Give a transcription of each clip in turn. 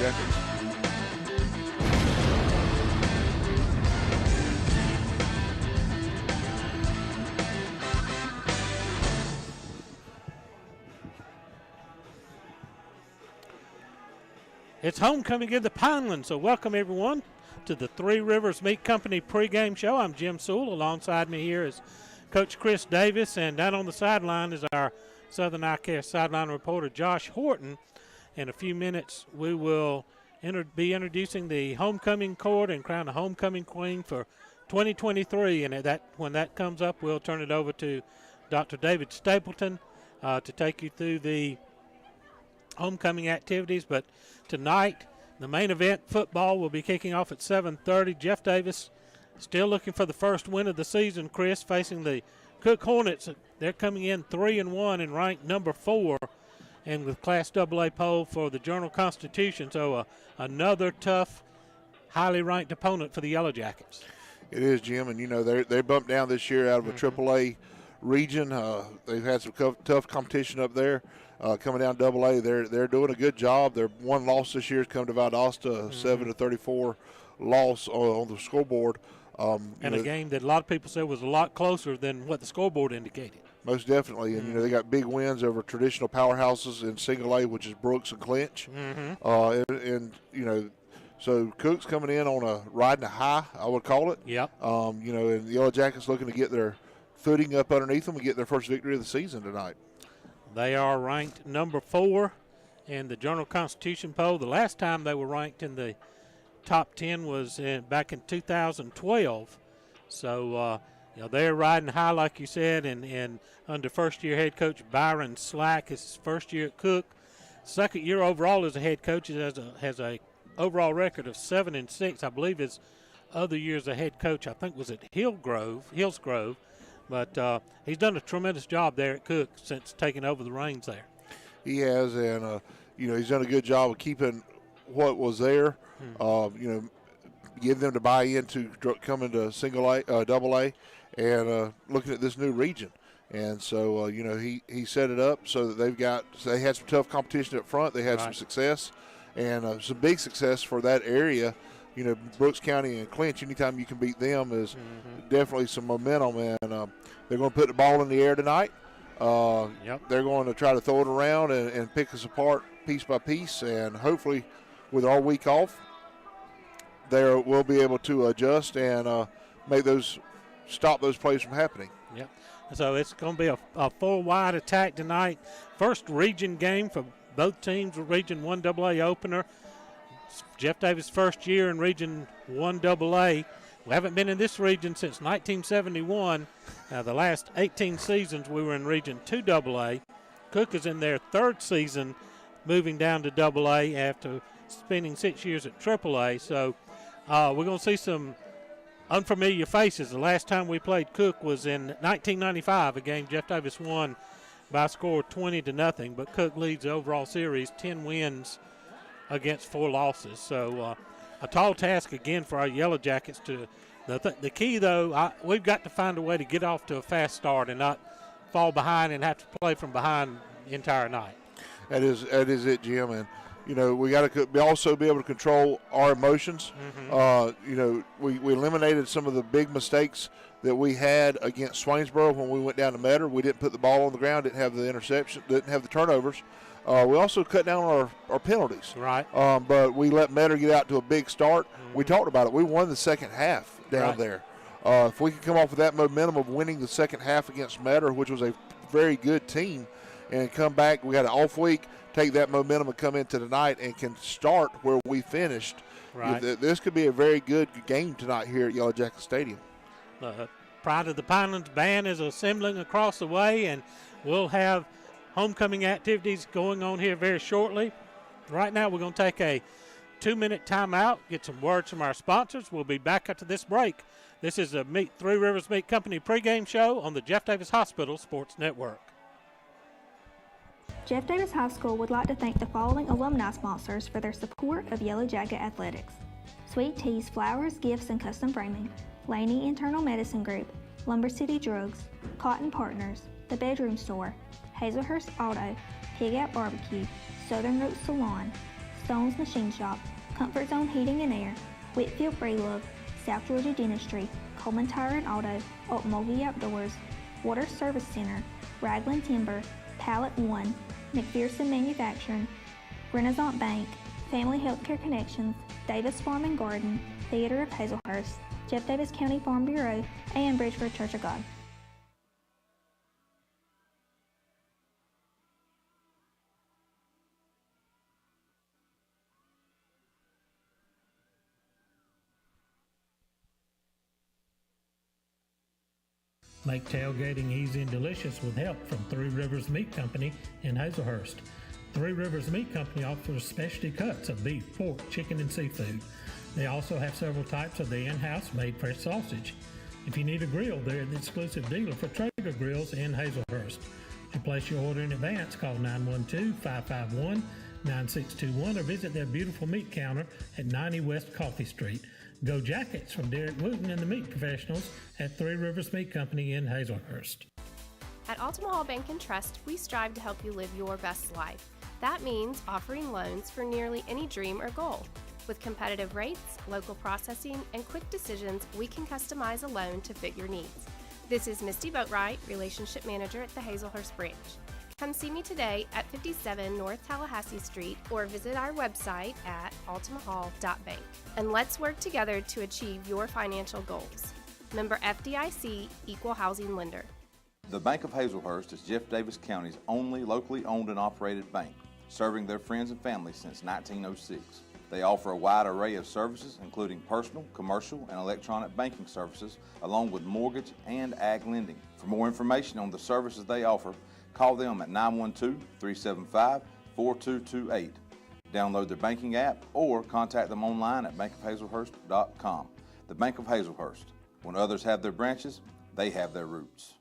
Jackets. It's homecoming in the Pinelands, so welcome everyone to the Three Rivers Meat Company pregame show. I'm Jim Sewell. Alongside me here is Coach Chris Davis, and down on the sideline is our Southern Eye Care sideline reporter Josh Horton. In a few minutes, we will be introducing the homecoming court and crown the homecoming queen for 2023. And when that comes up, we'll turn it over to Dr. David Stapleton to take you through the homecoming activities. But tonight, the main event, football, will be kicking off at 7:30. Jeff Davis still looking for the first win of the season, Chris, facing the Cook Hornets. They're coming in 3-1 and ranked number 4 and with Class AA poll for the Journal-Constitution. So another tough, highly ranked opponent for the Yellow Jackets. It is, Jim, and, you know, they bumped down this year out of a AAA region. They've had some tough competition up there. Coming down AA, they're doing a good job. Their one loss this year has come to Valdosta, 7-34 loss on the scoreboard. And a game that a lot of people said was a lot closer than what the scoreboard indicated. Most definitely, and you know they got big wins over traditional powerhouses in Single A, which is Brooks and Clinch, and you know, so Cook's coming in on a riding a high, I would call it. Yep. You know, and the Yellow Jackets looking to get their footing up underneath them and get their first victory of the season tonight. They are ranked number 4 in the Journal-Constitution poll. The last time they were ranked in the top 10 was back in 2012. So, you know, they're riding high, like you said, and under first-year head coach Byron Slack. It's his first year at Cook. Second year overall as a head coach. He has a overall record of 7-6. I believe his other year as a head coach, I think, was at Hillsgrove. But he's done a tremendous job there at Cook since taking over the reins there. He has, and, you know, he's done a good job of keeping what was there, you know, give them to buy into coming to Single A, AA, and looking at this new region. And so, you know, he set it up so that they had some tough competition up front. They had some success, and some big success for that area. You know, Brooks County and Clinch, anytime you can beat them is definitely some momentum. And they're going to put the ball in the air tonight. They're going to try to throw it around and pick us apart piece by piece. And hopefully, with our week off, we'll be able to adjust and stop those plays from happening. Yep. So it's going to be a full-wide attack tonight. First region game for both teams, Region 1 AA opener. Jeff Davis' first year in Region 1 AA. We haven't been in this region since 1971. The last 18 seasons we were in Region 2 AA. Cook is in their third season moving down to AA after spending 6 years at AAA. So we're going to see some unfamiliar faces. The last time we played Cook was in 1995, a game Jeff Davis won by a score of 20-0. But Cook leads the overall series, 10 wins against 4 losses. So a tall task again for our Yellow Jackets. The key, though, we've got to find a way to get off to a fast start and not fall behind and have to play from behind the entire night. That is it, Jim. And, you know, we got to also be able to control our emotions. You know, we eliminated some of the big mistakes that we had against Swainsboro when we went down to Metter. We didn't put the ball on the ground, didn't have the interception, didn't have the turnovers. We also cut down our penalties. Right. But we let Metter get out to a big start. We talked about it. We won the second half down there. If we could come off with that momentum of winning the second half against Metter, which was a very good team, and come back, we had an off week, take that momentum and come into tonight and can start where we finished. Right. This could be a very good game tonight here at Yellow Jacket Stadium. Pride of the Pinelands band is assembling across the way, and we'll have homecoming activities going on here very shortly. Right now, we're going to take a 2-minute timeout, get some words from our sponsors. We'll be back after this break. This is a Three Rivers Meat Company pregame show on the Jeff Davis Hospital Sports Network. Jeff Davis High School would like to thank the following alumni sponsors for their support of Yellow Jacket Athletics: Sweet Teas, Flowers, Gifts, and Custom Framing, Laney Internal Medicine Group, Lumber City Drugs, Cotton Partners, The Bedroom Store, Hazelhurst Auto, Pig Out Barbecue, Southern Roots Salon, Stone's Machine Shop, Comfort Zone Heating and Air, Whitfield Breedlove, South Georgia Dentistry, Coleman Tire and Auto, Mulvey Outdoors, Water Service Center, Ragland Timber, Pallet One, McPherson Manufacturing, Renaissance Bank, Family Healthcare Connections, Davis Farm and Garden, Theater of Hazelhurst, Jeff Davis County Farm Bureau, and Bridgeford Church of God. Make tailgating easy and delicious with help from Three Rivers Meat Company in Hazelhurst. Three Rivers Meat Company offers specialty cuts of beef, pork, chicken, and seafood. They also have several types of the in-house made fresh sausage. If you need a grill, they're the exclusive dealer for Traeger Grills in Hazelhurst. To place your order in advance, call 912-551-9621 or visit their beautiful meat counter at 90 West Coffee Street. Go Jackets from Derek Wooten and the meat professionals at Three Rivers Meat Company in Hazelhurst. At Altamahal Bank and Trust, we strive to help you live your best life. That means offering loans for nearly any dream or goal. With competitive rates, local processing, and quick decisions, we can customize a loan to fit your needs. This is Misty Boatwright, Relationship Manager at the Hazelhurst branch. Come see me today at 57 North Tallahassee Street or visit our website at altamahal.bank. And let's work together to achieve your financial goals. Member FDIC, Equal Housing Lender. The Bank of Hazelhurst is Jeff Davis County's only locally owned and operated bank, serving their friends and family since 1906. They offer a wide array of services, including personal, commercial, and electronic banking services, along with mortgage and ag lending. For more information on the services they offer, call them at 912-375-4228. Download their banking app or contact them online at bankofhazelhurst.com. The Bank of Hazelhurst. When others have their branches, they have their roots.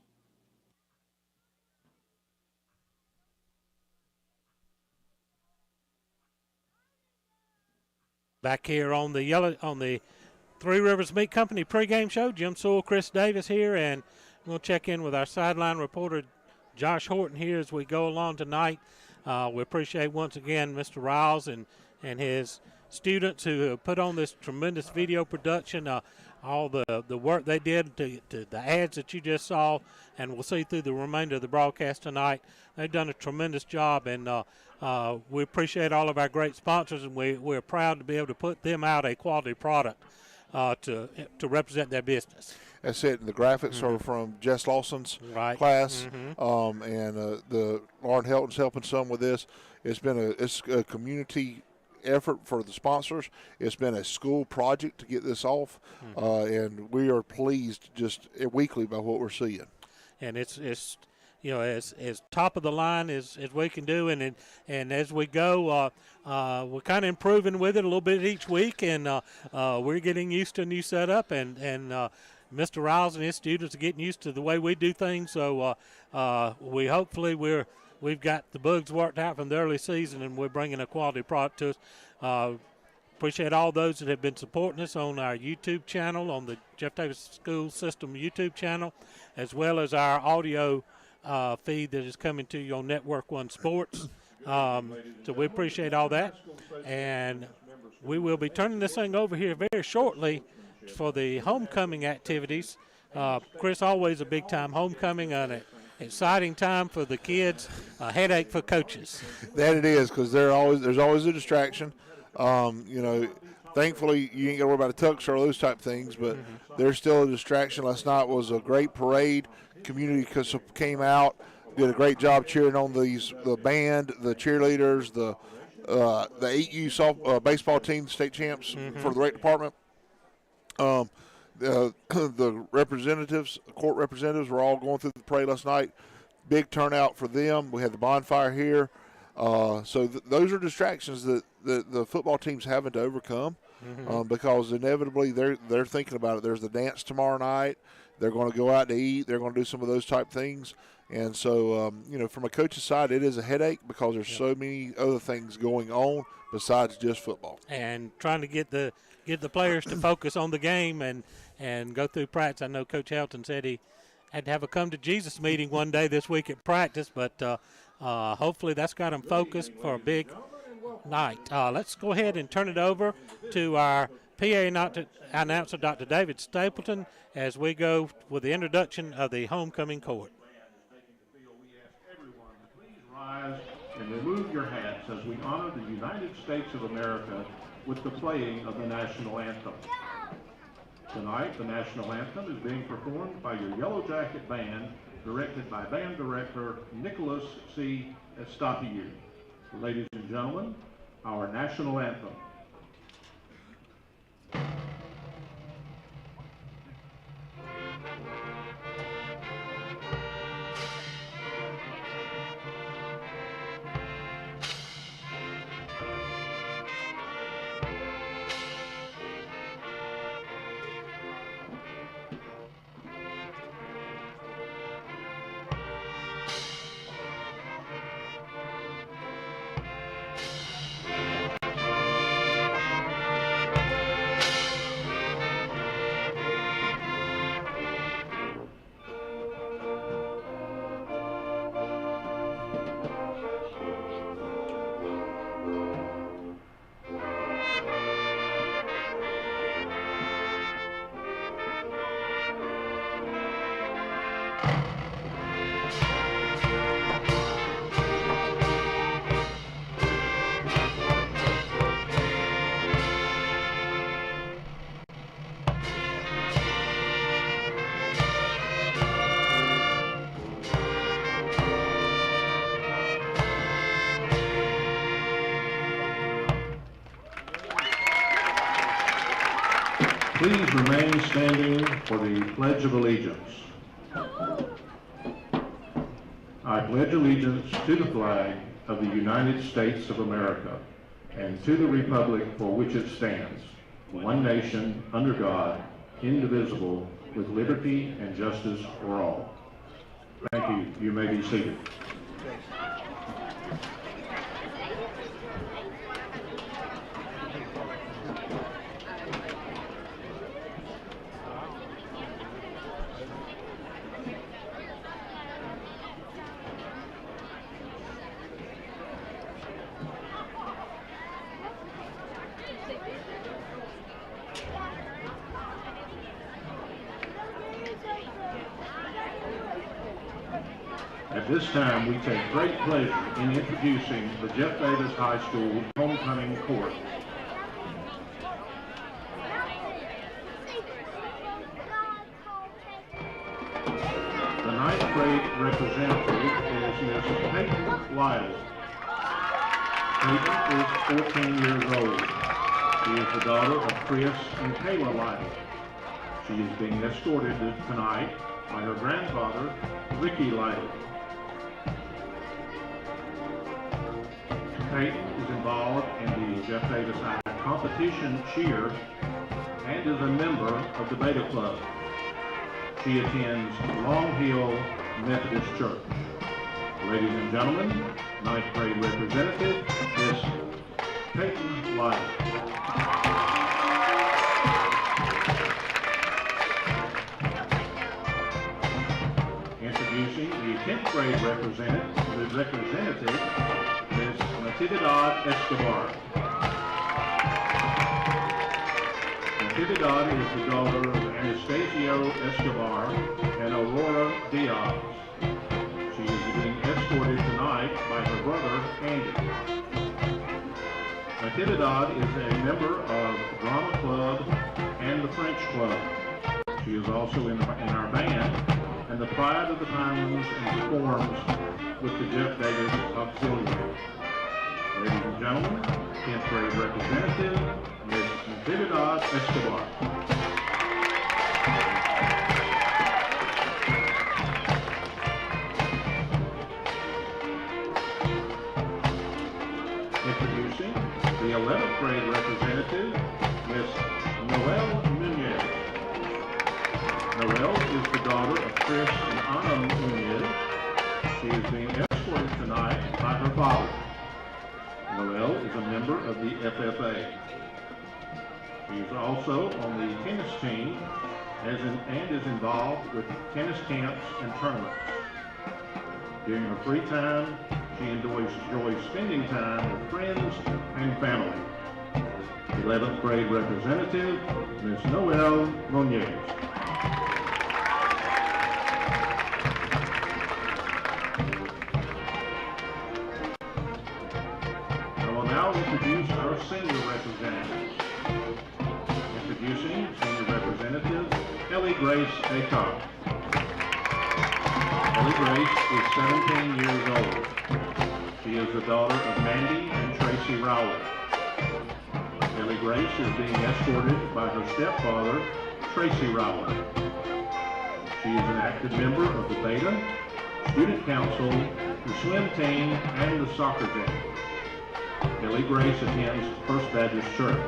Back here on the Three Rivers Meat Company pregame show, Jim Sewell, Chris Davis here, and we'll check in with our sideline reporter Josh Horton here as we go along tonight. We appreciate once again Mr. Riles and his students who have put on this tremendous video production, all the work they did to the ads that you just saw, and we'll see through the remainder of the broadcast tonight. They've done a tremendous job, and we appreciate all of our great sponsors, and we're proud to be able to put them out a quality product to represent their business. That's it. The graphics are from Jess Lawson's class, and the Lauren Helton's helping some with this. It's a community effort for the sponsors. It's been a school project to get this off, and we are pleased just weekly by what we're seeing. And it's as top of the line as we can do, and as we go, we're kind of improving with it a little bit each week, and we're getting used to a new setup, and Mr. Riles and his students are getting used to the way we do things. So we've got the bugs worked out from the early season, and we're bringing a quality product to us. Appreciate all those that have been supporting us on our YouTube channel, on the Jeff Davis School System YouTube channel, as well as our audio feed that is coming to you on Network One Sports. So we appreciate all that. And we will be turning this thing over here very shortly for the homecoming activities. Chris, always a big-time homecoming, an exciting time for the kids, a headache for coaches. That it is, because there's always a distraction. Thankfully, you ain't got to worry about the tucks or those type things, but there's still a distraction. Last night was a great parade. Community came out, did a great job cheering on the band, the cheerleaders, the 8U baseball team, state champs for the rec department. The representatives, court representatives, were all going through the parade last night. Big turnout for them. We had the bonfire here. So those are distractions that the football team's having to overcome, because inevitably they're thinking about it. There's the dance tomorrow night. They're going to go out to eat. They're going to do some of those type things. And so, from a coach's side, it is a headache because there's so many other things going on besides just football. And trying to get the players to focus on the game and go through practice. I know Coach Helton said he had to have a come to Jesus meeting one day this week at practice, but hopefully that's got them focused for a big night. Let's go ahead and turn it over to our PA announcer, Dr. David Stapleton, as we go with the introduction of the homecoming court. Rise and remove your hats as we honor the United States of America with the playing of the national anthem. Tonight, the national anthem is being performed by your Yellow Jacket Band, directed by band director Nicholas C. Estapiou. Ladies and gentlemen, our national anthem. Please remain standing for the Pledge of Allegiance. I pledge allegiance to the flag of the United States of America and to the republic for which it stands, one nation, under God, indivisible, with liberty and justice for all. Thank you. You may be seated. At this time, we take great pleasure in introducing the Jeff Davis High School homecoming court. The ninth grade representative is Miss Peyton Lytle. Peyton is 14 years old. She is the daughter of Chris and Kayla Lytle. She is being escorted tonight by her grandfather, Ricky Lytle. Peyton is involved in the Jeff Davis High competition cheer and is a member of the Beta Club. She attends Long Hill Methodist Church. Ladies and gentlemen, ninth grade representative, Miss Peyton Lytle. Introducing the 10th grade representative, Ms. Natividad Escobar. Natividad is the daughter of Anastasio Escobar and Aurora Diaz. She is being escorted tonight by her brother, Andy. Natividad is a member of Drama Club and the French Club. She is also in our band and the pride of the Pinelands and performs with the Jeff Davis Auxiliary. Ladies and gentlemen, 10th grade representative, Ms. Natividad Escobar. Introducing the 11th grade representative, Miss Noelle Nunez. Noelle is the daughter of Chris and Anna Nunez. She is being escorted tonight by her father. Noelle is a member of the FFA. She is also on the tennis team and is involved with tennis camps and tournaments. During her free time, she enjoys spending time with friends and family. 11th grade representative, Ms. Noelle Nunez. I will now introduce our senior representatives. Introducing Senior Representative Ellie Grace Acock. Ellie Grace is 17 years old. She is the daughter of Mandy and Tracy Rowley. Ellie Grace is being escorted by her stepfather, Tracy Rowley. She is an active member of the Beta, Student Council, the swim team, and the soccer team. Ellie Grace attends First Baptist Church.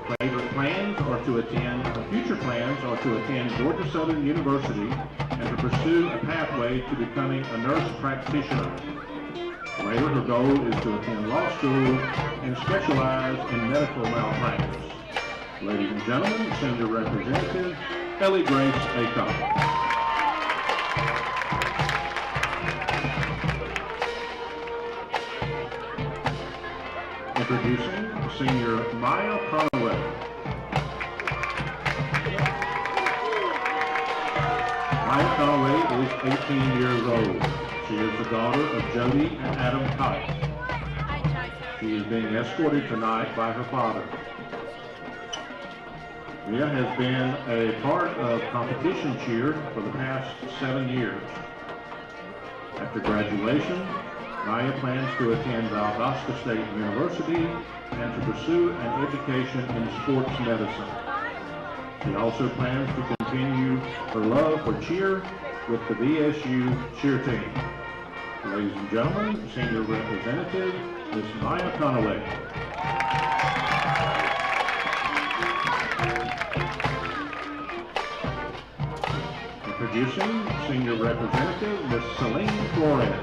Her future plans are to attend Georgia Southern University and to pursue a pathway to becoming a nurse practitioner. Later, her goal is to attend law school and specialize in medical malpractice. Ladies and gentlemen, Senior Representative Ellie Grace Acock. Introducing Senior Maya Conway. Maya Conway is 18 years old. She is the daughter of Jody and Adam Kite. She is being escorted tonight by her father. Mia has been a part of competition cheer for the past 7 years. After graduation, Maya plans to attend Valdosta State University and to pursue an education in sports medicine. She also plans to continue her love for cheer with the VSU cheer team. Ladies and gentlemen, Senior Representative Ms. Maya Conway. Introducing Senior Representative Ms. Celine Flores.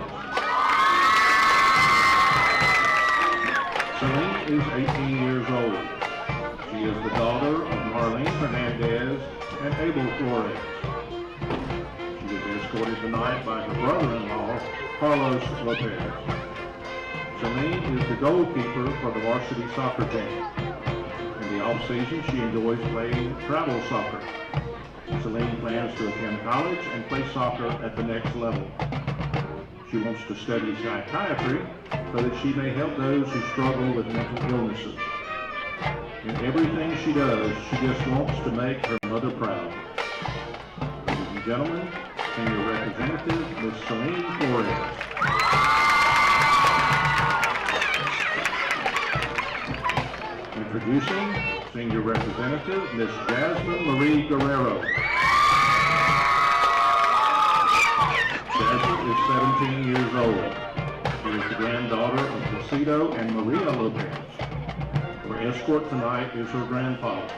Celine is 18 years old. She is the daughter of Marlene Hernandez and Abel Flores. She is escorted tonight by her brother-in-law, Carlos Lopez. Celine is the goalkeeper for the varsity soccer team. In the off-season, she enjoys playing travel soccer. Celine plans to attend college and play soccer at the next level. She wants to study psychiatry so that she may help those who struggle with mental illnesses. In everything she does, she just wants to make her mother proud. Ladies and gentlemen, Senior Representative Ms. Celine Flores. Introducing Senior Representative Ms. Jasmine Marie Guerrero. Jasmine is 17 years old. She is the granddaughter of Placido and Maria Lopez. Her escort tonight is her grandfather.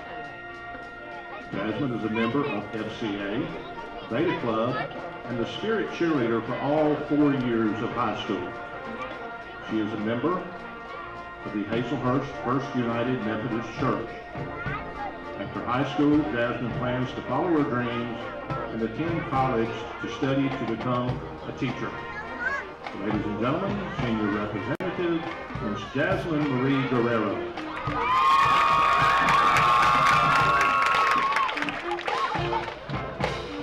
Jasmine is a member of FCA, Beta Club, and the Spirit Cheerleader for all 4 years of high school. She is a member of the Hazelhurst First United Methodist Church. After high school, Jasmine plans to follow her dreams and attend college to study to become a teacher. Ladies and gentlemen, Senior Representative Ms. Jasmine Marie Guerrero.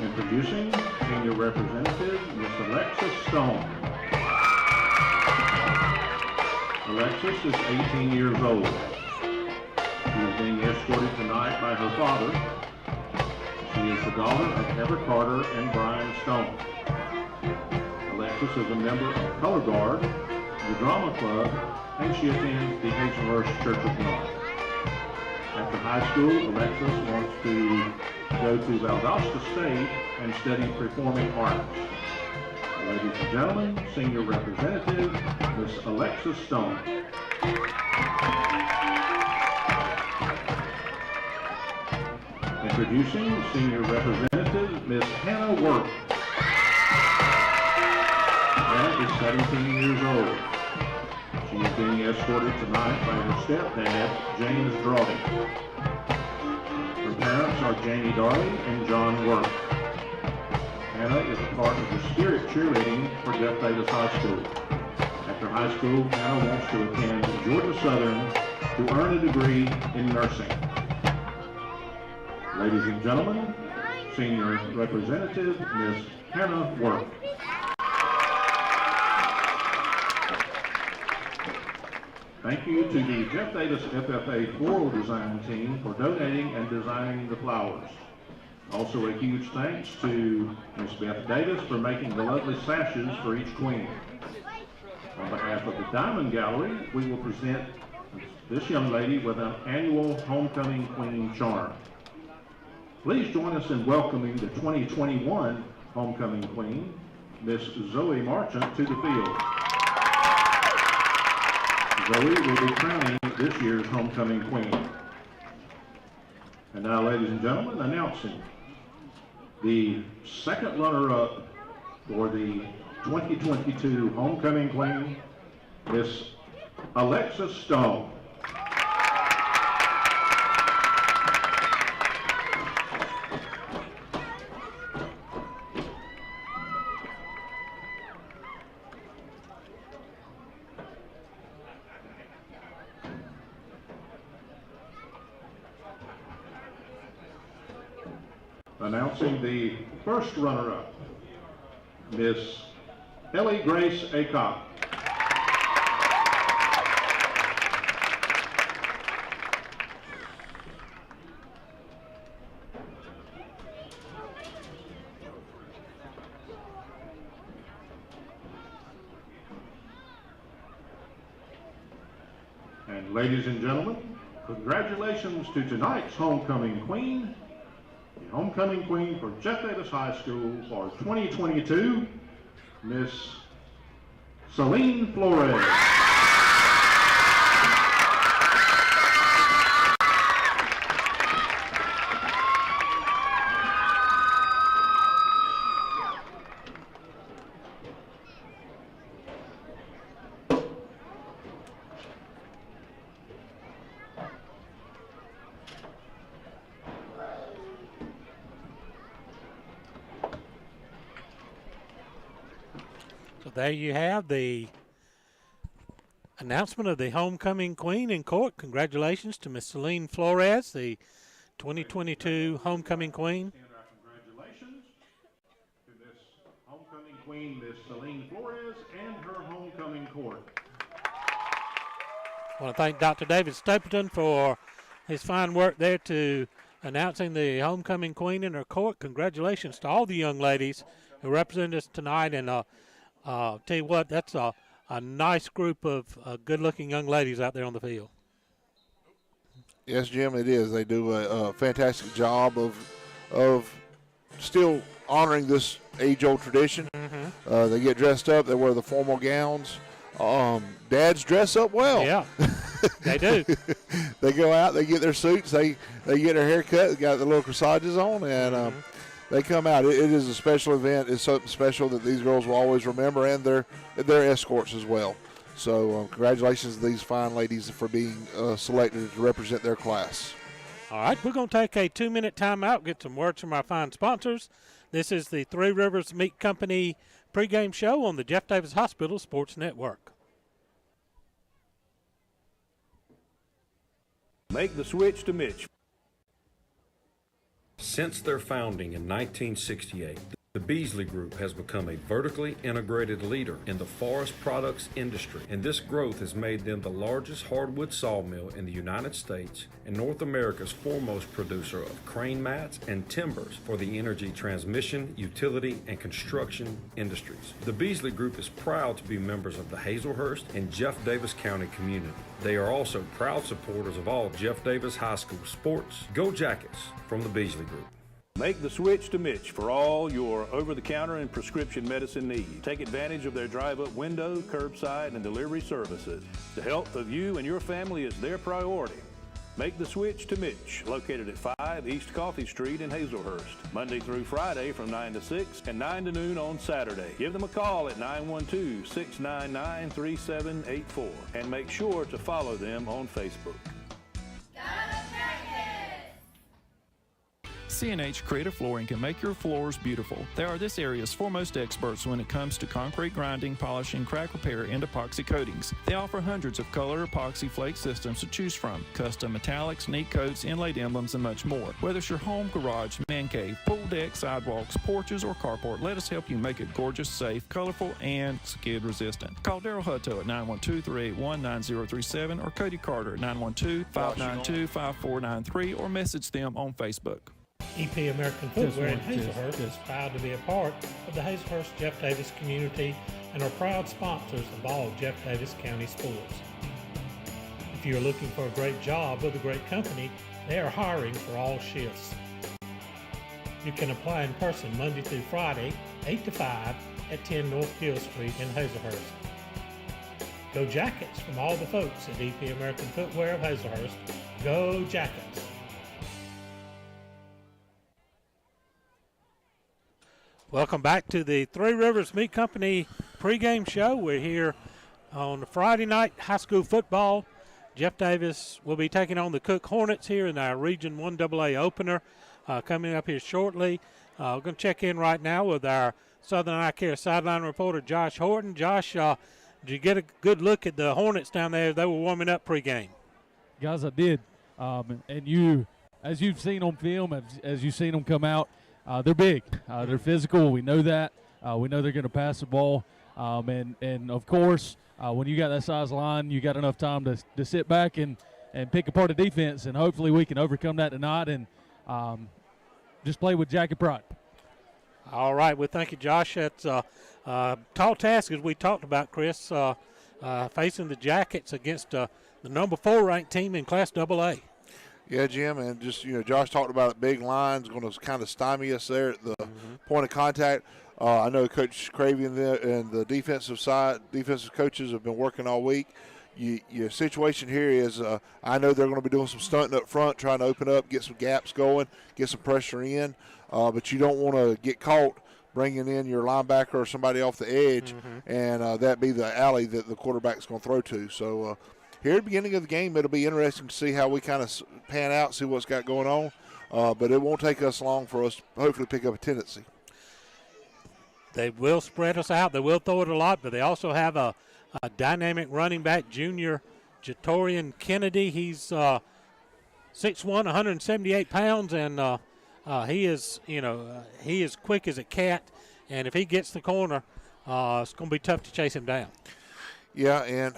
Introducing Senior Representative Ms. Alexis Stone. Alexis is 18 years old. She is being escorted tonight by her father. She is the daughter of Heather Carter and Brian Stone. Alexis is a member of Color Guard, the Drama Club, and she attends the Hazelhurst Church of God. After high school, Alexis wants to go to Valdosta State and study performing arts. Ladies and gentlemen, Senior Representative Ms. Alexis Stone. Introducing Senior Representative Ms. Hannah Work. Hannah is 17 years old. She is being escorted tonight by her stepdad, James Drawdy. Her parents are Jamie Darley and John Work. Hannah is a part of the Spirit Cheerleading for Jeff Davis High School. high school, Hannah wants to attend Georgia Southern to earn a degree in nursing. Ladies and gentlemen, Senior Representative Ms. Hannah Work. Thank you to the Jeff Davis FFA Floral Design Team for donating and designing the flowers. Also a huge thanks to Ms. Beth Davis for making the lovely sashes for each queen. On behalf of the Diamond Gallery, we will present this young lady with an annual Homecoming Queen charm. Please join us in welcoming the 2021 Homecoming Queen, Miss Zoe Marchant, to the field. Zoe will be crowning this year's Homecoming Queen. And now, ladies and gentlemen, announcing the second runner-up for the 2022 Homecoming Queen, Miss Alexis Stone. Announcing the first runner-up, Miss Ellie Grace Acock. And ladies and gentlemen, congratulations to tonight's Homecoming Queen. The Homecoming Queen for Jeff Davis High School for 2022, Miss Celine Flores. There you have the announcement of the Homecoming Queen in court. Congratulations to Miss Celine Flores, the 2022 Homecoming Queen. Congratulations to this Homecoming Queen, Miss Celine Flores, and her Homecoming Court. I want to thank Dr. David Stapleton for his fine work there to announcing the Homecoming Queen in her court. Congratulations to all the young ladies who represent us tonight, and tell you what, that's a nice group of good-looking young ladies out there on the field. Yes, Jim, it is. They do a fantastic job of still honoring this age-old tradition. Mm-hmm. They get dressed up. They wear the formal gowns. Dads dress up well. Yeah, they do. They go out. They get their suits. They get their hair cut. They got the little corsages on, and they come out. It is a special event. It's something special that these girls will always remember, and their escorts as well. So congratulations to these fine ladies for being selected to represent their class. All right, we're going to take a 2-minute timeout, get some words from our fine sponsors. This is the Three Rivers Meat Company pregame show on the Jeff Davis Hospital Sports Network. Make the switch to Mitch. Since their founding in 1968, the Beasley Group has become a vertically integrated leader in the forest products industry, and this growth has made them the largest hardwood sawmill in the United States and North America's foremost producer of crane mats and timbers for the energy transmission, utility, and construction industries. The Beasley Group is proud to be members of the Hazelhurst and Jeff Davis County community. They are also proud supporters of all Jeff Davis High School sports. Go Jackets from the Beasley Group. Make the switch to Mitch for all your over-the-counter and prescription medicine needs. Take advantage of their drive-up window, curbside, and delivery services. The health of you and your family is their priority. Make the switch to Mitch, located at 5 East Coffee Street in Hazelhurst, Monday through Friday from 9 to 6 and 9 to noon on Saturday. Give them a call at 912-699-3784 and make sure to follow them on Facebook. C&H Creative Flooring can make your floors beautiful. They are this area's foremost experts when it comes to concrete grinding, polishing, crack repair, and epoxy coatings. They offer hundreds of color epoxy flake systems to choose from, custom metallics, neat coats, inlaid emblems, and much more. Whether it's your home, garage, man cave, pool deck, sidewalks, porches, or carport, let us help you make it gorgeous, safe, colorful, and skid resistant. Call Daryl Hutto at 912-381-9037 or Cody Carter at 912-592-5493 or message them on Facebook. EP American Footwear in Hazelhurst is proud to be a part of the Hazelhurst Jeff Davis community and are proud sponsors of all Jeff Davis County sports. If you're looking for a great job with a great company, they are hiring for all shifts. You can apply in person Monday through Friday, 8 to 5 at 10 North Gill Street in Hazelhurst. Go Jackets from all the folks at EP American Footwear of Hazelhurst. Go Jackets! Welcome back to the Three Rivers Meat Company pregame show. We're here on the Friday night high school football. Jeff Davis will be taking on the Cook Hornets here in our Region 1AA opener coming up here shortly. We're going to check in right now with our Southern Eye Care sideline reporter, Josh Horton. Josh, did you get a good look at the Hornets down there? They were warming up pregame. Guys, I did. And you, as you've seen on film, as you've seen them come out, they're big. They're physical. We know that. We know they're going to pass the ball. And of course, when you got that size line, you got enough time to sit back and pick apart a defense, and hopefully we can overcome that tonight and just play with jacket pride. All right. Well, thank you, Josh. That's a tall task, as we talked about, Chris, facing the Jackets against the number 4 ranked team in Class AA. Yeah, Jim, and just, Josh talked about it, big lines going to kind of stymie us there at the point of contact. I know Coach Cravey and the defensive coaches have been working all week. Your situation here is I know they're going to be doing some stunting up front, trying to open up, get some gaps going, get some pressure in, but you don't want to get caught bringing in your linebacker or somebody off the edge, and that be the alley that the quarterback's going to throw to. So here at the beginning of the game, it'll be interesting to see how we kind of pan out, see what's got going on, but it won't take us long for us to hopefully pick up a tendency. They will spread us out. They will throw it a lot, but they also have a dynamic running back, junior Jatorian Kennedy. He's 6'1", 178 pounds, and he is quick as a cat. And if he gets the corner, it's going to be tough to chase him down. Yeah, and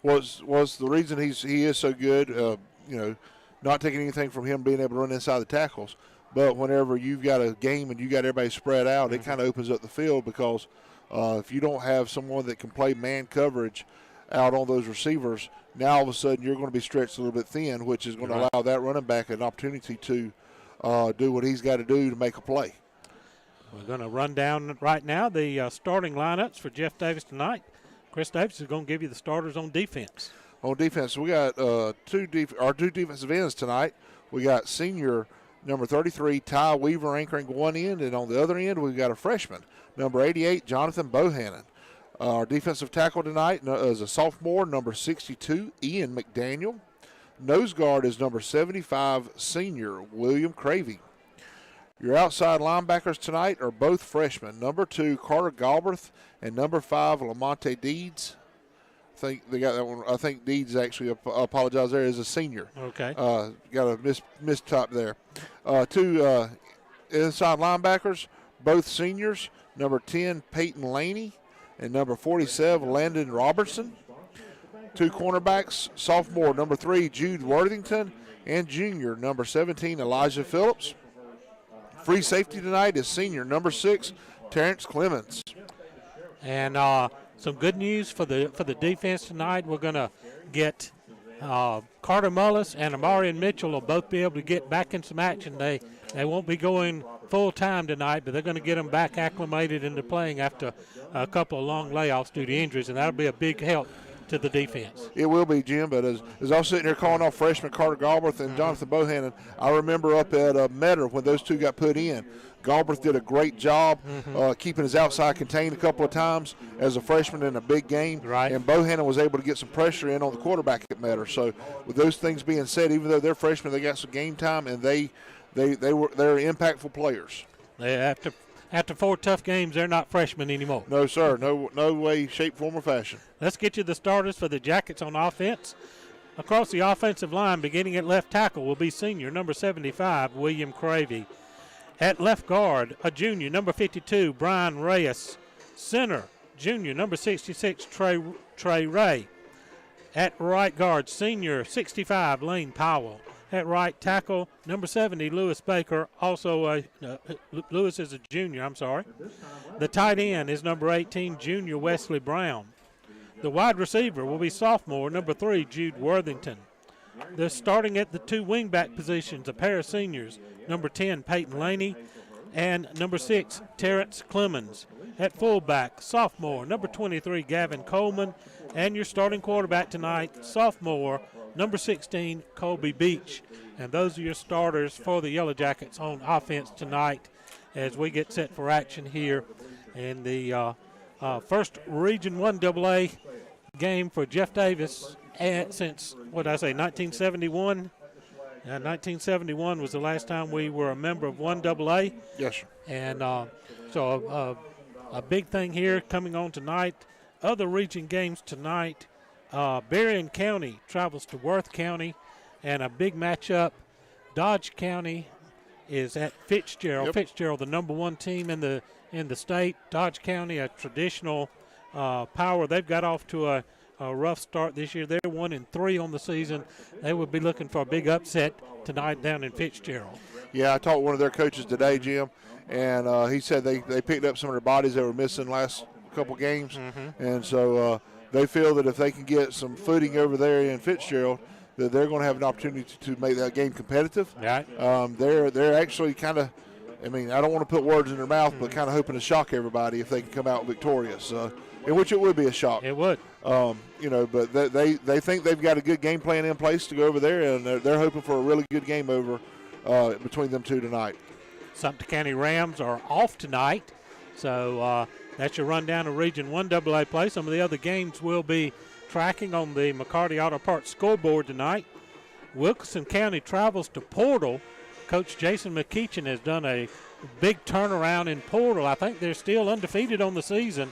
was the reason he is so good. Not taking anything from him being able to run inside the tackles, but whenever you've got a game and you got everybody spread out, it kind of opens up the field because if you don't have someone that can play man coverage out on those receivers, now all of a sudden you're going to be stretched a little bit thin, which is going to allow that running back an opportunity to do what he's got to do to make a play. We're going to run down right now the starting lineups for Jeff Davis tonight. Chris Davis is going to give you the starters on defense. On defense, we got two defensive ends tonight. We got senior number 33, Ty Weaver, anchoring one end, and on the other end, we've got a freshman, number 88, Jonathan Bohannon. Our defensive tackle tonight is a sophomore, number 62, Ian McDaniel. Nose guard is number 75, senior, William Cravey. Your outside linebackers tonight are both freshmen, number 2, Carter Galbraith, and number 5, Lamonte Deeds. I think they got that one. I think Deeds actually, apologize there, is a senior. Okay. Got a mistype there. Two inside linebackers, both seniors, number 10, Peyton Laney, and number 47, Landon Robertson. Two cornerbacks, sophomore, number 3, Jude Worthington, and junior, number 17, Elijah Phillips. Free safety tonight is senior, number 6, Terrence Clemens. And some good news for the defense tonight. We're going to get Carter Mullis and Amarian Mitchell will both be able to get back in some action. They won't be going full time tonight, but they're going to get them back acclimated into playing after a couple of long layoffs due to injuries, and that'll be a big help to the defense. It will be, Jim, but as I was sitting there calling off freshman Carter Galbraith and Jonathan Bohannon, I remember up at Metter when those two got put in, Galbraith did a great job keeping his outside contained a couple of times as a freshman in a big game, and Bohannon was able to get some pressure in on the quarterback at Metter. So with those things being said, even though they're freshmen, they got some game time, and they they're impactful players. They after 4 tough games, they're not freshmen anymore. No, sir. No way, shape, form, or fashion. Let's get you the starters for the Jackets on offense. Across the offensive line, beginning at left tackle, will be senior, number 75, William Cravey. At left guard, a junior, number 52, Brian Reyes. Center, junior, number 66, Trey Ray. At right guard, senior, 65, Lane Powell. At right tackle, number 70, Lewis Baker. Also, Lewis is a junior, I'm sorry. The tight end is number 18, junior, Wesley Brown. The wide receiver will be sophomore, number 3, Jude Worthington. They're starting at the 2 wingback positions, a pair of seniors, number 10, Peyton Laney, and number 6, Terrence Clemens. At fullback, sophomore, number 23, Gavin Coleman, and your starting quarterback tonight, sophomore, number 16, Colby Beach. And those are your starters for the Yellow Jackets on offense tonight as we get set for action here in the first Region 1 AA game for Jeff Davis since, 1971? 1971 was the last time we were a member of 1AA. Yes, sir. And so a big thing here coming on tonight. Other region games tonight. Berrien County travels to Worth County, and a big matchup. Dodge County is at Fitzgerald. Yep. Fitzgerald, the number 1 team in the state. Dodge County, a traditional power. They've got off to a rough start this year. They're 1-3 on the season. They would be looking for a big upset tonight down in Fitzgerald. Yeah, I talked to one of their coaches today, Jim, and he said they picked up some of their bodies that were missing last couple games, and so they feel that if they can get some footing over there in Fitzgerald, that they're going to have an opportunity to make that game competitive. Right. They're actually kind of, I don't want to put words in their mouth, but kind of hoping to shock everybody if they can come out victorious, in which it would be a shock. It would. But they think they've got a good game plan in place to go over there, and they're hoping for a really good game over between them two tonight. Sumter County Rams are off tonight, so that's your rundown of Region 1 AA play. Some of the other games will be tracking on the McCarty Auto Parts scoreboard tonight. Wilkinson County travels to Portal. Coach Jason McKeachin has done a big turnaround in Portal. I think they're still undefeated on the season.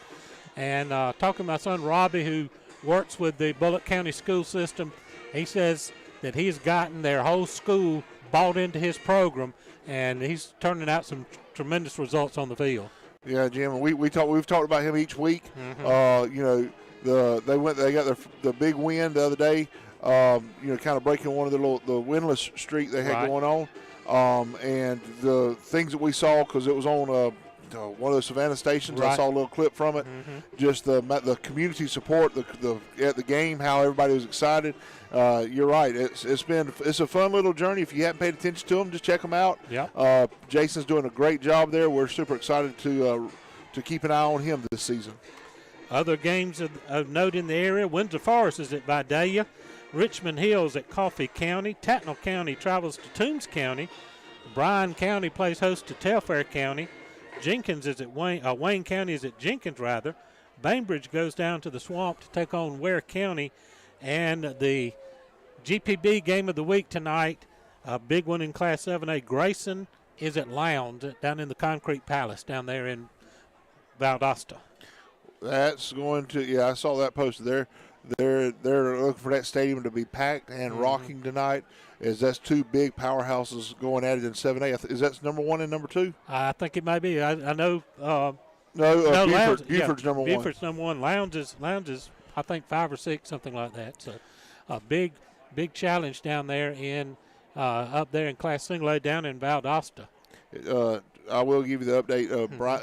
And talking to my son Robbie, who works with the Bullock County school system, he says that he's gotten their whole school bought into his program, and he's turning out some tremendous results on the field. Yeah, Jim, we've talked about him each week. They got the big win the other day. Kind of breaking one of the winless streak they had going on. And the things that we saw, because it was on one of the Savannah stations, I saw a little clip from it. Just the community support, at the game, how everybody was excited. You're right. It's a fun little journey. If you haven't paid attention to them, just check them out. Yeah. Jason's doing a great job there. We're super excited to keep an eye on him this season. Other games of note in the area: Windsor Forest is at Vidalia, Richmond Hills at Coffee County, Tattnall County travels to Toombs County, Bryan County plays host to Telfair County, Jenkins is at Wayne County is at Jenkins rather. Bainbridge goes down to the Swamp to take on Ware County, and the GPB game of the week tonight, a big one in Class 7A. Grayson is at Lowndes down in the Concrete Palace down there in Valdosta. That's going to, I saw that posted there. They're looking for that stadium to be packed and rocking tonight, as that's two big powerhouses going at it in 7A. Is that number 1 and number 2? I think it may be. I know. Buford's number 1. Buford's number 1. Lowndes is I think 5 or 6, something like that. So a big challenge down there up there in Class Single A down in Valdosta. I will give you the update.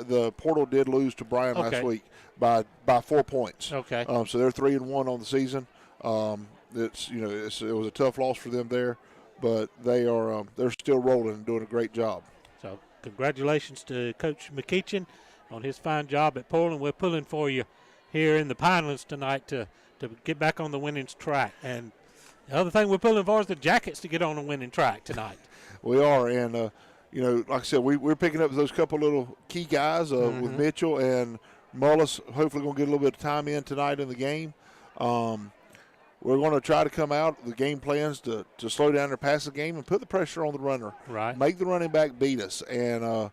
The Portal did lose to Bryan last week by 4 points. Okay. So they're 3-1 on the season. It was a tough loss for them there, but they're still rolling and doing a great job. So congratulations to Coach McKeachin on his fine job at Portland. We're pulling for you here in the Pinelands tonight to get back on the winning track. And the other thing we're pulling for is the Jackets to get on the winning track tonight. We are, and like I said, we're picking up those couple little key guys with Mitchell and Mullis. Hopefully, going to get a little bit of time in tonight in the game. we're going to try to come out. The game plans to slow down their passing game and put the pressure on the runner. Right. Make the running back beat us. And,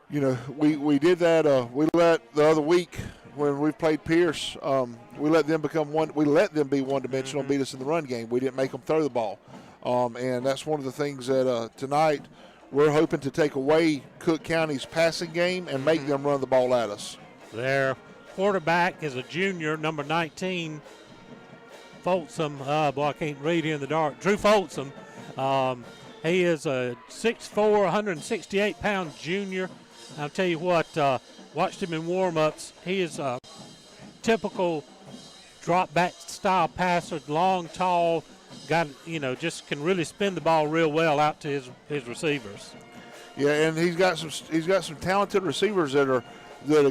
we did that. We let the other week when we played Pierce, we let them become one. We let them be one-dimensional, beat us in the run game. We didn't make them throw the ball. And that's one of the things that tonight we're hoping to take away Cook County's passing game and make them run the ball at us. Their quarterback is a junior, number 19, Folsom. I can't read here in the dark. Drew Folsom. He is a 6'4", 168-pound junior. I'll tell you what, watched him in warm-ups. He is a typical drop-back style passer, long, tall, just can really spin the ball real well out to his receivers. Yeah, and he's got some talented receivers that'll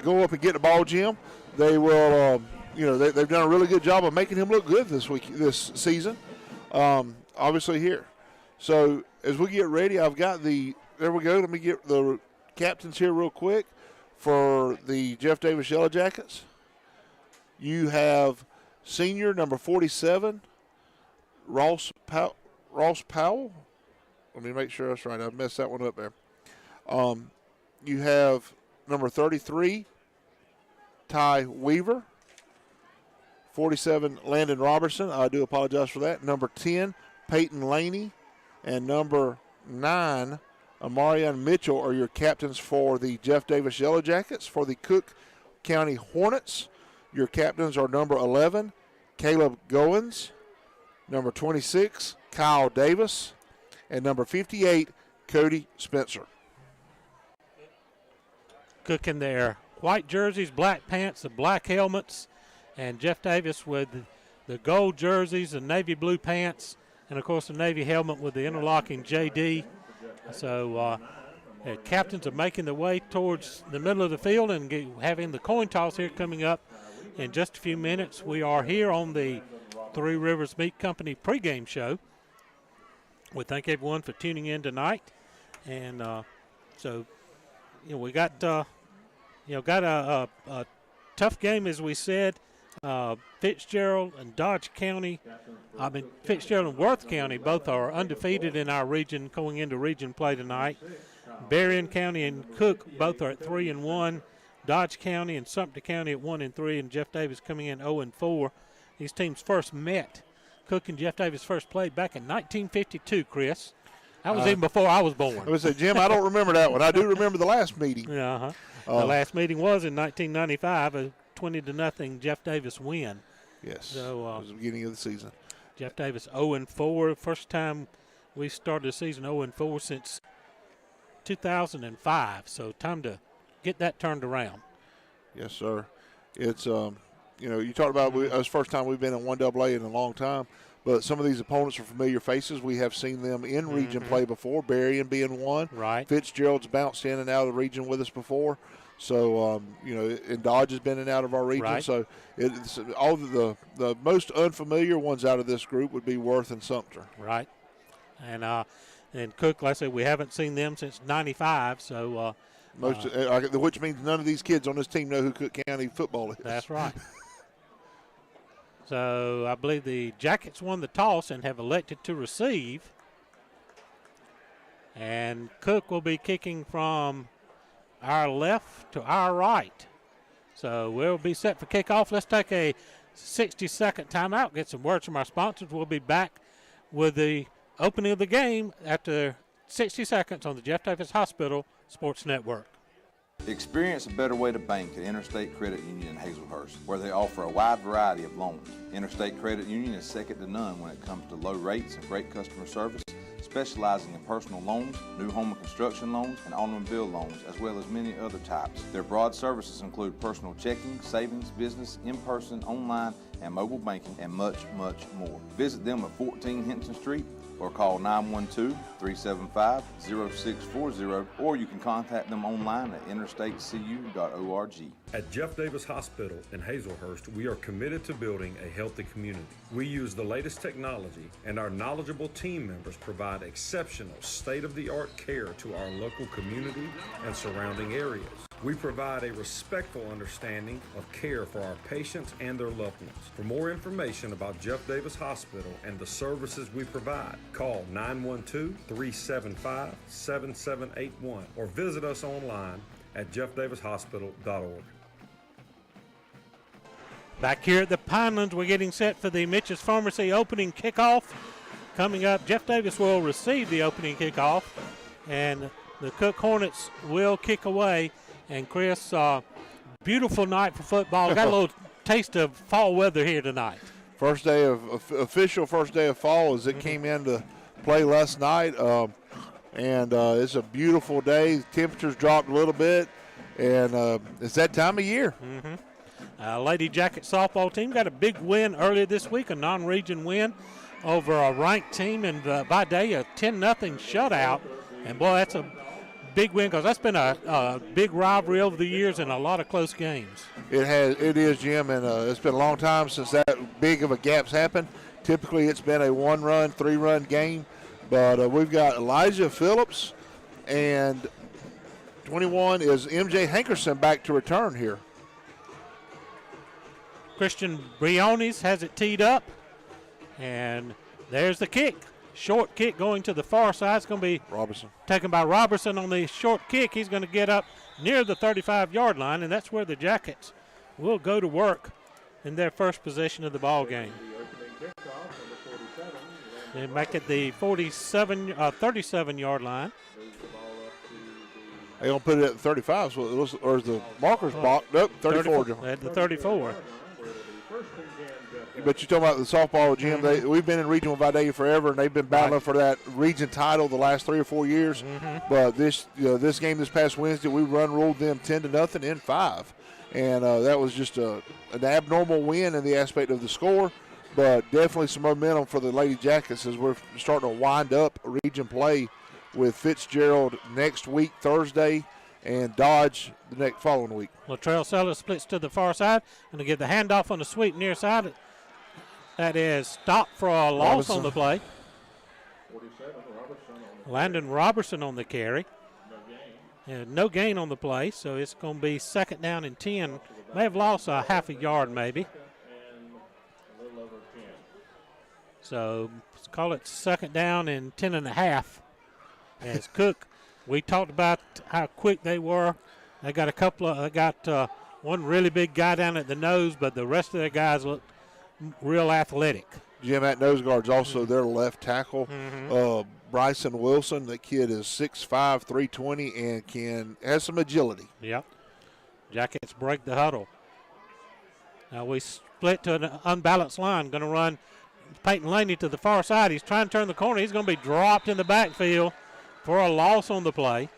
go up and get the ball, Jim. They will, they've done a really good job of making him look good this season. Obviously here. So as we get ready, there we go. Let me get the captains here real quick for the Jeff Davis Yellow Jackets. You have senior number 47, Ross Powell. Let me make sure that's right. I messed that one up there. You have number 33, Ty Weaver. 47, Landon Robertson. I do apologize for that. Number 10, Peyton Laney. And number 9, Amarian Mitchell are your captains for the Jeff Davis Yellow Jackets. For the Cook County Hornets, your captains are number 11, Caleb Goins. Number 26, Kyle Davis. And number 58, Cody Spencer. Cook in their white jerseys, black pants, the black helmets, and Jeff Davis with the gold jerseys, the navy blue pants, and, of course, the navy helmet with the interlocking JD. So the captains are making their way towards the middle of the field and having the coin toss here coming up in just a few minutes. We are here on the Three Rivers Meat Company pregame show. We thank everyone for tuning in tonight. And we got a tough game, as we said. Fitzgerald and Fitzgerald and Worth County both are undefeated in our region going into region play tonight. Berrien County and Cook both are at 3-1. Dodge County and Sumter County at 1-3, and Jeff Davis coming in 0-4. These teams first met. Cook and Jeff Davis first played back in 1952, Chris. That was even before I was born. I would say, Jim, I don't remember that one. I do remember the last meeting. The last meeting was in 1995, a 20-0 Jeff Davis win. Yes, so, it was the beginning of the season. Jeff Davis 0-4. First time we started the season 0-4 since 2005. So time to get that turned around. Yes, sir. It's you talked about us first time we've been in 1AA in a long time, but some of these opponents are familiar faces. We have seen them in region play before, Berrien being one. Right. Fitzgerald's bounced in and out of the region with us before. So, and Dodge has been in and out of our region. Right. So, it's all the most unfamiliar ones out of this group would be Worth and Sumter. Right. And Cook, like I said, we haven't seen them since 95. So, which means none of these kids on this team know who Cook County football is. That's right. So, I believe the Jackets won the toss and have elected to receive. And Cook will be kicking from our left to our right. So we'll be set for kickoff. Let's take a 60-second timeout, get some words from our sponsors. We'll be back with the opening of the game after 60 seconds on the Jeff Davis Hospital Sports Network. Experience a better way to bank at Interstate Credit Union in Hazelhurst, where they offer a wide variety of loans. Interstate Credit Union is second to none when it comes to low rates and great customer service, specializing in personal loans, new home and construction loans, and automobile loans, as well as many other types. Their broad services include personal checking, savings, business, in-person, online, and mobile banking, and much, much more. Visit them at 14 Hinton Street or call 912-375-0640, or you can contact them online at interstatecu.org. At Jeff Davis Hospital in Hazelhurst, we are committed to building a healthy community. We use the latest technology, and our knowledgeable team members provide exceptional state-of-the-art care to our local community and surrounding areas. We provide a respectful understanding of care for our patients and their loved ones. For more information about Jeff Davis Hospital and the services we provide, call 912-375-7781 or visit us online at jeffdavishospital.org. Back here at the Pinelands, we're getting set for the Mitch's Pharmacy opening kickoff. Coming up, Jeff Davis will receive the opening kickoff, and the Cook Hornets will kick away. And Chris, beautiful night for football. Got a little taste of fall weather here tonight. Official first day of fall as it came into play last night. And it's a beautiful day. The temperatures dropped a little bit, and it's that time of year. Lady Jacket softball team got a big win earlier this week, a non-region win over a ranked team, and by day a 10-0 shutout. And boy, that's a big win because that's been a big rivalry over the years and a lot of close games. It is, Jim, and it's been a long time since that big of a gap's happened. Typically, it's been a 1-run, 3-run game, but we've got Elijah Phillips, and 21 is MJ Hankerson back to return here. Christian Briones has it teed up, and there's the kick. Short kick going to the far side. It's going to be Robertson. Taken by Robertson on the short kick. He's going to get up near the 35-yard line, and that's where the Jackets will go to work in their first possession of the ball game. They make it the 37-yard line. They're going to put it at the 35, so it was, or is the markers blocked? Nope, 34. At the 34. But you're talking about the softball, Jim. We've been in regional Vidalia forever, and they've been battling for that region title the last 3 or 4 years. But this game this past Wednesday, we ruled them 10-0 in 5, and that was just an abnormal win in the aspect of the score. But definitely some momentum for the Lady Jackets as we're starting to wind up region play with Fitzgerald next week, Thursday, and Dodge the next following week. Latrell Sellers splits to the far side. Going to get the handoff on the sweep near side. That is stopped for a loss on the play. Landon Robertson on the carry. And no gain on the play, so it's going to be 2nd down and 10. May have lost a half a yard maybe. So let's call it 2nd down and 10.5. As Cook, we talked about how quick they were. They got one really big guy down at the nose, but the rest of their guys look real athletic. Jim, at nose guard's also their left tackle. Bryson Wilson, that kid is 6'5", 320, and has some agility. Yep. Jackets break the huddle. Now we split to an unbalanced line. Going to run Peyton Laney to the far side. He's trying to turn the corner. He's going to be dropped in the backfield for a loss on the play.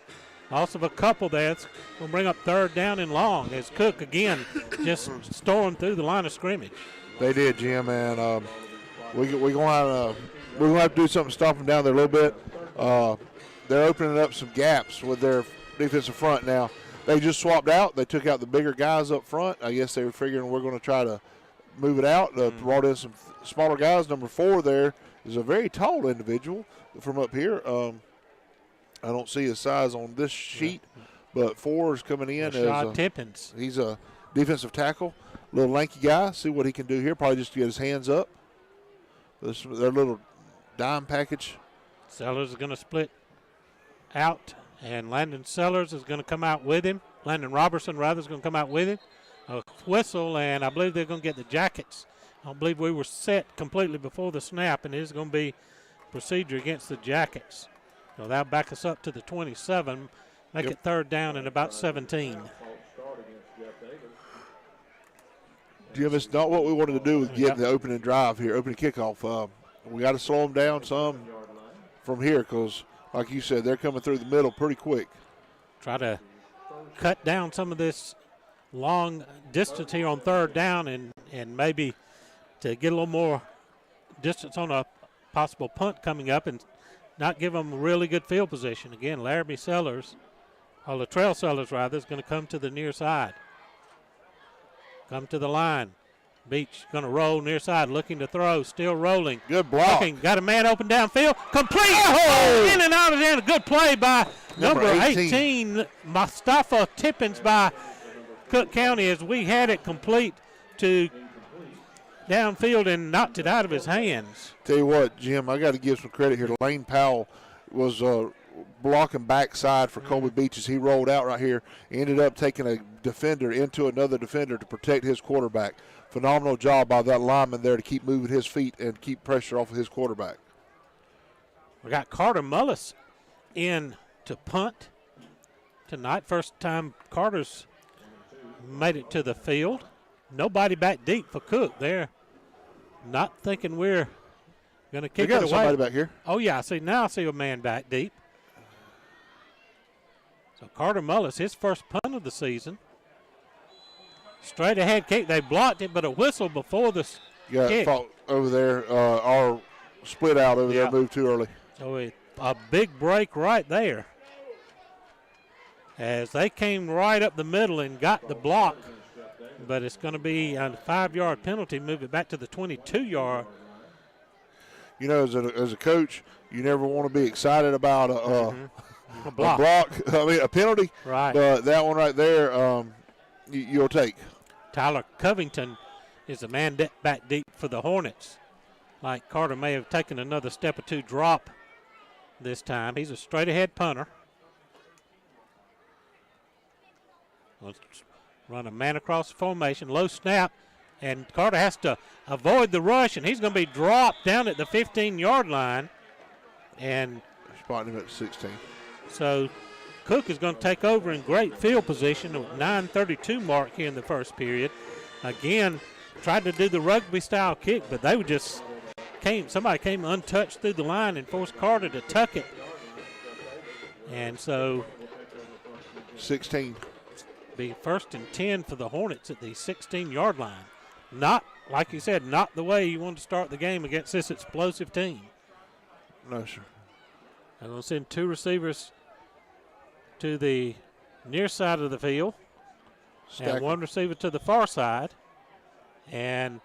Loss of a couple there. It's going to bring up 3rd down and long as Cook, again, just stormed through the line of scrimmage. They did, Jim, and we're going to have to do something to stop them down there a little bit. They're opening up some gaps with their defensive front now. They just swapped out. They took out the bigger guys up front. I guess they were figuring we're going to try to move it out. Brought in some smaller guys. Number 4 there is a very tall individual from up here. I don't see his size on this sheet, but 4 is coming in. Rashad Tippins. He's a defensive tackle, little lanky guy. See what he can do here. Probably just to get his hands up. Their little dime package. Sellers is going to split out, and Landon Sellers is going to come out with him. Landon Robertson, rather, is going to come out with him. A whistle, and I believe they're going to get the Jackets. I don't believe we were set completely before the snap, and it is going to be procedure against the Jackets. So that'll back us up to the 27, make it 3rd down and about 17. Jim, it's not what we wanted to do with getting the opening drive here, opening kickoff. We got to slow them down some from here because, like you said, they're coming through the middle pretty quick. Try to cut down some of this long distance here on 3rd down and maybe to get a little more distance on a possible punt coming up and not give them really good field position. Again, Latrell Sellers, rather, is going to come to the near side. Come to the line. Beach going to roll near side, looking to throw, still rolling. Good block. Looking, got a man open downfield. Complete. Oh! In and out of there. Good play by number 18, Mustafa Tippins by Cook County, as we had it complete to downfield and knocked it out of his hands. Tell you what, Jim, I got to give some credit here. Lane Powell was blocking backside for Colby Beach as he rolled out right here. Ended up taking a defender into another defender to protect his quarterback. Phenomenal job by that lineman there to keep moving his feet and keep pressure off of his quarterback. We got Carter Mullis in to punt tonight. First time Carter's made it to the field. Nobody back deep for Cook there. Not thinking we're going to kick it away. Somebody back here. Oh, yeah. Now I see a man back deep. So Carter Mullis, his first punt of the season. Straight ahead kick. They blocked it, but a whistle before the kick. Fought over there. Our split out over there moved too early. So a big break right there. As they came right up the middle and got the block. But it's going to be a 5-yard penalty, move it back to the 22-yard. You know, as a coach, you never want to be excited about a block. A penalty. Right. But that one right there, you'll take. Tyler Covington is the man back deep for the Hornets. Like Carter may have taken another step or two drop this time. He's a straight-ahead punter. Let's run a man across the formation, low snap, and Carter has to avoid the rush, and he's going to be dropped down at the 15-yard line. And spotting him at 16. So Cook is going to take over in great field position with 9:32 mark here in the first period. Again, tried to do the rugby-style kick, but they would just somebody came untouched through the line and forced Carter to tuck it. And so 16. Be 1st and 10 for the Hornets at the 16-yard line. Not, like you said, not the way you want to start the game against this explosive team. No, sir. I'm going to send 2 receivers to the near side of the field. And 1 receiver to the far side. And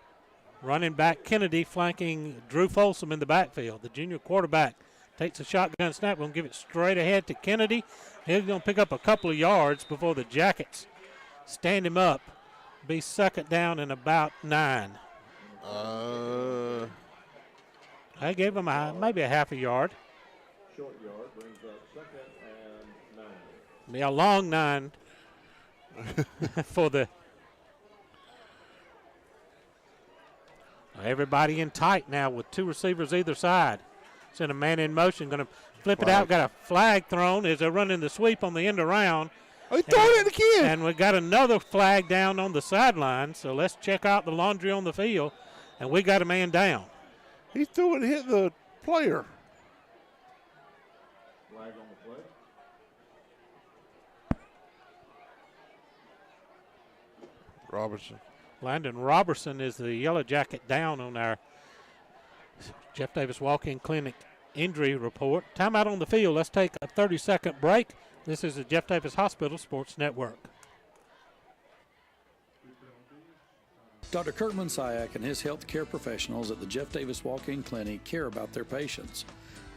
running back Kennedy flanking Drew Folsom in the backfield. The junior quarterback takes a shotgun snap. We'll give it straight ahead to Kennedy. He's going to pick up a couple of yards before the Jackets stand him up. Be 2nd down and about 9. I gave him maybe a half a yard. Short yard brings up 2nd and 9. Be a long 9 for the. Everybody in tight now with 2 receivers either side. Send a man in motion, going to flip it out. Got a flag thrown as they're running the sweep on the end around. Oh, he threw it again. And we got another flag down on the sideline. So let's check out the laundry on the field. And we got a man down. He threw it and hit the player. Flag on the play. Robertson. Landon Robertson is the Yellow Jacket down on our Jeff Davis Walk-In Clinic injury report. Timeout on the field. Let's take a 30-second break. This is the Jeff Davis Hospital Sports Network. Dr. Kurt Munsayak and his healthcare professionals at the Jeff Davis Walk-In Clinic care about their patients.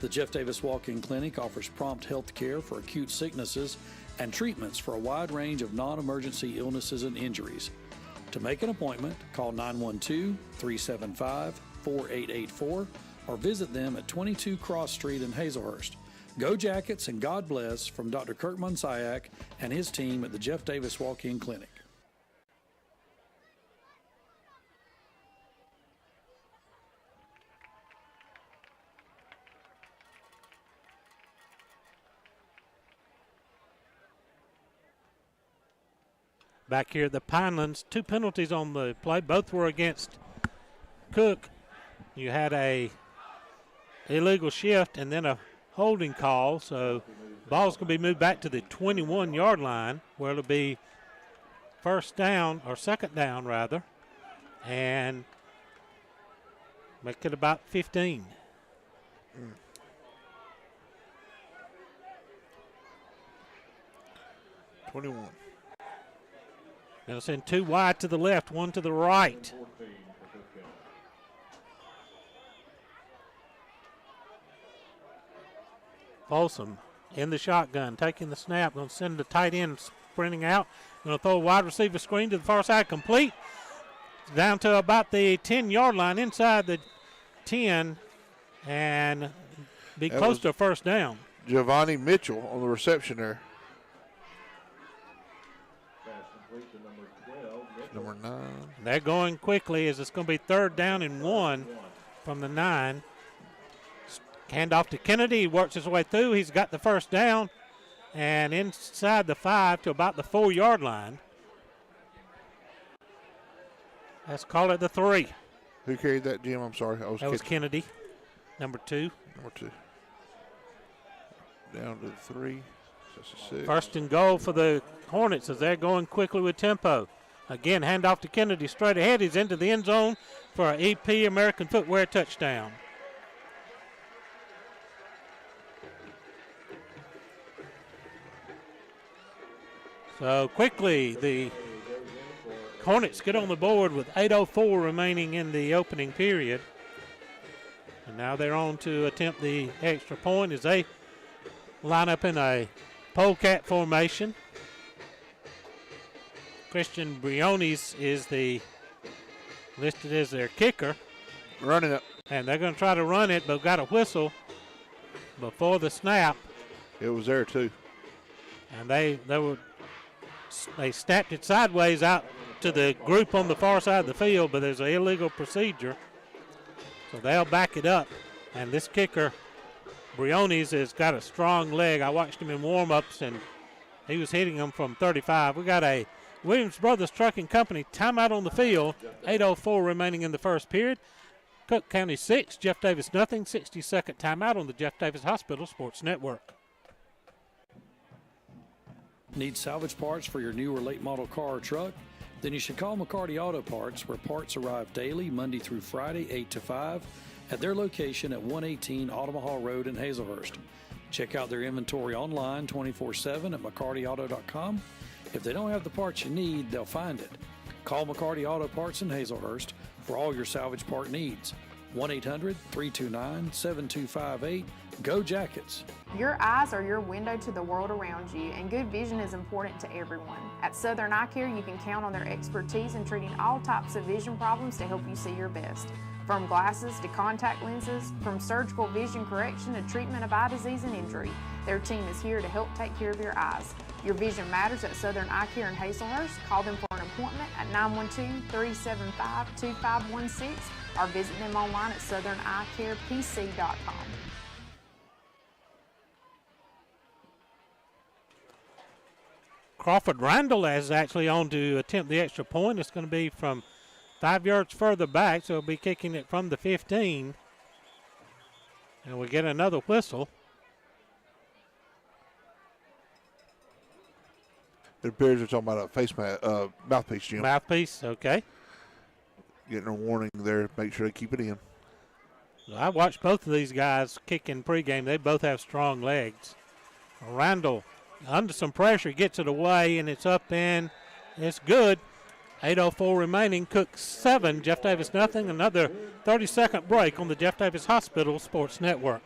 The Jeff Davis Walk-In Clinic offers prompt health care for acute sicknesses and treatments for a wide range of non-emergency illnesses and injuries. To make an appointment, call 912-375-4884 or visit them at 22 Cross Street in Hazelhurst. Go Jackets and God bless from Dr. Kurt Munsayak and his team at the Jeff Davis Walk-In Clinic. Back here at the Pinelands, 2 penalties on the play. Both were against Cook. You had a illegal shift and then a holding call. So ball's going to be moved back to the 21-yard line where it'll be 1st down, or 2nd down rather, and make it about 15. 21. Going to send 2 wide to the left, 1 to the right. Folsom in the shotgun, taking the snap. Going to send the tight end sprinting out. Going to throw a wide receiver screen to the far side, complete. Down to about the 10-yard line, inside the 10, and be close to a first down. Giovanni Mitchell on the reception there. Number 9. They're going quickly as it's going to be 3rd down and 1 from the 9. Hand off to Kennedy. He works his way through. He's got the first down and inside the 5 to about the 4-yard line. Let's call it the 3. Who carried that, Jim? I'm sorry. That was Kennedy, number 2. Number 2. Down to the 3. That's a 6. First and goal for the Hornets as they're going quickly with tempo. Again, handoff to Kennedy straight ahead. He's into the end zone for an EP American Footwear touchdown. So quickly, the Hornets get on the board with 8:04 remaining in the opening period. And now they're on to attempt the extra point as they line up in a polecat formation. Christian Briones is listed as their kicker. Running it. And they're going to try to run it, but got a whistle before the snap. It was there too. And they snapped it sideways out to the group on the far side of the field, but there's an illegal procedure. So they'll back it up. And this kicker, Briones, has got a strong leg. I watched him in warm-ups, and he was hitting them from 35. We got a Williams Brothers Trucking Company timeout on the field. 8:04 remaining in the first period. Cook County 6, Jeff Davis nothing. 60-second timeout on the Jeff Davis Hospital Sports Network. Need salvage parts for your new or late model car or truck? Then you should call McCarty Auto Parts, where parts arrive daily, Monday through Friday, 8 to 5, at their location at 118 Autumn Hall Road in Hazelhurst. Check out their inventory online 24/7 at McCartyAuto.com. If they don't have the parts you need, they'll find it. Call McCarty Auto Parts in Hazelhurst for all your salvage part needs. 1-800-329-7258. Go Jackets! Your eyes are your window to the world around you, and good vision is important to everyone. At Southern Eye Care, you can count on their expertise in treating all types of vision problems to help you see your best. From glasses to contact lenses, from surgical vision correction to treatment of eye disease and injury, their team is here to help take care of your eyes. Your vision matters at Southern Eye Care in Hazelhurst. Call them for an appointment at 912-375-2516 or visit them online at southernEyeCarePC.com. Crawford Randall is actually on to attempt the extra point. It's going to be from 5 yards further back, so he'll be kicking it from the 15. And we get another whistle. It appears they're talking about a mouthpiece, Jim. Mouthpiece, okay. Getting a warning there. Make sure they keep it in. Well, I watched both of these guys kick in pregame. They both have strong legs. Randall, under some pressure, gets it away, and it's up in. It's good. 8:04 remaining. Cook 7, Jeff Davis nothing. Another 30-second break on the Jeff Davis Hospital Sports Network.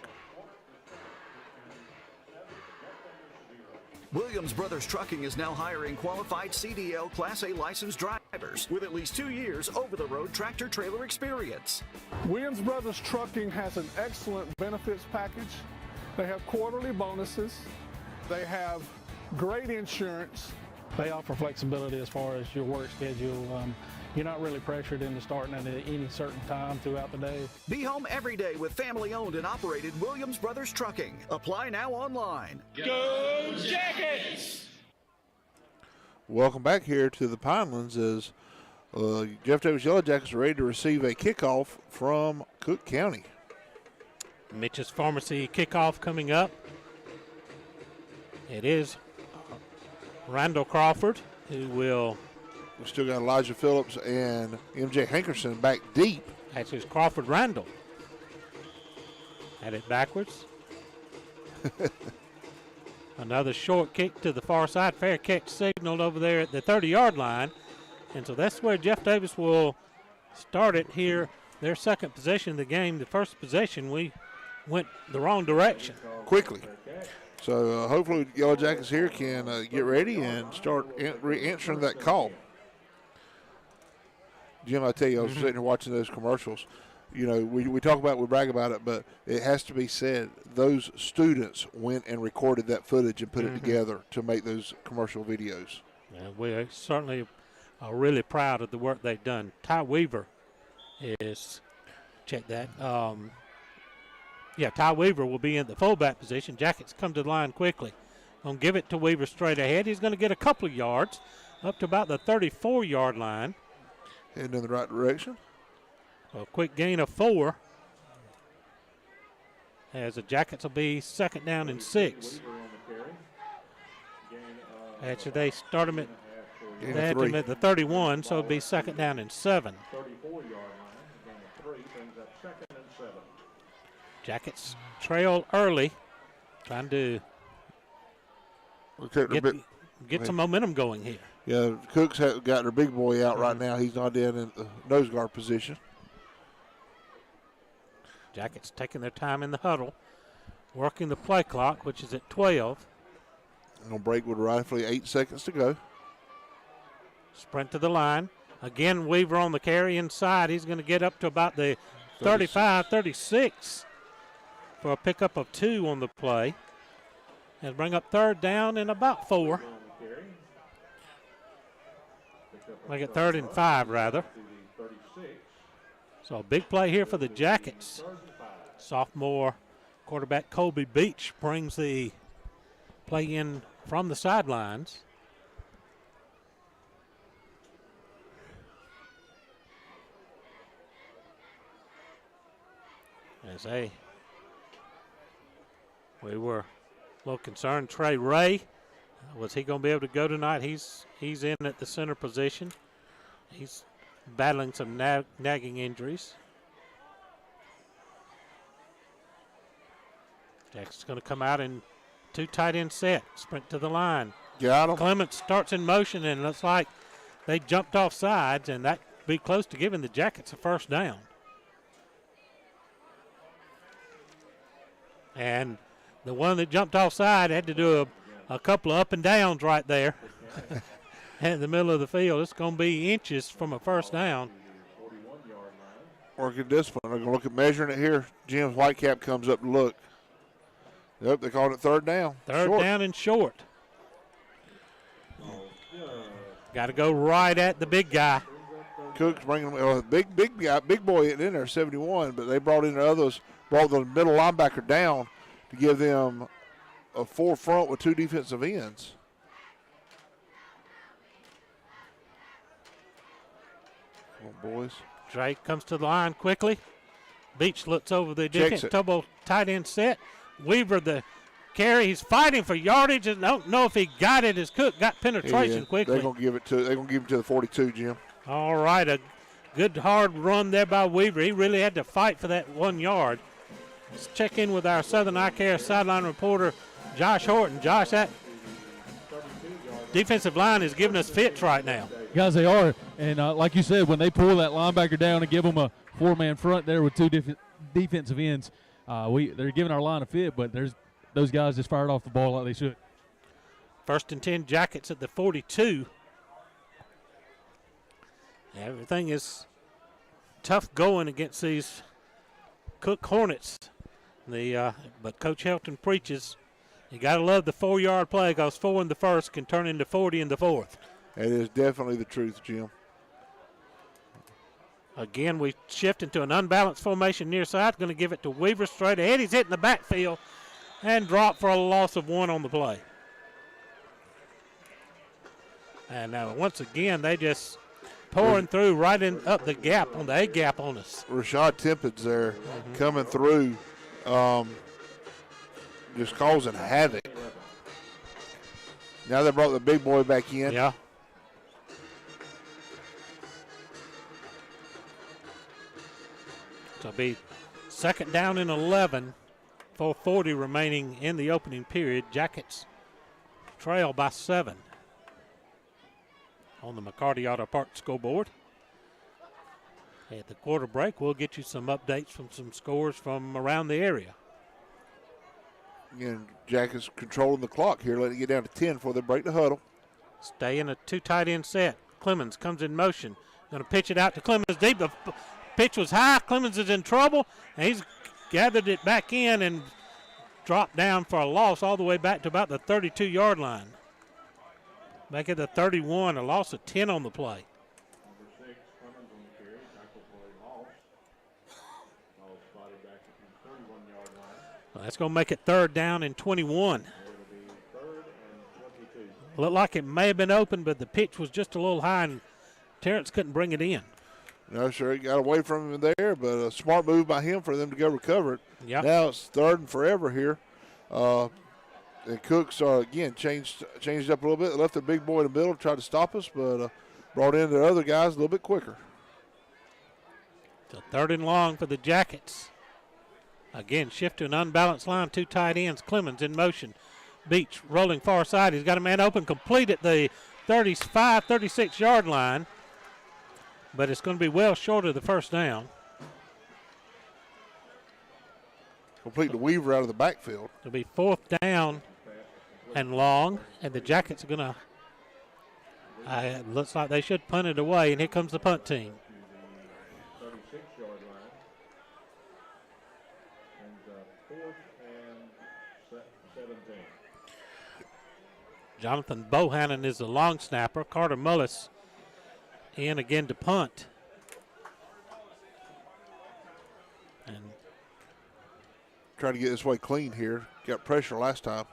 Williams Brothers Trucking is now hiring qualified CDL Class A licensed drivers with at least 2 years over-the-road tractor-trailer experience. Williams Brothers Trucking has an excellent benefits package. They have quarterly bonuses. They have great insurance. They offer flexibility as far as your work schedule. You're not really pressured into starting at any certain time throughout the day. Be home every day with family-owned and operated Williams Brothers Trucking. Apply now online. Go Jackets! Welcome back here to the Pinelands as Jeff Davis Yellow Jackets are ready to receive a kickoff from Cook County. Mitch's Pharmacy kickoff coming up. It is Randall Crawford who will. We still got Elijah Phillips and MJ Hankerson back deep. Actually, it's Crawford Randall. Had it backwards. Another short kick to the far side. Fair catch signaled over there at the 30-yard line. And so that's where Jeff Davis will start it here. Their second possession of the game. The first possession, we went the wrong direction. Quickly. So hopefully Yellow Jackets here can get ready and start answering that call. Jim, I tell you, I was sitting here watching those commercials. You know, we talk about it, we brag about it, but it has to be said, those students went and recorded that footage and put it together to make those commercial videos. Yeah, we certainly are really proud of the work they've done. Ty Weaver is, check that. Ty Weaver will be in the fullback position. Jackets come to the line quickly. Gonna give it to Weaver straight ahead. He's going to get a couple of yards up to about the 34-yard line. Heading in the right direction. A quick gain of 4. As the Jackets will be second down and 6. Actually, they start him at the 31, so it'll be second down and 7. 34-yard line, gain of 3, brings up second and 7. Jackets trail early, trying to get some momentum going here. Yeah, Cook's got their big boy out right now. He's not in the nose guard position. Jackets taking their time in the huddle, working the play clock, which is at 12. Going to break with rightfully 8 seconds to go. Sprint to the line. Again, Weaver on the carry inside. He's going to get up to about the 35, 36 for a pickup of 2 on the play. And bring up third down and about 4. Make it 3rd and 5, rather. So a big play here for the Jackets. Sophomore quarterback Colby Beach brings the play in from the sidelines. We were a little concerned. Trey Ray, was he going to be able to go tonight? He's in at the center position. He's battling some nagging injuries. Jackson's going to come out in 2 tight end set. Sprint to the line. Got him. Clements starts in motion, and it looks like they jumped off sides, and that be close to giving the Jackets a first down. And the one that jumped offside had to do a couple of up and downs right there in the middle of the field. It's going to be inches from a first down. Working discipline. They're going to look at measuring it here. Jim's Whitecap comes up to look. Yep, they called it third down. Third down and short. Got to go right at the big guy. Cook's bringing big boy in there, 71, but they brought in the others, brought the middle linebacker down to give them a 4 front with 2 defensive ends. Come on, boys. Drake comes to the line quickly. Beach looks over the defense, double tight end set. Weaver the carry. He's fighting for yardage. I don't know if he got it as Cook got penetration quickly. They're gonna give it to the 42, Jim. All right, a good hard run there by Weaver. He really had to fight for that 1 yard. Let's check in with our Southern Eye Care sideline reporter, Josh Horton. Josh, that defensive line is giving us fits right now. Guys, they are. And like you said, when they pull that linebacker down and give them a 4-man front there with 2 defensive ends, they're giving our line a fit, but those guys just fired off the ball like they should. 1st and 10, Jackets at the 42. Everything is tough going against these Cook Hornets. But Coach Helton preaches you got to love the 4-yard play because 4 in the first can turn into 40 in the fourth. It is definitely the truth, Jim. Again, we shift into an unbalanced formation near side. Going to give it to Weaver straight ahead. He's hitting the backfield and dropped for a loss of 1 on the play. And now once again, they just pouring through right in up the gap on the A gap on us. Rashad Temple's there coming through, just causing havoc. Now they brought the big boy back in. Yeah. So it'll be second down and 11, 4:40 remaining in the opening period. Jackets trail by 7. on the McCarty Auto Parts scoreboard. At the quarter break, we'll get you some updates from some scores from around the area. Again, Jackets controlling the clock here, letting it get down to 10 before they break the huddle. Stay in a two tight end set. Clemens comes in motion. Going to pitch it out to Clemens deep. The pitch was high. Clemens is in trouble, and he's gathered it back in and dropped down for a loss all the way back to about the 32-yard line. Back at the 31, a loss of 10 on the play. Well, that's going to make it 3rd down and 21. Looked like it may have been open, but the pitch was just a little high, and Terrence couldn't bring it in. No, sir, he got away from him there, but a smart move by him for them to go recover it. Yep. Now it's 3rd and forever here. And Cooks, again, changed up a little bit. They left the big boy in the middle, tried to stop us, but brought in the other guys a little bit quicker. So 3rd and long for the Jackets. Again, shift to an unbalanced line, 2 tight ends. Clemens in motion. Beach rolling far side. He's got a man open, complete at the 35, 36-yard line. But it's going to be well short of the 1st down. Complete the Weaver out of the backfield. It'll be 4th down and long, and the Jackets are going to, it looks like they should punt it away, and here comes the punt team. 36-yard line. And 4th and 17. Jonathan Bohannon is the long snapper. Carter Mullis in again to punt. And trying to get this way clean here. Got pressure last time.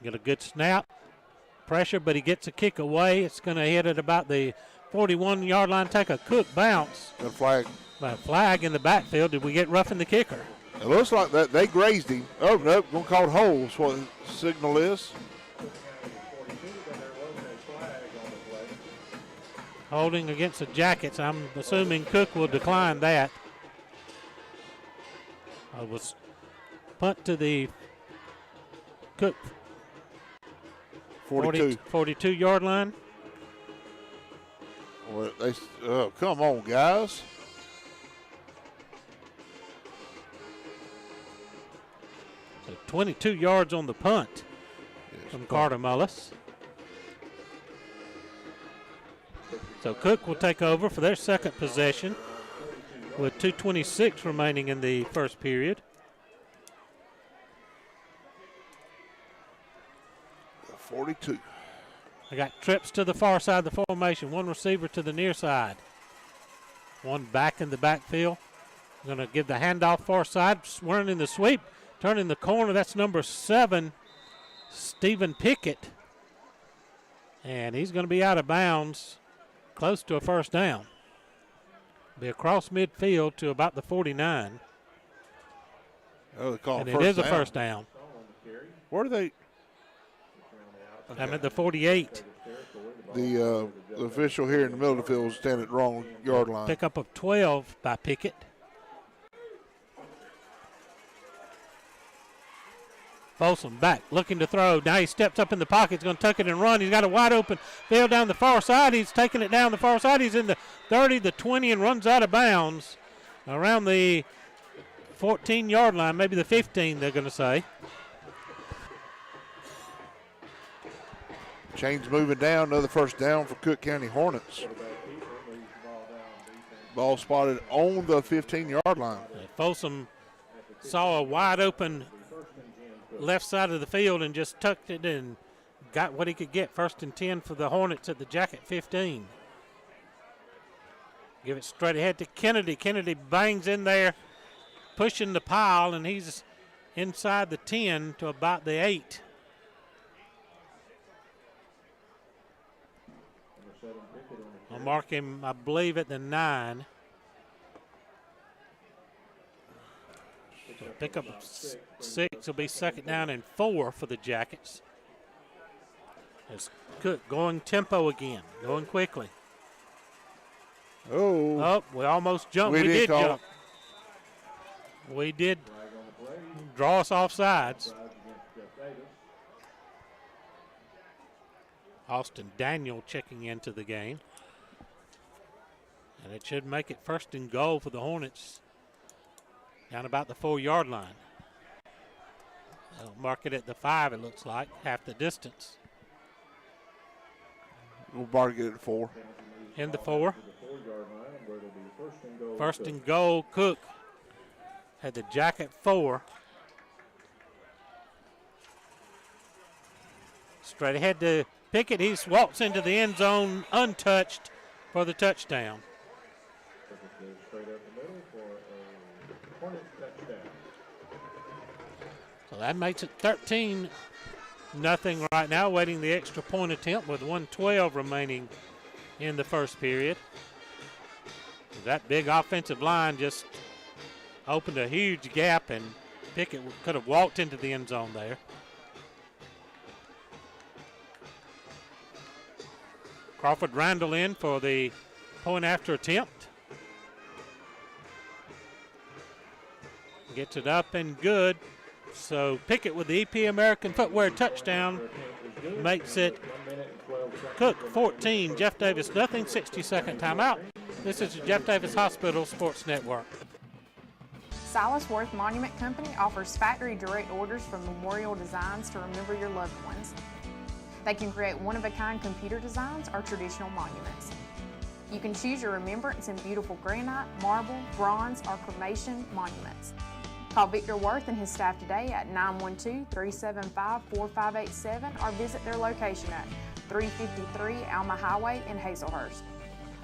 Get a good snap. Pressure, but he gets a kick away. It's going to hit at about the 41-yard line. Take a Cook bounce. Got a flag. A flag in the backfield. Did we get roughing the kicker? It looks like that they grazed him. Oh, nope, going to call it holes, what the signal is. Holding against the Jackets. I'm assuming Cook will decline that. I was punt to the Cook 42-yard line. Well, come on, guys. So 22 yards on the punt from Carter Mullis. So Cook will take over for their 2nd possession with 2:26 remaining in the 1st period. 42. I got trips to the far side of the formation. 1 receiver to the near side. 1 back in the backfield. Going to give the handoff far side. Running the sweep. Turning the corner. That's number 7, Stephen Pickett. And he's going to be out of bounds. Close to a 1st down. Be across midfield to about the 49. Oh, they call and it it is a down. 1st down. Where do they? I'm at the 48. The official here in the middle of the field is standing at the wrong yard line. Pickup of 12 by Pickett. Folsom back, looking to throw. Now he steps up in the pocket. He's going to tuck it and run. He's got a wide open field down the far side. He's taking it down the far side. He's in the 30, the 20, and runs out of bounds around the 14-yard line, maybe the 15, they're going to say. Chains moving down. Another 1st down for Cook County Hornets. Ball spotted on the 15-yard line. Folsom saw a wide open left side of the field and just tucked it and got what he could get. 1st and 10 for the Hornets at the Jacket 15. Give it straight ahead to Kennedy. Kennedy bangs in there, pushing the pile, and he's inside the 10 to about the 8. I'll mark him, I believe, at the 9. So pick up 6 will be 2nd down and 4 for the Jackets. It's Cook going tempo again, going quickly. Oh, we almost jumped. We did jump. We did draw us off sides. Austin Daniel checking into the game. And it should make it 1st and goal for the Hornets down about the 4-yard line. They'll mark it at the 5, it looks like, half the distance. We'll mark it at 4. In the 4. 1st and goal, Cook had the jacket 4. Straight ahead to Pickett. He walks into the end zone untouched for the touchdown. So that makes it 13-0 right now, waiting the extra point attempt with 1:12 remaining in the first period. That big offensive line just opened a huge gap, and Pickett could have walked into the end zone there. Crawford Randall in for the point after attempt. Gets it up and good. So Pickett with the EP American Footwear touchdown makes it Cook 14, Jeff Davis nothing, 60-second timeout. This is the Jeff Davis Hospital Sports Network. Silas Worth Monument Company offers factory direct orders for memorial designs to remember your loved ones. They can create one-of-a-kind computer designs or traditional monuments. You can choose your remembrance in beautiful granite, marble, bronze, or cremation monuments. Call Victor Worth and his staff today at 912-375-4587 or visit their location at 353 Alma Highway in Hazelhurst.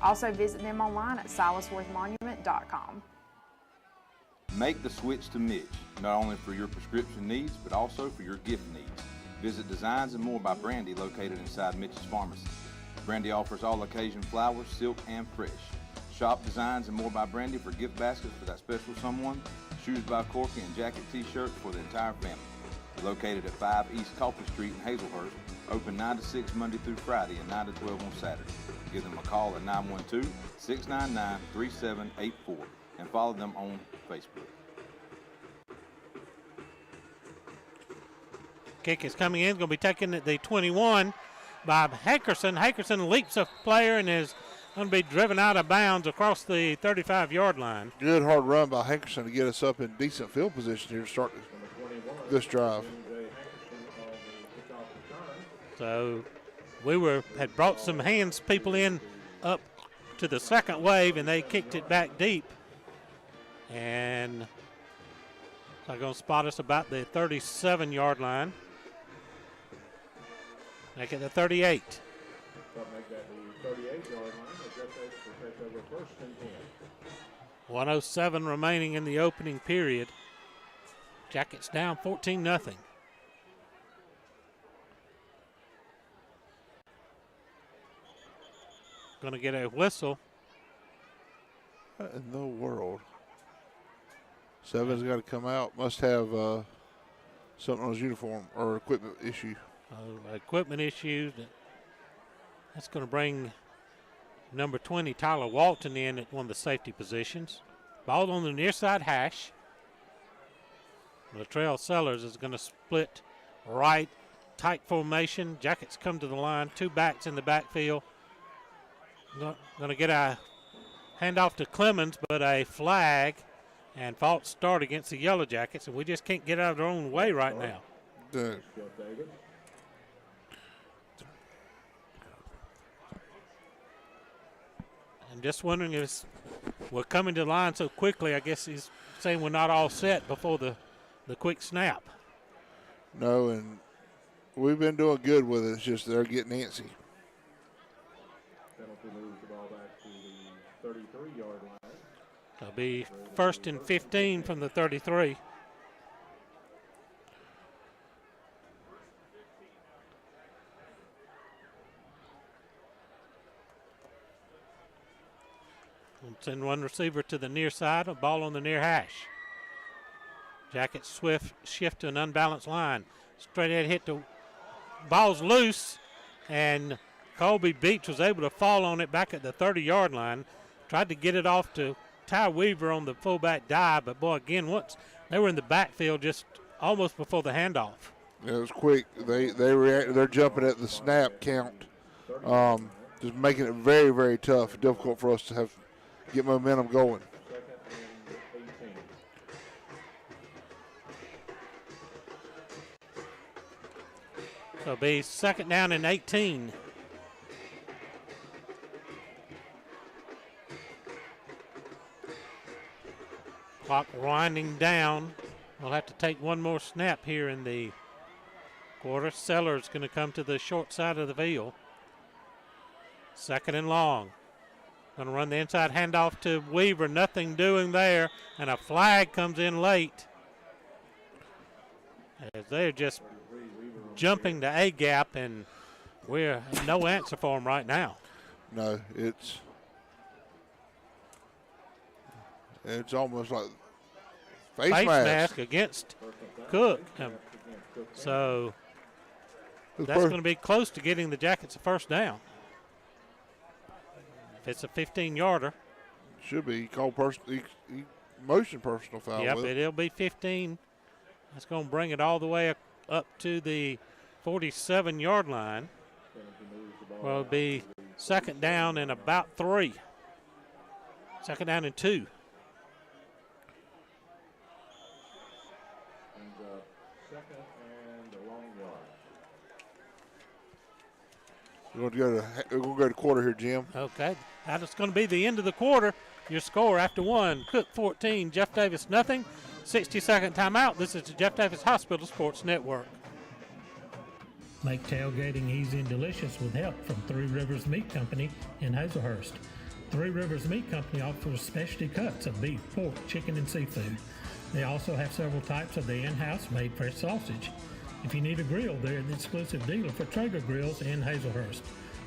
Also visit them online at silasworthmonument.com. Make the switch to Mitch, not only for your prescription needs, but also for your gift needs. Visit Designs and More by Brandy, located inside Mitch's Pharmacy. Brandy offers all occasion flowers, silk, and fresh. Shop Designs and More by Brandy for gift baskets for that special someone, shoes by Corky, and jacket t-shirts for the entire family. They're located at 5 East Coffee Street in Hazelhurst, open 9 to 6 Monday through Friday and 9 to 12 on Saturday. Give them a call at 912-699-3784 and follow them on Facebook. Kick is coming in, going to be taken at the 21 by Hankerson. Hankerson leaps a player and is going to be driven out of bounds across the 35-yard line. Good hard run by Hankerson to get us up in decent field position here to start this drive. So we had brought some hands people in up to the second wave, and they kicked it back deep. And they're going to spot us about the 37-yard line. Make it the 38. Make that the 38-yard line. 1:07 remaining in the opening period. Jackets down 14-0. Going to get a whistle. What in the world? Seven's got to come out. Must have something on his uniform or equipment issue. Equipment issue. That's going to bring number 20, Tyler Walton, in at one of the safety positions. Ball on the near side hash. Latrell Sellers is going to split right, tight formation. Jackets come to the line. 2 backs in the backfield. Going to get a handoff to Clemens, but a flag and false start against the Yellow Jackets, and we just can't get out of their own way right now. I'm just wondering if we're coming to the line so quickly. I guess he's saying we're not all set before the quick snap. No, and we've been doing good with it. It's just they're getting antsy. Penalty moves the ball back to the 33-yard line. It'll be 1st and 15 from the 33. We'll send one receiver to the near side, a ball on the near hash. Jackets swift shift to an unbalanced line. Straight ahead hit the ball's loose, and Colby Beach was able to fall on it back at the 30-yard line. Tried to get it off to Ty Weaver on the fullback dive, but boy, again, once they were in the backfield just almost before the handoff. It was quick. They reacted. They're jumping at the snap count just making it very, very tough, difficult for us to get momentum going. So it'll be second down and 18. Clock winding down. We'll have to take one more snap here in the quarter. Sellers going to come to the short side of the field. Second and long. Going to run the inside handoff to Weaver. Nothing doing there. And a flag comes in late. As they're just jumping the A gap, and we're no answer for them right now. No, it's almost like face mask against Cook. So that's going to be close to getting the Jackets a first down. If it's a 15-yarder. Should be called motion personal foul. Yep, it'll be 15. That's going to bring it all the way up to the 47-yard line. Well, it'll be second down and about 3. Second down and 2. We're going to go to quarter here, Jim. Okay. That's going to be the end of the quarter. Your score after 1, Cook 14, Jeff Davis nothing. 60-second timeout. This is the Jeff Davis Hospital Sports Network. Make tailgating easy and delicious with help from Three Rivers Meat Company in Hazelhurst. Three Rivers Meat Company offers specialty cuts of beef, pork, chicken, and seafood. They also have several types of the in-house made fresh sausage. If you need a grill, they're the exclusive dealer for Traeger Grills in Hazelhurst.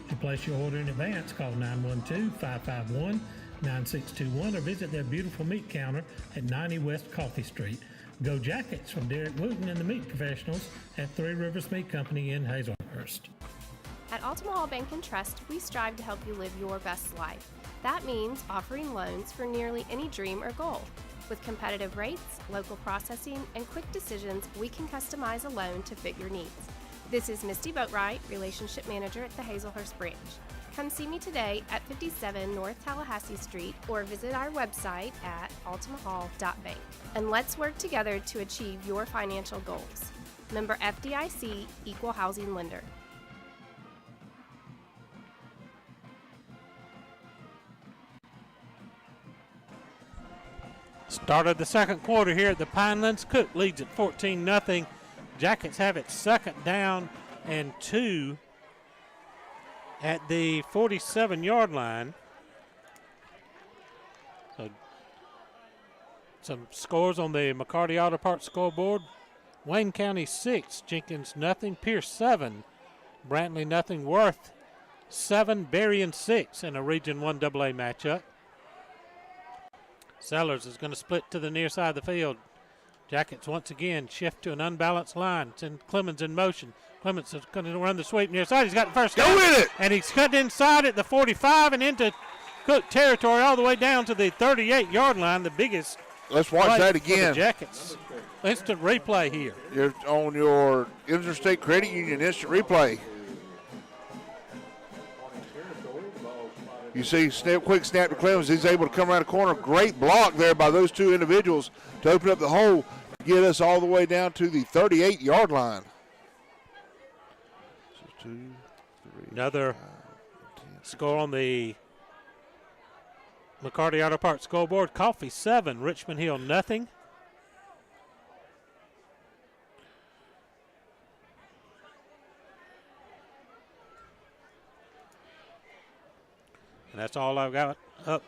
To place your order in advance, call 912-551-9621 or visit their beautiful meat counter at 90 West Coffee Street. Go Jackets from Derek Wooten and the meat professionals at Three Rivers Meat Company in Hazelhurst. At Altamont Bank and Trust, we strive to help you live your best life. That means offering loans for nearly any dream or goal. With competitive rates, local processing, and quick decisions, we can customize a loan to fit your needs. This is Misty Boatwright, Relationship Manager at the Hazelhurst branch. Come see me today at 57 North Tallahassee Street or visit our website at altamahall.bank. And let's work together to achieve your financial goals. Member FDIC, Equal Housing Lender. Start of the second quarter here at the Pinelands. Cook leads at 14-0. Jackets have it second down and 2 at the 47-yard line. So some scores on the McCarty Auto Parts scoreboard. Wayne County 6, Jenkins nothing, Pierce 7, Brantley nothing, Worth 7, Berrien 6 in a Region 1 AA matchup. Sellers is going to split to the near side of the field. Jackets once again shift to an unbalanced line. Send Clemens in motion. Clemens is going to run the sweep near side. He's got the first down. Go with it! And he's cut inside at the 45 and into Cook territory all the way down to the 38-yard line, the biggest. Let's watch that again. For the Jackets. Instant replay here. You're on your Interstate Credit Union instant replay. You see, quick snap to Clemens. He's able to come around the corner. Great block there by those two individuals to open up the hole, get us all the way down to the 38-yard line. So 2, 3, another 5, score on the McCarty Auto Parts scoreboard. Coffee 7, Richmond Hill nothing. And that's all I've got up.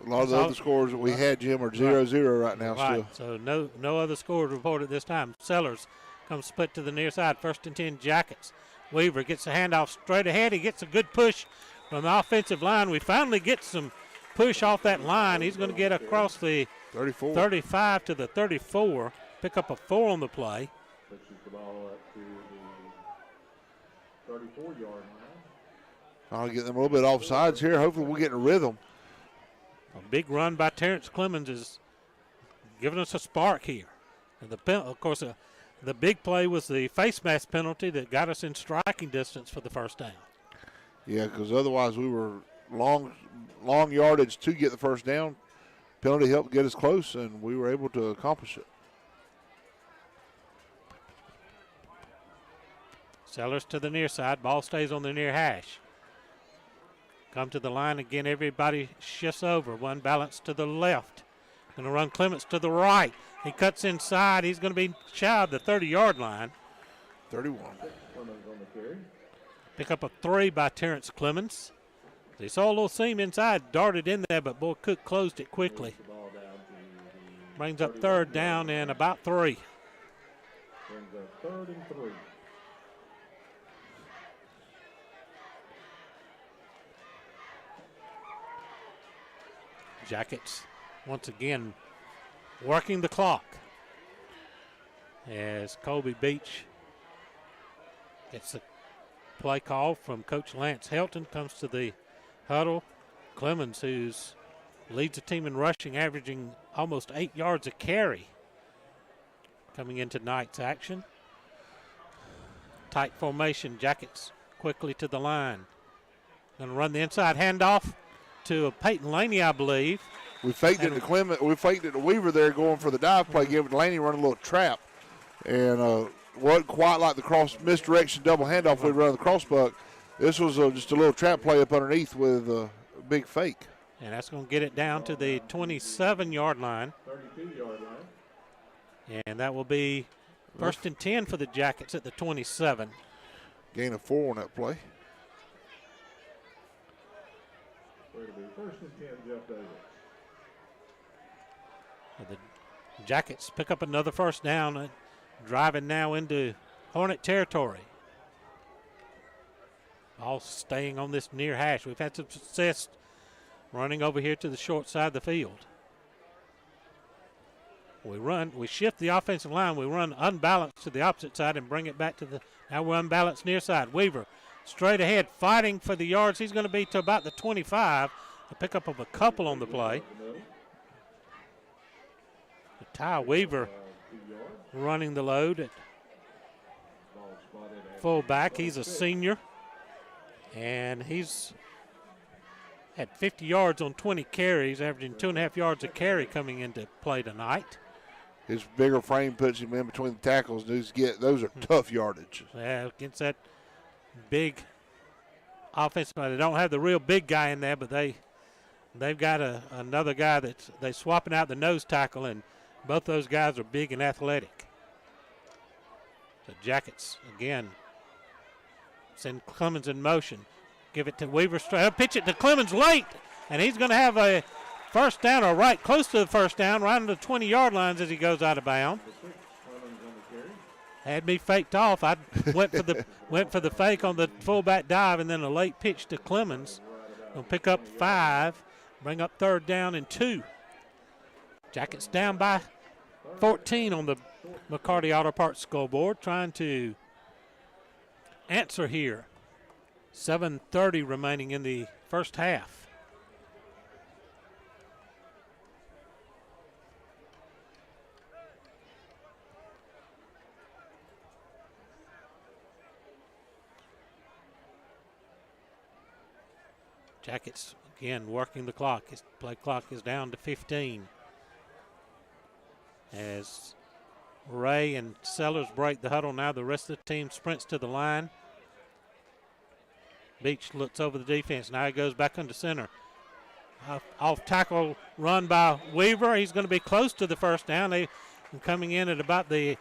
A lot of the other scores that we had, Jim, are 0-0 right now still. So no other scores reported this time. Sellers comes split to the near side. First and 10 Jackets. Weaver gets the handoff straight ahead. He gets a good push from the offensive line. We finally get some push off that line. He's going to get across the 35 to the 34. Pick up a 4 on the play. Pushes the ball up to the 34-yard line. I'll get them a little bit offsides here. Hopefully we'll get in a rhythm. A big run by Terrence Clemens is giving us a spark here. And of course, the big play was the face mask penalty that got us in striking distance for the first down. Yeah, because otherwise we were long yardage to get the first down. Penalty helped get us close, and we were able to accomplish it. Sellers to the near side. Ball stays on the near hash. Come to the line again. Everybody shifts over. One balance to the left. Going to run Clements to the right. He cuts inside. He's going to be shy of the 30-yard line. 31. Pick up a 3 by Terrence Clemens. They saw a little seam inside, darted in there, but boy, Cook closed it quickly. Brings up 3rd down and about 3. Brings up 3rd and 3. Jackets once again working the clock as Colby Beach gets the play call from Coach Lance Helton, comes to the huddle. Clemens, who leads the team in rushing, averaging almost 8 yards a carry coming into tonight's action. Tight formation. Jackets quickly to the line. Going to run the inside handoff to Peyton Laney, I believe. We faked it to Clement. We faked it to Weaver there going for the dive play, giving Laney running a little trap. And wasn't quite like the cross misdirection double handoff we run the crossbuck. This was just a little trap play up underneath with a big fake. And that's going to get it down to the 27-yard line. 32-yard line. And that will be 1st and 10 for the Jackets at the 27. Gain of 4 on that play. So it'll be 1st and 10, Jeff Davis. The Jackets pick up another first down, driving now into Hornet territory. All staying on this near hash. We've had some success running over here to the short side of the field. We shift the offensive line. We run unbalanced to the opposite side and bring it back to now we're unbalanced near side. Weaver straight ahead, fighting for the yards. He's going to be to about the 25. A pickup of a couple on the play. Ty Weaver running the load at fullback. He's a senior, and he's had 50 yards on 20 carries, averaging 2.5 yards a carry coming into play tonight. His bigger frame puts him in between the tackles. Those are tough yardage. Yeah, against that big offense. They don't have the real big guy in there, but they've got another guy that they swapping out the nose tackle, and both those guys are big and athletic. The Jackets, again, send Clemens in motion. Give it to Weaver straight up. Pitch it to Clemens late, and he's going to have a first down or right close to the first down, right on the 20-yard lines as he goes out of bounds. Had me faked off. I went for the fake on the fullback dive, and then a late pitch to Clemens. Going to pick up 5, bring up 3rd down and 2. Jackets down by 14 on the McCarty Auto Parts scoreboard, trying to answer here. 7:30 remaining in the first half. Jackets again working the clock. His play clock is down to 15. As Ray and Sellers break the huddle now, the rest of the team sprints to the line. Beach looks over the defense. Now he goes back under center. Off tackle run by Weaver. He's going to be close to the first down. They coming in at about the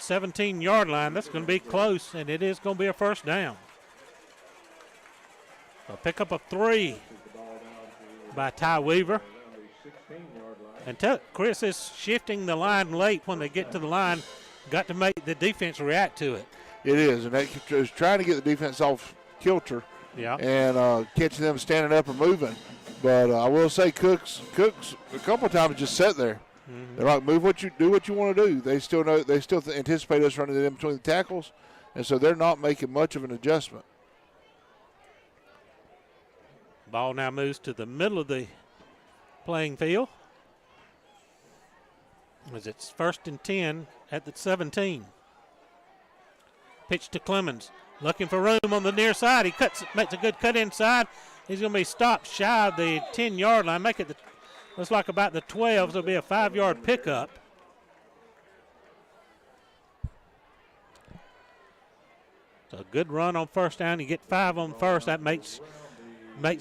17-yard line. That's going to be close, and it is going to be a first down. A pickup of 3 by Ty Weaver. And Chris is shifting the line late when they get to the line. Got to make the defense react to it. It is, and that is trying to get the defense off kilter and catching them standing up and moving. But I will say Cook's a couple of times just sat there. Mm-hmm. They're like, do what you want to do. They still anticipate us running it in between the tackles, and so they're not making much of an adjustment. Ball now moves to the middle of the playing field as it's 1st and 10 at the 17. Pitch to Clemens. Looking for room on the near side. He makes a good cut inside. He's going to be stopped shy of the 10-yard line. Make it looks like about the 12. So it'll be a 5-yard pickup. So a good run on first down. You get 5 on first. That makes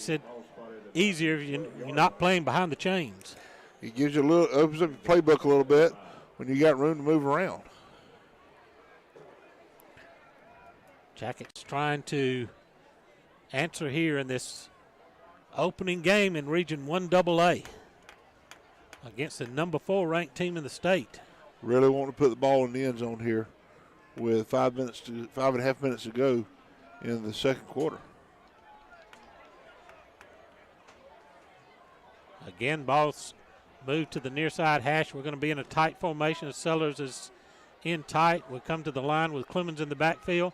it easier if you're not playing behind the chains. It gives you opens up your playbook a little bit when you got room to move around. Jackets trying to answer here in this opening game in Region 1AA against the number 4 ranked team in the state. Really want to put the ball in the end zone here with 5 and a half minutes to go in the second quarter. Again, ball's moved to the near side hash. We're going to be in a tight formation. Sellers is in tight. We come to the line with Clemens in the backfield.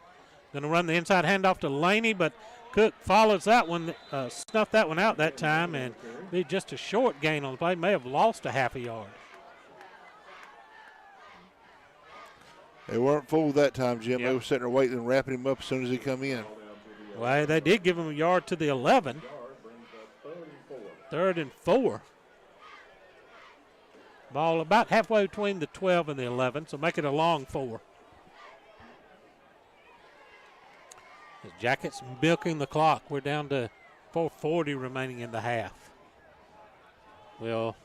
Going to run the inside handoff to Laney, but Cook follows that one, snuffed that one out that time, and be just a short gain on the play. May have lost a half a yard. They weren't fooled that time, Jim. Yep. They were sitting there waiting and wrapping him up as soon as he come in. Well, they did give him a yard to the 11. 3rd and 4. Ball about halfway between the 12 and the 11, so make it a long 4. The Jackets milking the clock. We're down to 4:40 remaining in the half. We'll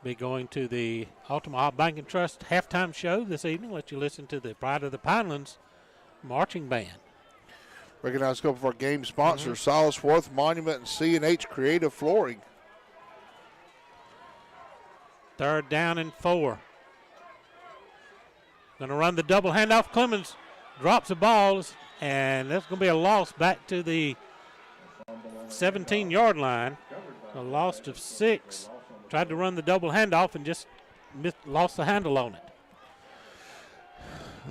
be going to the Altamaha Bank and Trust halftime show this evening. Let you listen to the Pride of the Pinelands marching band. Recognize a couple of our game sponsors, Silas Worth Monument and C&H Creative Flooring. 3rd down and 4. Going to run the double handoff. Clemens drops the ball, and that's going to be a loss back to the 17-yard line. A loss of 6. Tried to run the double handoff and just lost the handle on it.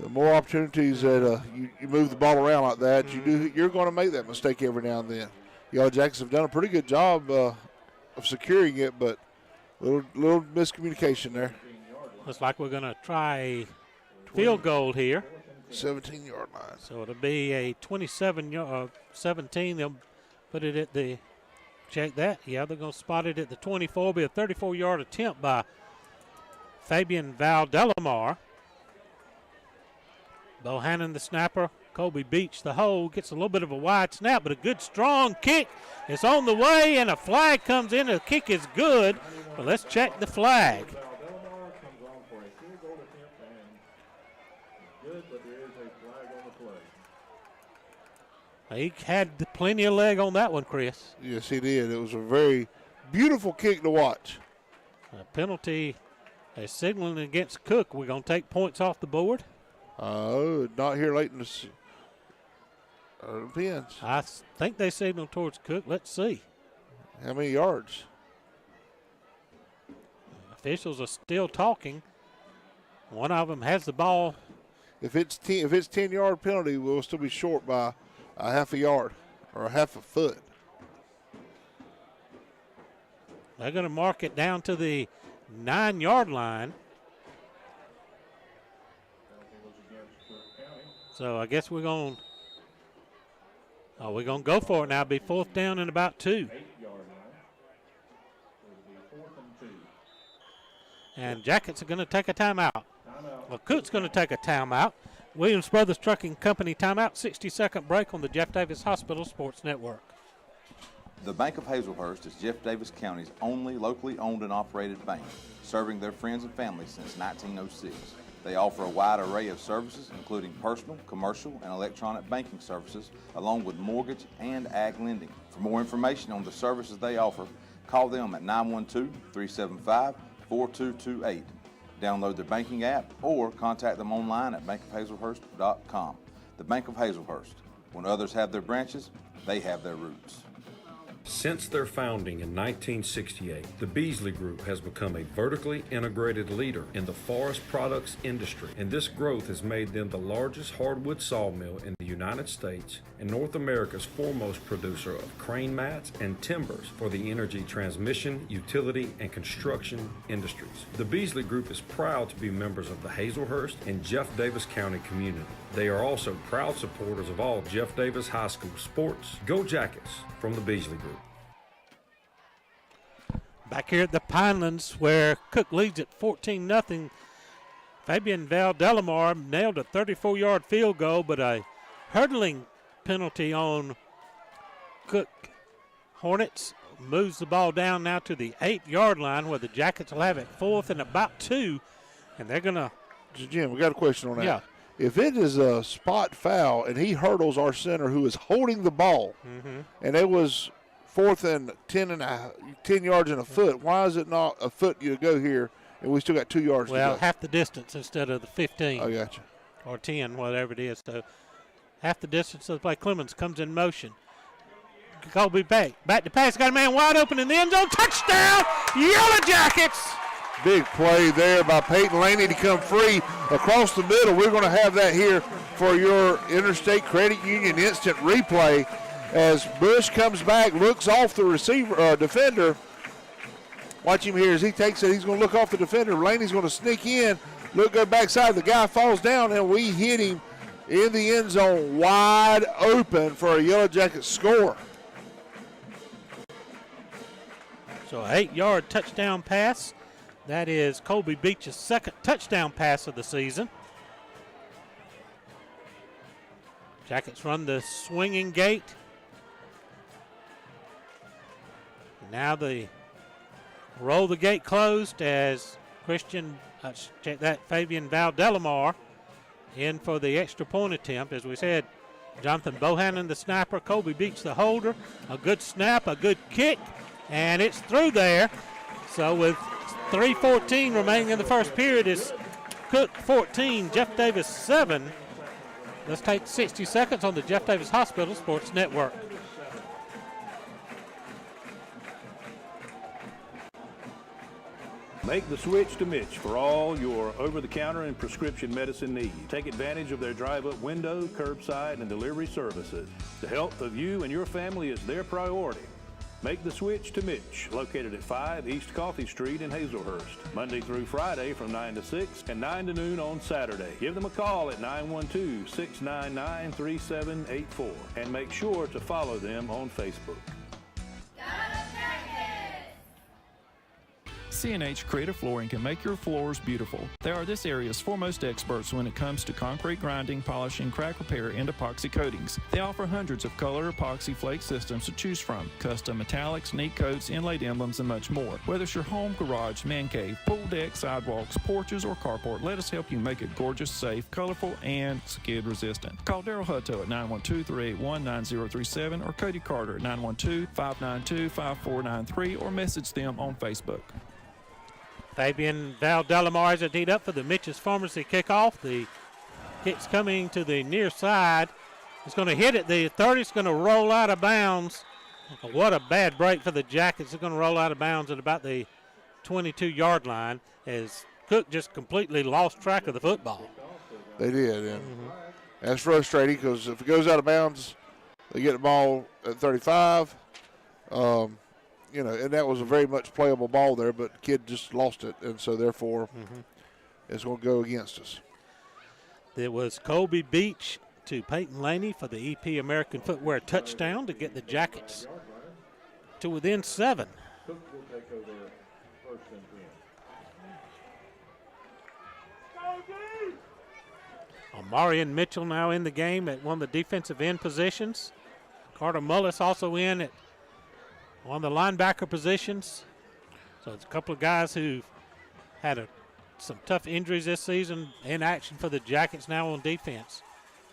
The more opportunities that you move the ball around like that, you're going to make that mistake every now and then. Yellow Jackets have done a pretty good job of securing it, but little miscommunication there. Looks like we're going to try a field goal here. 17-yard line. So it'll be a 17. They'll put it at the, check that. Yeah, they're going to spot it at the 24. It'll be a 34-yard attempt by Fabian Valdelamar. Bohannon, the snapper. Colby Beach, the hole. Gets a little bit of a wide snap, but a good strong kick. It's on the way, and a flag comes in. The kick is good, but let's check the flag. He had plenty of leg on that one, Chris. Yes, he did. It was a very beautiful kick to watch. A penalty is signaling against Cook. We're going to take points off the board. Not here late in the depends. I think they signaled towards Cook. Let's see. How many yards? Officials are still talking. One of them has the ball. If it's 10-yard penalty, we'll still be short by a half a yard or a half a foot. They're going to mark it down to the 9-yard line. So I guess we're going to go for it now. It'll be 4th down and about 2. And Jackets are going to take a timeout. Well, Cook's going to take a timeout. Williams Brothers Trucking Company timeout. 60-second break on the Jeff Davis Hospital Sports Network. The Bank of Hazelhurst is Jeff Davis County's only locally owned and operated bank, serving their friends and family since 1906. They offer a wide array of services, including personal, commercial, and electronic banking services, along with mortgage and ag lending. For more information on the services they offer, call them at 912-375-4228. Download their banking app or contact them online at bankofhazelhurst.com. The Bank of Hazelhurst. When others have their branches, they have their roots. Since their founding in 1968, the Beasley Group has become a vertically integrated leader in the forest products industry, and this growth has made them the largest hardwood sawmill in the United States and North America's foremost producer of crane mats and timbers for the energy transmission, utility, and construction industries. The Beasley Group is proud to be members of the Hazelhurst and Jeff Davis County community. They are also proud supporters of all Jeff Davis High School sports. Go Jackets from the Beasley Group. Back here at the Pinelands, where Cook leads at 14-0. Fabian Valdelamar nailed a 34-yard field goal, but a hurdling penalty on Cook Hornets moves the ball down now to the 8-yard line, where the Jackets will have it 4th and about 2, and they're going to. Jim, we got a question on that. Yeah. If it is a spot foul and he hurdles our center who is holding the ball, and it was 4th and 10 yards and a foot, why is it not a foot you go here and we still got 2 yards to go? Well, half the distance instead of the 15. I got you. Or 10, whatever it is. So half the distance of the play. Clemens comes in motion. Colby back to pass. Got a man wide open in the end zone. Touchdown, Yellow Jackets. Big play there by Peyton Laney to come free across the middle. We're going to have that here for your Interstate Credit Union instant replay as Bush comes back, looks off the defender. Watch him here as he takes it. He's going to look off the defender. Laney's going to sneak in, go backside. The guy falls down, and we hit him in the end zone wide open for a Yellow Jackets score. So an 8-yard touchdown pass. That is Colby Beach's second touchdown pass of the season. Jackets run the swinging gate. Now they roll the gate closed as Fabian Valdelamar in for the extra point attempt. As we said, Jonathan Bohannon the snapper, Colby Beach the holder. A good snap, a good kick, and it's through there. So with 3:14 remaining in the first period, is Cook 14, Jeff Davis 7. Let's take 60 seconds on the Jeff Davis Hospital Sports Network. Make the switch to Mitch for all your over-the-counter and prescription medicine needs. Take advantage of their drive-up window, curbside, and delivery services. The health of you and your family is their priority. Make the switch to Mitch, located at 5 East Coffee Street in Hazelhurst, Monday through Friday from 9 to 6 and 9 to noon on Saturday. Give them a call at 912-699-3784 and make sure to follow them on Facebook. C&H Creative Flooring can make your floors beautiful. They are this area's foremost experts when it comes to concrete grinding, polishing, crack repair, and epoxy coatings. They offer hundreds of color epoxy flake systems to choose from, custom metallics, neat coats, inlaid emblems, and much more. Whether it's your home, garage, man cave, pool deck, sidewalks, porches, or carport, let us help you make it gorgeous, safe, colorful, and skid resistant. Call Daryl Hutto at 912-381-9037 or Cody Carter at 912-592-5493 or message them on Facebook. Fabian Valdelamar is teed up for the Mitch's Pharmacy kickoff. The kick's coming to the near side. It's going to hit it. The 30 is going to roll out of bounds. What a bad break for the Jackets. It's going to roll out of bounds at about the 22-yard line as Cook just completely lost track of the football. They did, and that's frustrating because if it goes out of bounds, they get the ball at 35. And that was a very much playable ball there, but the kid just lost it, and so therefore it's going to go against us. It was Colby Beach to Peyton Laney for the EP American Footwear touchdown to get the Jackets to within 7. Cook will take over first and 10. Omarion Mitchell now in the game at one of the defensive end positions. Carter Mullis also in at one of the linebacker positions. So it's a couple of guys who've had some tough injuries this season in action for the Jackets now on defense.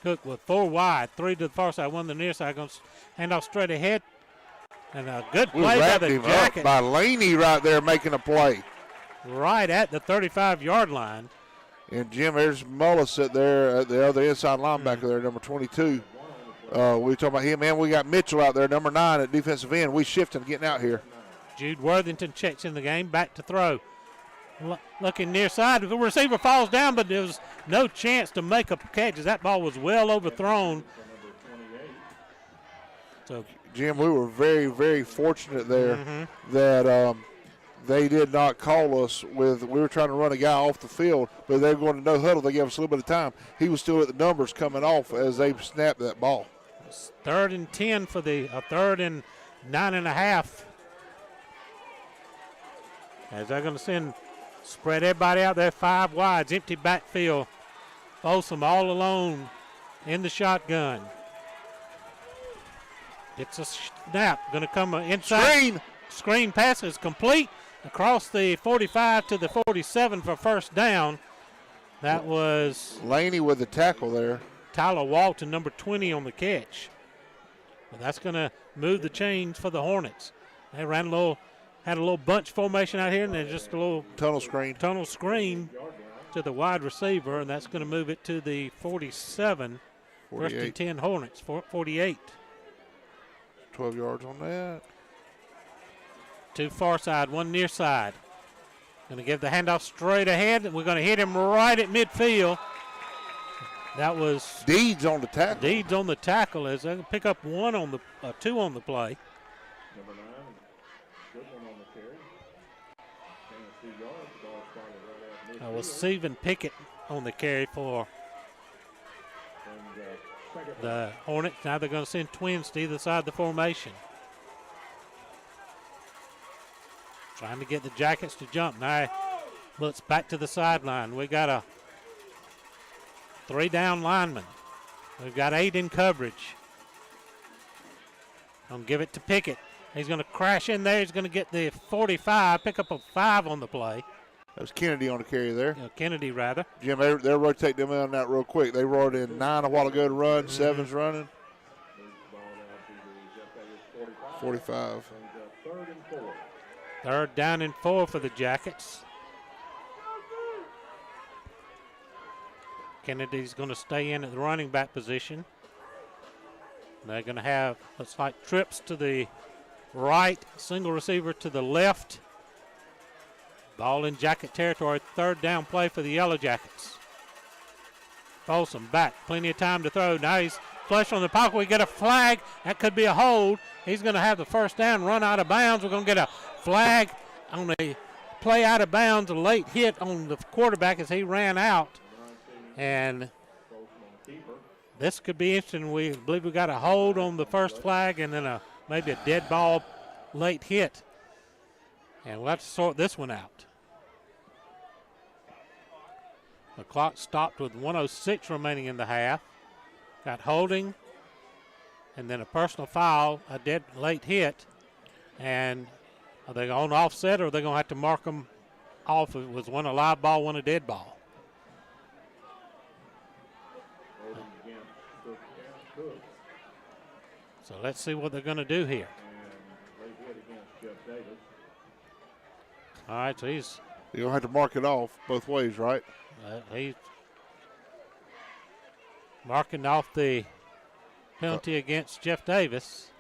Cook with 4 wide, 3 to the far side, 1 to the near side. Going to hand off straight ahead. And a good play by the Jackets. By Laney right there making a play. Right at the 35-yard line. And Jim, there's Mullis sit there at the other inside linebacker there, number 22. We were talking about him, man. We got Mitchell out there, number 9 at defensive end. We shifting, getting out here. Jude Worthington checks in the game, back to throw. Looking near side. The receiver falls down, but it was no chance to make a catch as that ball was well overthrown. So, Jim, we were very, very fortunate there that they did not call us we were trying to run a guy off the field, but they were going to no huddle. They gave us a little bit of time. He was still at the numbers coming off as they snapped that ball. 3rd and 10 for the 3rd and 9.5. As they're going to spread everybody out there 5 wides, empty backfield. Folsom all alone in the shotgun. It's a snap. Going to come inside. Screen pass is complete across the 45 to the 47 for first down. That was Laney with the tackle there. Tyler Walton, number 20 on the catch. But that's going to move the chains for the Hornets. They had a little bunch formation out here, and there's just a little tunnel screen to the wide receiver, and that's going to move it to the 47. 48. 1st and 10 Hornets, 48. 12 yards on that. 2 far side, 1 near side. Going to give the handoff straight ahead, and we're going to hit him right at midfield. That was Deeds on the tackle. Deeds on the tackle as they pick up 2 on the play. Number 9, good one on the carry. And 2 yards. Ball started right at midfield. That was Stephen Pickett on the carry for the Hornets. Now they're going to send twins to either side of the formation. Trying to get the Jackets to jump. Now looks back to the sideline. We got a 3-down lineman. We've got 8 in coverage. Gonna give it to Pickett. He's gonna crash in there. He's gonna get the 45, pick up a 5 on the play. That was Kennedy on the carry there. Kennedy, rather. Jim, they'll rotate them on that real quick. They rolled in 9 a while ago to run. 7's running. 45. 3rd down and 4 for the Jackets. Kennedy's going to stay in at the running back position. They're going to have, looks like, trips to the right, single receiver to the left. Ball in Jacket territory, 3rd down play for the Yellow Jackets. Folsom back, plenty of time to throw. Now he's flush on the pocket. We get a flag. That could be a hold. He's going to have the first down, run out of bounds. We're going to get a flag on a play out of bounds, a late hit on the quarterback as he ran out. And this could be interesting. We believe we got a hold on the first flag and then maybe a dead ball late hit. And we'll have to sort this one out. The clock stopped with 1:06 remaining in the half. Got holding and then a personal foul, a dead late hit. And are they on offset or are they going to have to mark them off? It was one a live ball, one a dead ball. So let's see what they're going to do here. All right, so he's... You're going to have to mark it off both ways, right? He's marking off the penalty against Jeff Davis.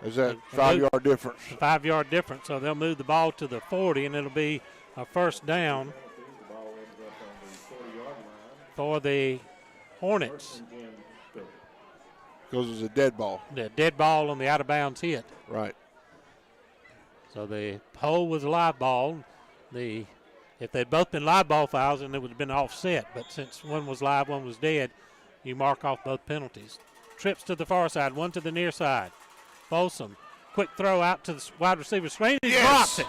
Is that 5-yard difference? 5-yard difference, so they'll move the ball to the 40, and it'll be a first down for the Hornets. Because it was a dead ball. The dead ball on the out-of-bounds hit. Right. So the hold was a live ball. If they'd both been live ball fouls, then it would have been offset. But since one was live, one was dead, you mark off both penalties. Trips to the far side, one to the near side. Folsom, quick throw out to the wide receiver screen. He drops it.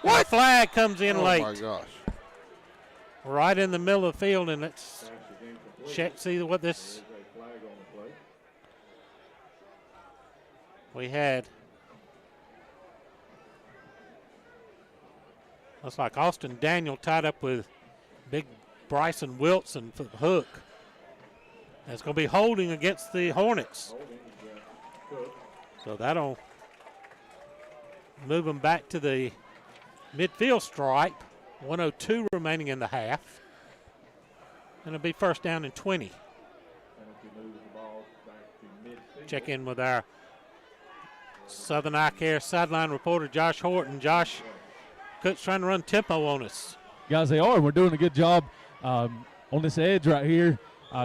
What? The flag comes in late. Oh, my gosh. Right in the middle of the field, and let's check, see what this. We had. Looks like Austin Daniel tied up with big Bryson Wilson for the hook. That's going to be holding against the Hornets. So that'll move them back to the midfield stripe. 1:02 remaining in the half. And it'll be first down and 20. Check in with our Southern Eye Care sideline reporter, Josh Horton. Josh, Cook's trying to run tempo on us. Guys, they are. We're doing a good job on this edge right here,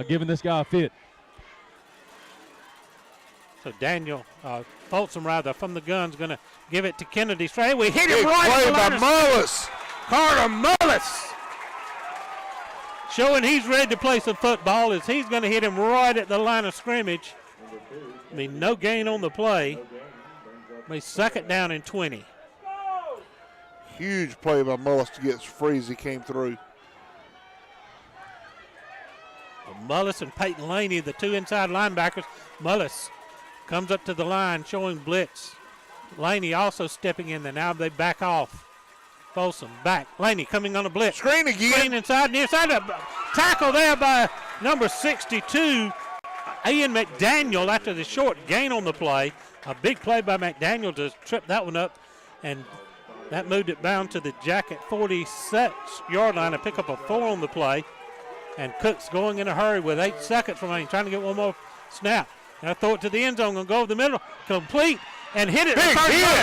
giving this guy a fit. So Daniel Folsom, rather, from the gun's going to give it to Kennedy straight. We hit him Big right play at the by line of Mullis. Carter Mullis showing he's ready to play some football as he's going to hit him right at the line of scrimmage. I mean, no gain on the play. They second down and 20. Huge play by Mullis to get free as he came through. Mullis and Peyton Laney, the two inside linebackers. Mullis comes up to the line showing blitz. Laney also stepping in there. Now they back off. Folsom back. Laney coming on a blitz. Screen again. Screen inside, near side. Tackle there by number 62, Ian McDaniel, after the short gain on the play. A big play by McDaniel to trip that one up, and that moved it down to the Jacket 46-yard line to pick up a 4 on the play. And Cook's going in a hurry with 8 seconds remaining, trying to get one more snap. Now throw it to the end zone, going to go over the middle, complete, and hit it.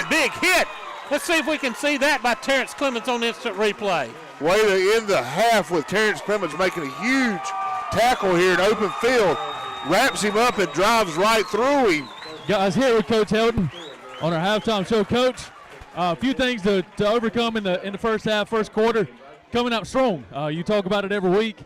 Big hit. Let's see if we can see that by Terrence Clemens on instant replay. Way to end the half with Terrence Clemens making a huge tackle here in open field. Wraps him up and drives right through him. Guys, here with Coach Helton on our halftime show. Coach, a few things to overcome in the first half, first quarter. Coming out strong. You talk about it every week.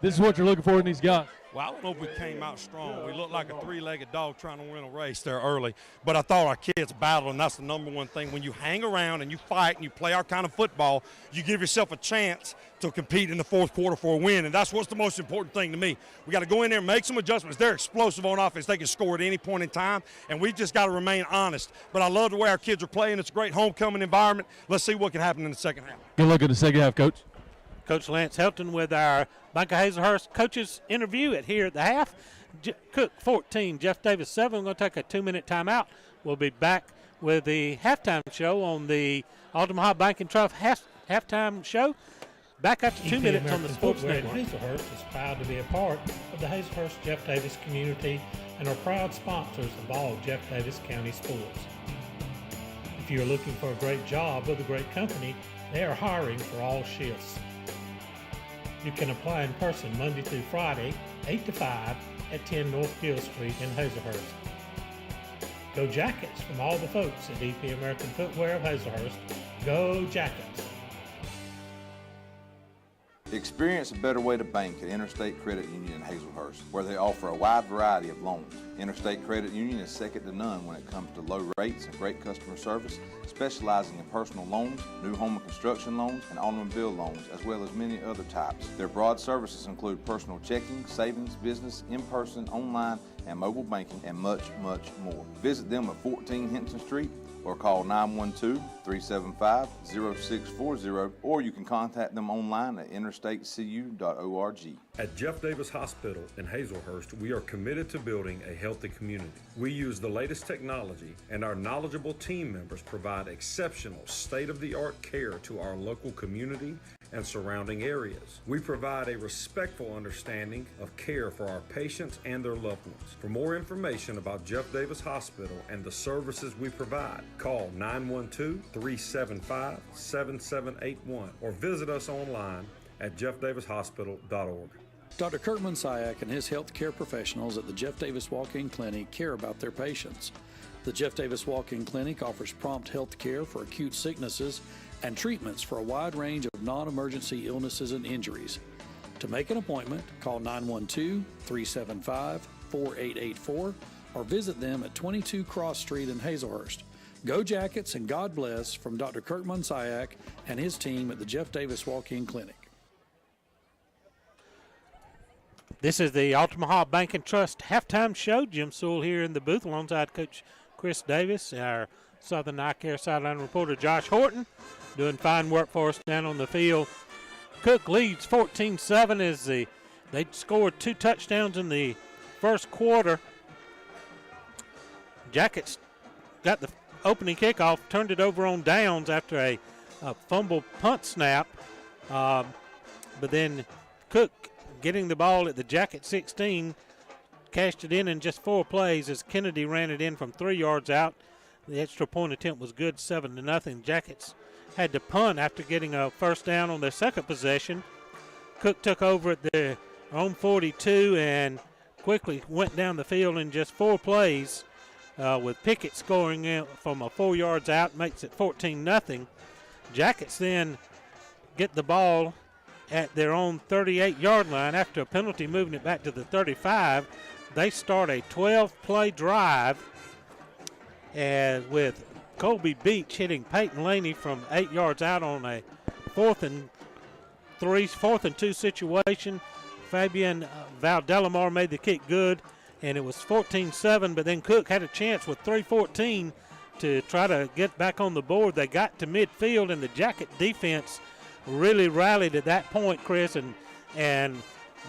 This is what you're looking for in these guys. Well, I don't know if we came out strong. We looked like a three-legged dog trying to win a race there early. But I thought our kids battled, and that's the number one thing. When you hang around and you fight and you play our kind of football, you give yourself a chance to compete in the fourth quarter for a win, and that's what's the most important thing to me. We got to go in there and make some adjustments. They're explosive on offense. They can score at any point in time, and we just got to remain honest. But I love the way our kids are playing. It's a great homecoming environment. Let's see what can happen in the second half. Good luck in the second half, Coach. Coach Lance Helton with our Bank of Hazelhurst coaches interview here at the half. Cook 14, Jeff Davis 7. We're going to take a 2-minute timeout. We'll be back with the halftime show on the Omaha Bank and Trust halftime show. Back after 2 minutes on the Sports Network. Hazelhurst is proud to be a part of the Hazelhurst Jeff Davis community and are proud sponsors of all Jeff Davis County sports. If you're looking for a great job with a great company, they are hiring for all shifts. You can apply in person Monday through Friday, 8 to 5 at 10 North Gill Street in Hazelhurst. Go Jackets from all the folks at EP American Footwear of Hazelhurst. Go Jackets! Experience a better way to bank at Interstate Credit Union in Hazelhurst, where they offer a wide variety of loans. Interstate Credit Union is second to none when it comes to low rates and great customer service, specializing in personal loans, new home and construction loans, and automobile loans, as well as many other types. Their broad services include personal checking, savings, business, in-person, online, and mobile banking, and much, much more. Visit them at 14 Hinton Street or call 912-375-0640, or you can contact them online at interstatecu.org. At Jeff Davis Hospital in Hazelhurst, we are committed to building a healthy community. We use the latest technology, and our knowledgeable team members provide exceptional state-of-the-art care to our local community and surrounding areas. We provide a respectful understanding of care for our patients and their loved ones. For more information about Jeff Davis Hospital and the services we provide, call 912-375-7781 or visit us online at jeffdavishospital.org. Dr. Kurt Munsayak and his healthcare professionals at the Jeff Davis Walk-In Clinic care about their patients. The Jeff Davis Walk-In Clinic offers prompt health care for acute sicknesses and treatments for a wide range of non-emergency illnesses and injuries. To make an appointment, call 912-375-4884 or visit them at 22 Cross Street in Hazelhurst. Go Jackets and God bless from Dr. Kurt Munsayak and his team at the Jeff Davis Walk-In Clinic. This is the Omaha Bank and Trust halftime show. Jim Sewell here in the booth alongside Coach Chris Davis, our Southern Eye Care sideline reporter Josh Horton, doing fine work for us down on the field. Cook leads 14-7 as they scored 2 touchdowns in the first quarter. Jackets got the opening kickoff, turned it over on downs after a fumble punt snap. But then Cook, getting the ball at the Jacket 16, cashed it in just 4 plays as Kennedy ran it in from 3 yards out. The extra point attempt was good, 7-0. Jackets had to punt after getting a first down on their second possession. Cook took over at their own 42 and quickly went down the field in just 4 plays with Pickett scoring from 4 yards out, makes it 14-0. Jackets then get the ball at their own 38-yard line after a penalty, moving it back to the 35. They start a 12-play drive with Colby Beach hitting Peyton Laney from 8 yards out on a 4th and 2 situation. Fabian Valdelamar made the kick good, and it was 14-7, but then Cook had a chance with 3:14 to try to get back on the board. They got to midfield, and the Jacket defense really rallied at that point, Chris, and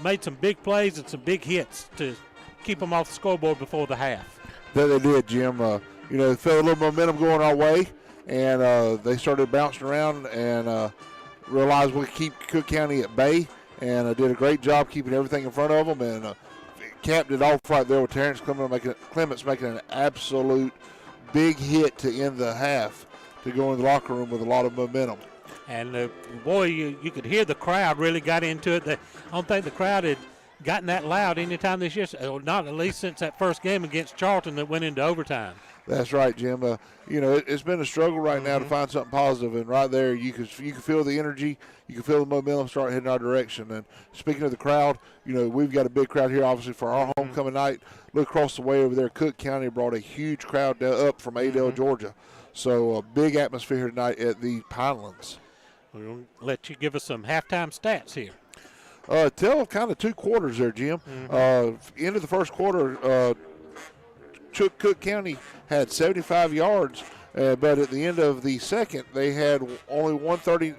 made some big plays and some big hits to keep them off the scoreboard before the half. That they did, Jim. They felt a little momentum going our way, and they started bouncing around and realized we could keep Cook County at bay, and did a great job keeping everything in front of them, and capped it off right there with Terrence Clements making an absolute big hit to end the half to go in the locker room with a lot of momentum. And, boy, you could hear the crowd really got into it. I don't think the crowd had gotten that loud any time this year, or not at least since that first game against Charlton that went into overtime. That's right, Jim. It's been a struggle right now to find something positive, and right there you can feel the energy, you can feel the momentum start heading our direction. And speaking of the crowd, we've got a big crowd here, obviously, for our homecoming night. Look across the way over there, Cook County brought a huge crowd up from Adel, Georgia. So a big atmosphere here tonight at the Pinelands. We'll let you give us some halftime stats here. Tell kind of 2 quarters there, Jim. End of the first quarter, Cook County had 75 yards, but at the end of the second, they had only 130.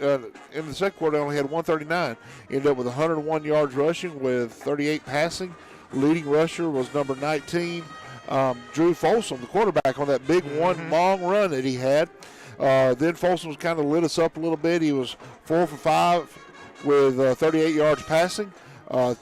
In the second quarter, they only had 139. Ended up with 101 yards rushing with 38 passing. Leading rusher was number 19, Drew Folsom, the quarterback, on that big one long run that he had. Then Folsom was kind of lit us up a little bit. He was 4 for 5 with 38 yards passing.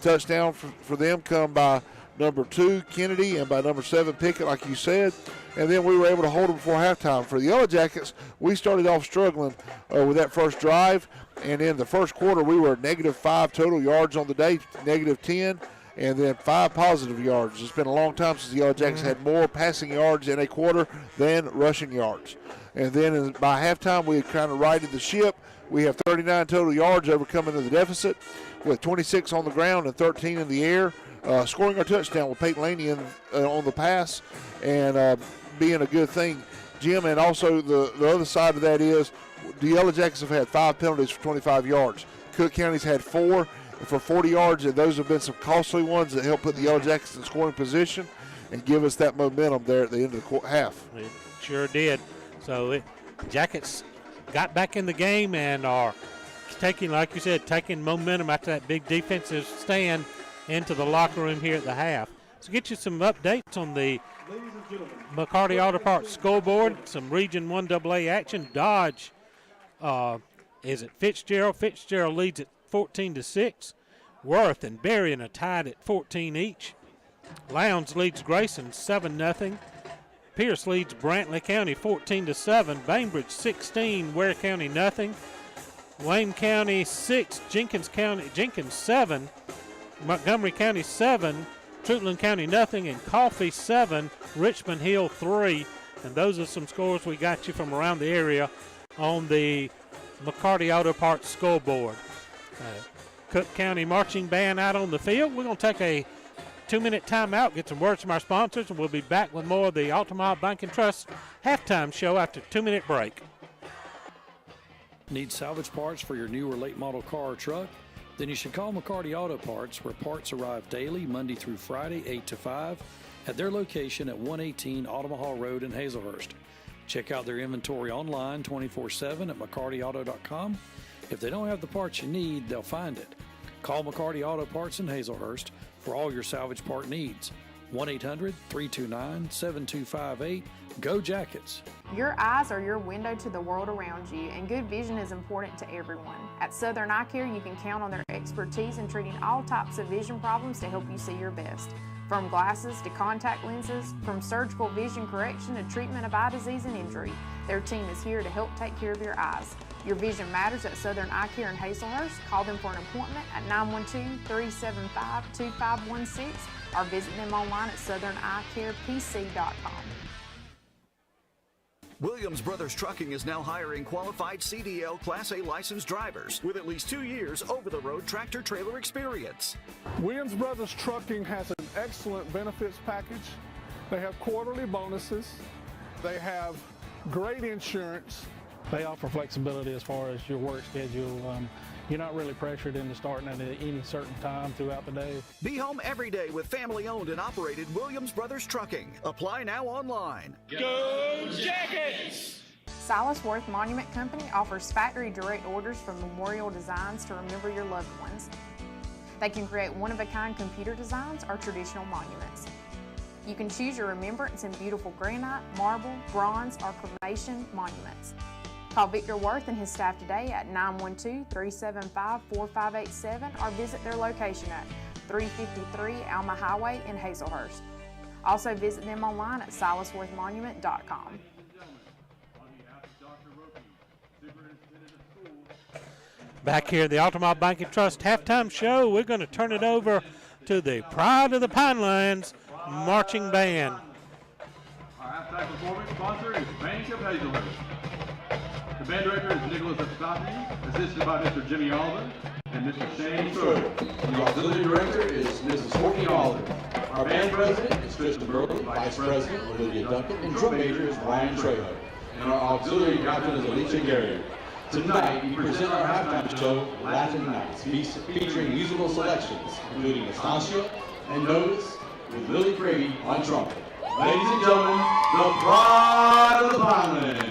Touchdown for them come by number 2, Kennedy, and by number 7, Pickett, like you said. And then we were able to hold them before halftime. For the Yellow Jackets, we started off struggling with that first drive. And in the first quarter, we were -5 total yards on the day, -10, and then 5 positive yards. It's been a long time since the Yellow Jackets had more passing yards in a quarter than rushing yards. And then by halftime, we had kind of righted the ship. We have 39 total yards, overcoming the deficit with 26 on the ground and 13 in the air. Scoring our touchdown with Peyton Laney on the pass, and being a good thing, Jim. And also the other side of that is the Yellow Jackets have had 5 penalties for 25 yards. Cook County's had 4 for 40 yards, and those have been some costly ones that help put the Yellow Jackets in scoring position and give us that momentum there at the end of the half. It sure did. So Jackets got back in the game and are taking, like you said, taking momentum after that big defensive stand into the locker room here at the half. So get you some updates on the McCarty Auto Parts scoreboard, some Region 1AA action. Dodge is at Fitzgerald. Fitzgerald leads at 14-6. Worth and Berrien are tied at 14 each. Lowndes leads Grayson 7-0. Pierce leads Brantley County 14-7. Bainbridge 16, Ware County nothing. Wayne County 6, Jenkins 7. Montgomery County 7, Truetland County nothing, and Coffee 7, Richmond Hill 3. And those are some scores we got you from around the area on the McCarty Auto Parts scoreboard. Cook County marching band out on the field. We're going to take a 2-minute timeout, get some words from our sponsors, and we'll be back with more of the Altamont Bank and Trust halftime show after a 2-minute break. Need salvage parts for your new or late model car or truck? Then you should call McCarty Auto Parts, where parts arrive daily, Monday through Friday, 8 to 5, at their location at 118 Automahal Road in Hazelhurst. Check out their inventory online 24/7 at McCartyAuto.com. If they don't have the parts you need, they'll find it. Call McCarty Auto Parts in Hazelhurst for all your salvage part needs. 1-800-329-7258. Go Jackets! Your eyes are your window to the world around you, and good vision is important to everyone. At Southern Eye Care, you can count on their expertise in treating all types of vision problems to help you see your best. From glasses to contact lenses, from surgical vision correction to treatment of eye disease and injury, their team is here to help take care of your eyes. Your vision matters at Southern Eye Care in Hazelhurst. Call them for an appointment at 912-375-2516 or visit them online at southerneyecarepc.com. Williams Brothers Trucking is now hiring qualified CDL Class A licensed drivers with at least 2 years over-the-road tractor-trailer experience. Williams Brothers Trucking has an excellent benefits package. They have quarterly bonuses. They have great insurance. They offer flexibility as far as your work schedule. You're not really pressured into starting at any certain time throughout the day. Be home every day with family-owned and operated Williams Brothers Trucking. Apply now online. Go Jackets! Silas Worth Monument Company offers factory direct orders for memorial designs to remember your loved ones. They can create one-of-a-kind computer designs or traditional monuments. You can choose your remembrance in beautiful granite, marble, bronze, or cremation monuments. Call Victor Worth and his staff today at 912-375-4587 or visit their location at 353 Alma Highway in Hazelhurst. Also visit them online at silasworthmonument.com. Back here at the Altamont Bank and Trust halftime show, we're going to turn it over to the Pride of the Pinelands marching band. Our halftime performance sponsor is Bank of Hazelhurst. The band director is Nicholas Escoffier, assisted by Mr. Jimmy Alden and Mr. Shane Schroeder. The auxiliary director is Mrs. Courtney Alden. Our band president is Kristen Burley, vice president Olivia Duncan, and drum major is Ryan Trejo. And our auxiliary captain is Alicia Garriott. Tonight, we present our halftime show, Latin Nights, featuring musical selections, including Estancia and Novus, with Lily Grady on trumpet. Ladies and gentlemen, the Pride of the Pinelands.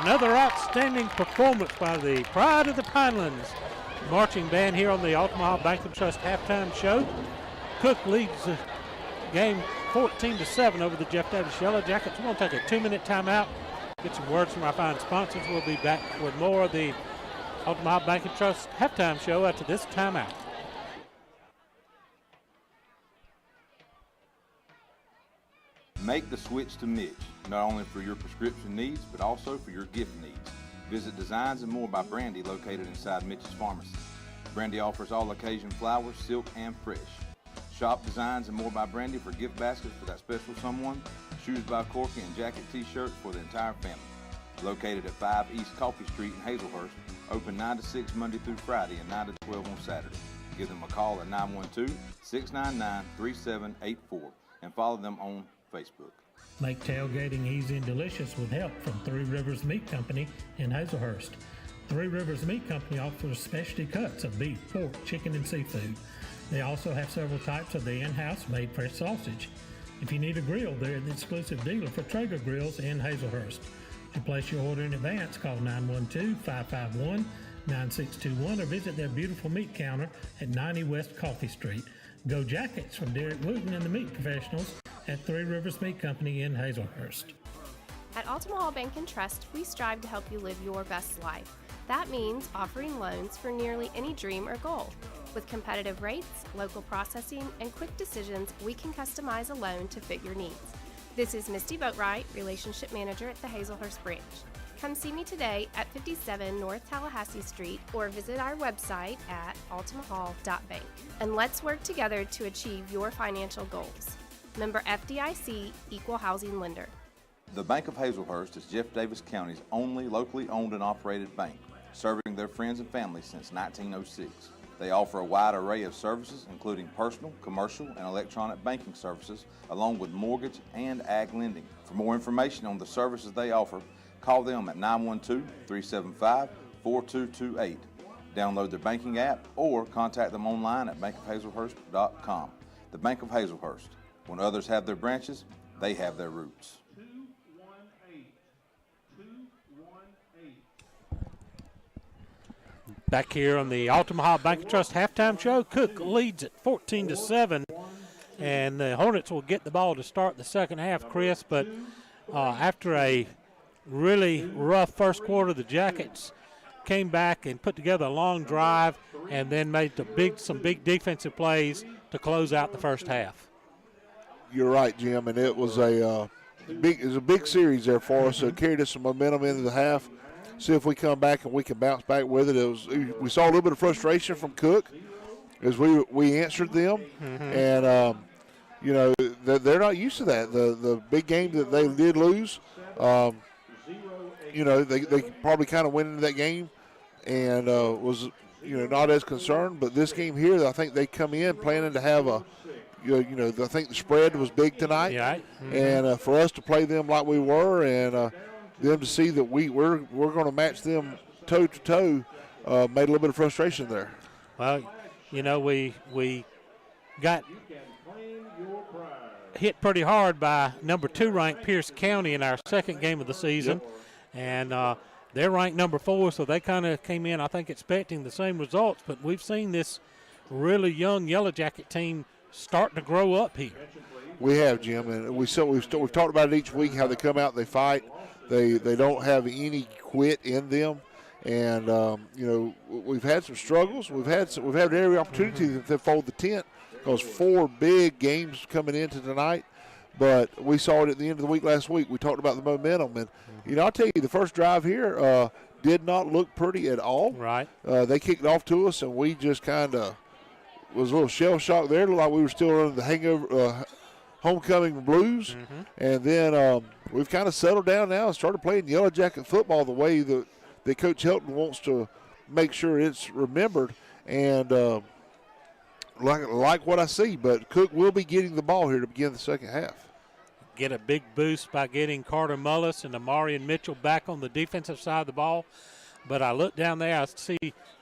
Another outstanding performance by the Pride of the Pinelands marching band here on the Altamaha Bank and Trust halftime show. Cook leads the game 14-7 over the Jeff Davis Yellow Jackets. We're going to take a 2-minute timeout, get some words from our fine sponsors. We'll be back with more of the Altamaha Bank and Trust halftime show after this timeout. Make the switch to Mitch, not only for your prescription needs, but also for your gift needs. Visit Designs and More by Brandy, located inside Mitch's Pharmacy. Brandy offers all occasion flowers, silk, and fresh. Shop Designs and More by Brandy for gift baskets for that special someone, shoes by Corky, and jacket t-shirts for the entire family. Located at 5 East Coffee Street in Hazelhurst, open 9 to 6 Monday through Friday and 9 to 12 on Saturday. Give them a call at 912-699-3784 and follow them on Facebook. Make tailgating easy and delicious with help from Three Rivers Meat Company in Hazelhurst. Three Rivers Meat Company offers specialty cuts of beef, pork, chicken, and seafood. They also have several types of the in-house made fresh sausage. If you need a grill, they're the exclusive dealer for Traeger grills in Hazelhurst. To place your order in advance, call 912-551-9621 or visit their beautiful meat counter at 90 West Coffee Street. Go Jackets from Derek Wooten and the Meat Professionals at Three Rivers Meat Company in Hazelhurst. At Altamaha Bank and Trust, we strive to help you live your best life. That means offering loans for nearly any dream or goal. With competitive rates, local processing, and quick decisions, we can customize a loan to fit your needs. This is Misty Boatwright, Relationship Manager at the Hazelhurst Branch. Come see me today at 57 North Tallahassee Street or visit our website at altamahall.bank. And let's work together to achieve your financial goals. Member FDIC, Equal Housing Lender. The Bank of Hazelhurst is Jeff Davis County's only locally owned and operated bank, serving their friends and family since 1906. They offer a wide array of services, including personal, commercial, and electronic banking services, along with mortgage and ag lending. For more information on the services they offer, call them at 912-375-4228. Download their banking app or contact them online at bankofhazelhurst.com. The Bank of Hazelhurst. When others have their branches, they have their roots. Back here on the Altamaha Bank and Trust halftime show, Cook leads at 14-7, and the Hornets will get the ball to start the second half, Chris. But after a really rough first quarter, the Jackets came back and put together a long drive and then made some big defensive plays to close out the first half. You're right, Jim, and it was a big series there for us. So it carried us some momentum into the half. See if we come back and we can bounce back with it. We saw a little bit of frustration from Cook as we answered them, and they're not used to that. The big game that they did lose, they probably kind of went into that game and was not as concerned. But this game here, I think they come in planning to have I think the spread was big tonight, and for us to play them like we were and them to see that we're going to match them toe to toe made a little bit of frustration there. Well, we got hit pretty hard by number 2 ranked Pierce County in our second game of the season, and they're ranked number 4, so they kind of came in, I think, expecting the same results. But we've seen this really young Yellow Jacket team starting to grow up here. We have, Jim, and we've talked about it each week, how they come out and they fight. They don't have any quit in them, and we've had some struggles. We've had every opportunity to fold the tent because 4 big games coming into tonight. But we saw it at the end of the week last week. We talked about the momentum, and I'll tell you, the first drive here did not look pretty at all. Right. They kicked off to us, and we just kind of was a little shell shocked there. It looked like we were still under the hangover. Homecoming blues, and then we've kind of settled down now and started playing Yellow Jacket football the way that Coach Helton wants to make sure it's remembered, and like what I see. But Cook will be getting the ball here to begin the second half. Get a big boost by getting Carter Mullis and Amarian Mitchell back on the defensive side of the ball. But I look down there, I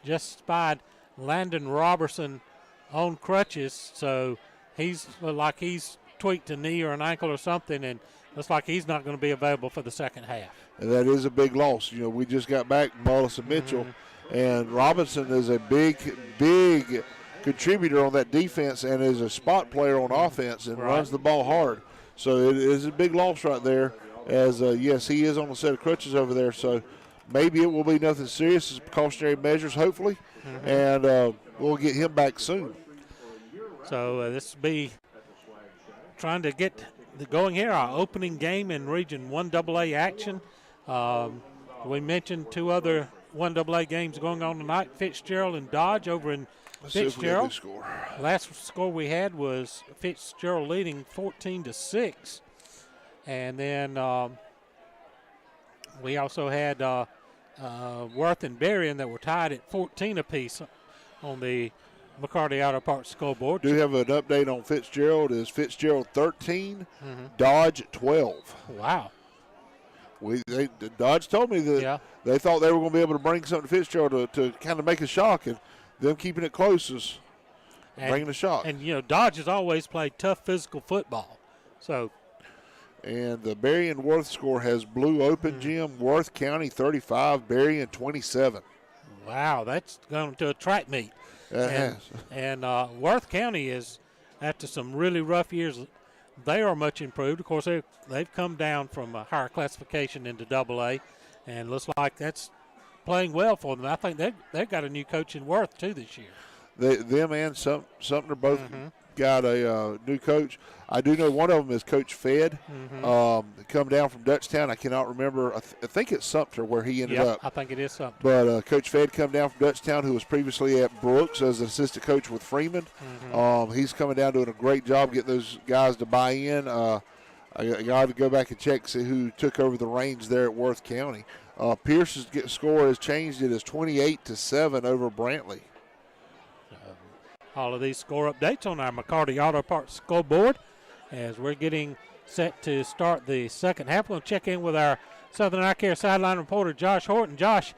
just spied Landon Robertson on crutches, so he's tweaked a knee or an ankle or something, and looks like he's not going to be available for the second half. And that is a big loss. You know, we just got back Mullis and Mitchell, and Robinson is a big contributor on that defense and is a spot player on offense and runs the ball hard. So it is a big loss right there. As yes, he is on a set of crutches over there. So maybe it will be nothing serious. It's precautionary measures, hopefully, and we'll get him back soon. So this will be trying to get going here. Our opening game in Region 1AA action. We mentioned 2 other 1AA games going on tonight. Fitzgerald and Dodge over in Fitzgerald. Last score we had was Fitzgerald leading 14-6, and then we also had Worth and Berrien that were tied at 14 apiece on the McCarty Auto Parts scoreboard. Do have an update on Fitzgerald. Is Fitzgerald 13, Dodge 12. Wow. Dodge told me that they thought they were going to be able to bring something to Fitzgerald to kind of make a shock, and them keeping it close is bringing a shock. And, you know, Dodge has always played tough physical football. So. And the Berrien Worth score has Blue Open, Jim. Worth County 35, Berrien 27. Wow, that's going to a track meet. And Worth County is, after some really rough years, they are much improved. Of course, they've come down from a higher classification into AA, and looks like that's playing well for them. I think they've got a new coach in Worth, too, this year. Them and Sumter both got a new coach. I do know one of them is Coach Fed. Come down from Dutchtown. I cannot remember. I think it's Sumter where he ended up. I think it is Sumter. But Coach Fed come down from Dutchtown, who was previously at Brooks as an assistant coach with Freeman. He's coming down doing a great job getting those guys to buy in. I got to go back and check, see who took over the reins there at Worth County. Pierce's score has changed. It is 28-7 over Brantley. All of these score updates on our McCarty Auto Parts scoreboard as we're getting set to start the second half. We'll check in with our Southern Eye Care sideline reporter, Josh Horton. Josh,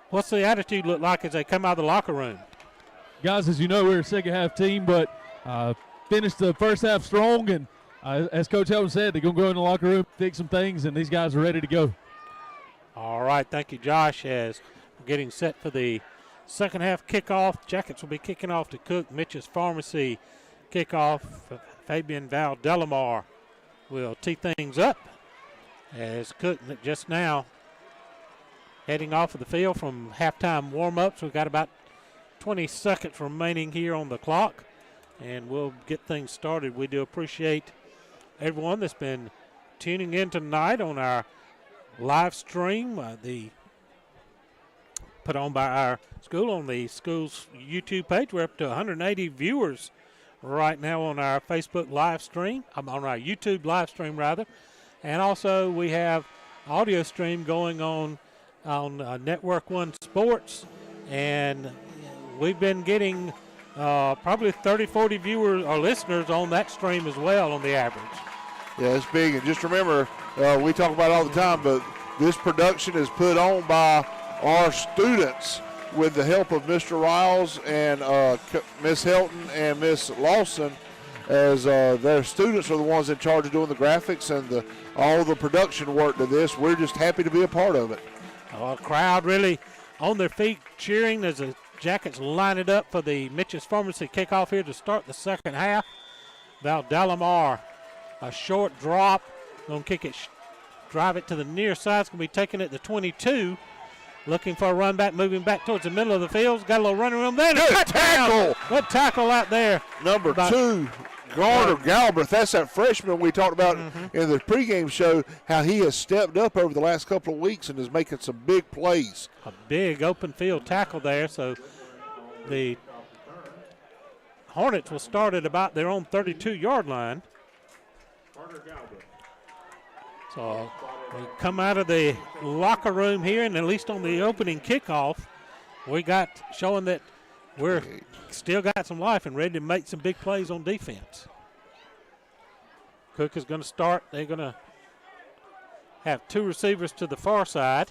what's the attitude look like as they come out of the locker room? Guys, as you know, we're a second-half team, but finished the first half strong, and as Coach Helton said, they're going to go in the locker room, fix some things, and these guys are ready to go. All right, thank you, Josh, as we're getting set for the second half kickoff. Jackets will be kicking off to Cook. Mitch's Pharmacy kickoff. Fabian Val Delamar will tee things up as Cook just now heading off of the field from halftime warm-ups. We've got about 20 seconds remaining here on the clock, and we'll get things started. We do appreciate everyone that's been tuning in tonight on our live stream, put on by our school on the school's YouTube page. We're up to 180 viewers right now on our Facebook live stream. On our YouTube live stream, rather. And also we have audio stream going on Network One Sports. And we've been getting probably 30, 40 viewers or listeners on that stream as well on the average. Yeah, it's big. And just remember, we talk about it all the time, but this production is put on by our students with the help of Mr. Riles and Miss Helton and Miss Lawson, as their students are the ones in charge of doing the graphics and all the production work to this. We're just happy to be a part of it. A crowd really on their feet cheering as the Jackets line it up for the Mitch's Pharmacy kickoff here to start the second half. Val Delamar, a short drop, going to kick it, drive it to the near side. It's going to be taken at the 22. Looking for a run back, moving back towards the middle of the field. Got a little running room there. Good tackle. Good tackle out there. Number 2, Garner Galbraith. That's that freshman we talked about in the pregame show, how he has stepped up over the last couple of weeks and is making some big plays. A big open field tackle there. So the Hornets will start at about their own 32-yard line. So we come out of the locker room here, and at least on the opening kickoff, we got showing that we're still got some life and ready to make some big plays on defense. Cook is going to start. They're going to have 2 receivers to the far side.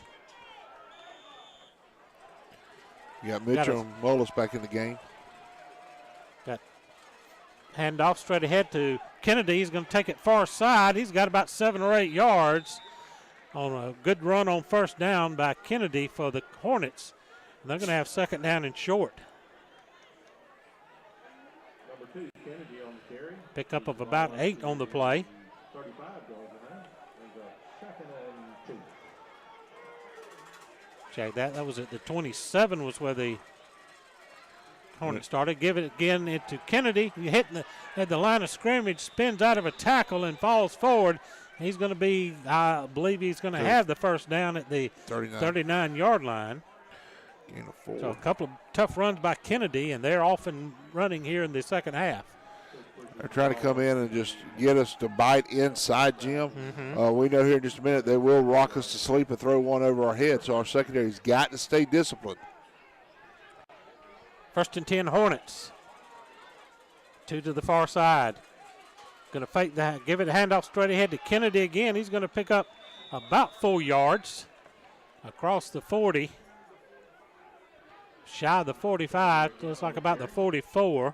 You got Mitchell and Mullis back in the game. Got handoff straight ahead to Kennedy is going to take it far side. He's got about 7 or 8 yards on a good run on first down by Kennedy for the Hornets. And they're going to have second down and short. Number 2, Kennedy on the carry. Pickup of about 8 on the play. 35 yards behind. There's a second and 2. Check that. That was at the 27 was where the Hornets started. Give it again into Kennedy. He hit at the line of scrimmage, spins out of a tackle and falls forward. He's going to be, I believe he's going to have the first down at the 39-yard line. Gain of 4. So a couple of tough runs by Kennedy, and they're off and running here in the second half. They're trying to come in and just get us to bite inside, Jim. Mm-hmm. We know here in just a minute they will rock us to sleep and throw one over our head, so our secondary's got to stay disciplined. First and 10 Hornets. 2 to the far side. Going to fake that, give it a handoff straight ahead to Kennedy again. He's going to pick up about 4 yards across the 40. Shy of the 45, looks like about the 44.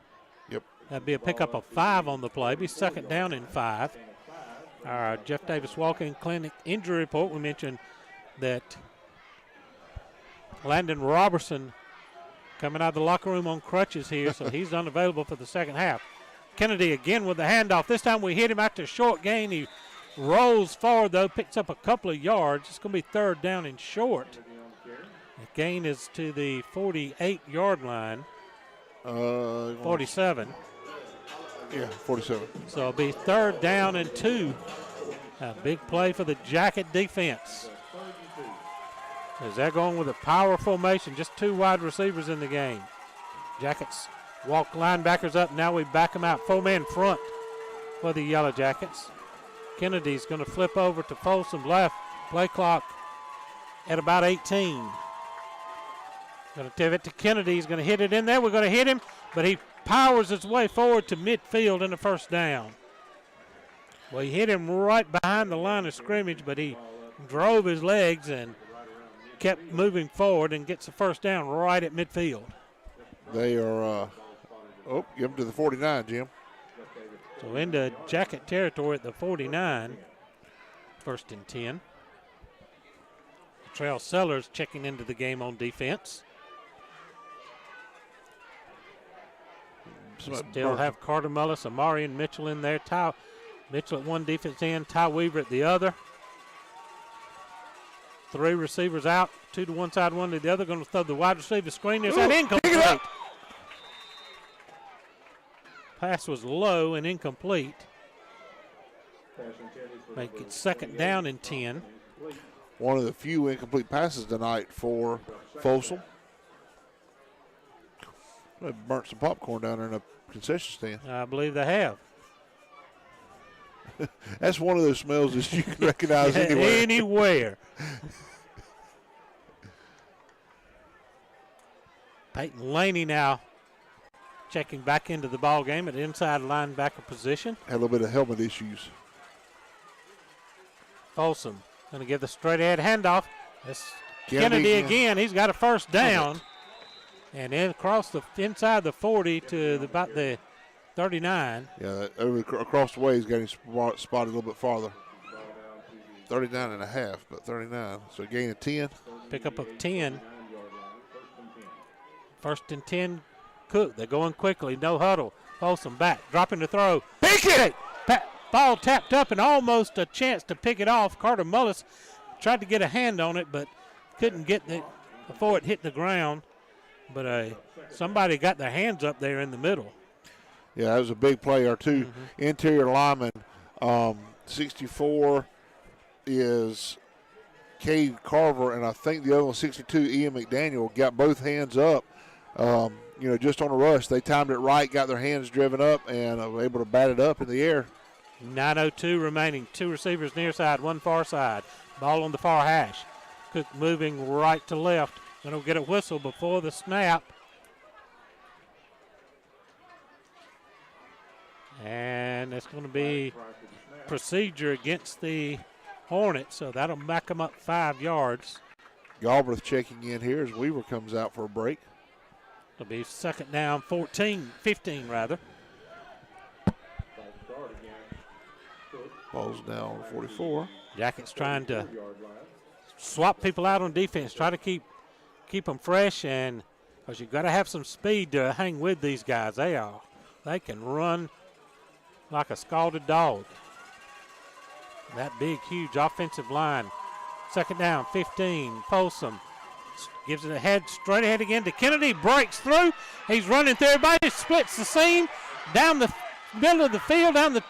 Yep. That'd be a pickup of 5 on the play. Be second down and 5. Our Jeff Davis Walk-In Clinic injury report. We mentioned that Landon Robertson coming out of the locker room on crutches here, so he's unavailable for the second half. Kennedy again with the handoff. This time we hit him after a short gain. He rolls forward, though, picks up a couple of yards. It's going to be third down and short. The gain is to the 48-yard line. 47. Yeah, 47. So it'll be third down and 2. A big play for the Jacket defense. As they're going with a power formation, just 2 wide receivers in the game. Jackets walk linebackers up. Now we back them out. 4-man front for the Yellow Jackets. Kennedy's going to flip over to Folsom left. Play clock at about 18. Going to give it to Kennedy. He's going to hit it in there. We're going to hit him, but he powers his way forward to midfield in the first down. Well, he hit him right behind the line of scrimmage, but he drove his legs and kept moving forward and gets the first down right at midfield. They are, give him to the 49, Jim. So into Jacket territory at the 49, first and 10. Trail Sellers checking into the game on defense. Still have Carter Mullis, Amari and Mitchell in there. Mitchell at one defense end, Ty Weaver at the other. 3 receivers out, 2 to one side, 1 to the other. Going to throw the wide receiver screen. There's that incomplete. Pass was low and incomplete. Make it second down and 10. One of the few incomplete passes tonight for Folsom. They burnt some popcorn down there in a concession stand. I believe they have. That's one of those smells that you can recognize anywhere. Anywhere. Peyton Laney now checking back into the ball game at inside linebacker position. Had a little bit of helmet issues. Folsom going to give the straight ahead handoff. That's Kennedy again. He's got a first down. And then across the inside the 40 to about the 39. Yeah, across the way he's got him spotted a little bit farther. 39 and a half, but 39. So a gain of 10. Pickup of 10. First and 10, Cook. They're going quickly. No huddle. Folsom back. Dropping the throw. Pick it! Ball tapped up and almost a chance to pick it off. Carter Mullis tried to get a hand on it, but couldn't get it before it hit the ground. But somebody got their hands up there in the middle. Yeah, that was a big play. Our 2 interior linemen, 64 is Cade Carver, and I think the other one, 62, Ian McDaniel, got both hands up. Just on a rush. They timed it right, got their hands driven up, and were able to bat it up in the air. 9:02 remaining. 2 receivers near side, 1 far side. Ball on the far hash. Cook moving right to left. Going to get a whistle before the snap. And it's going to be procedure against the Hornets, so that'll back them up 5 yards. Galbraith checking in here as Weaver comes out for a break. It'll be second down, 15 rather. Ball's now on 44. Jackets trying to swap people out on defense, try to keep them fresh, and because you've got to have some speed to hang with these guys. They can run like a scalded dog. That big, huge offensive line. Second down, 15. Folsom gives it straight ahead again to Kennedy. Breaks through. He's running through everybody. Splits the seam down the middle of the field, down the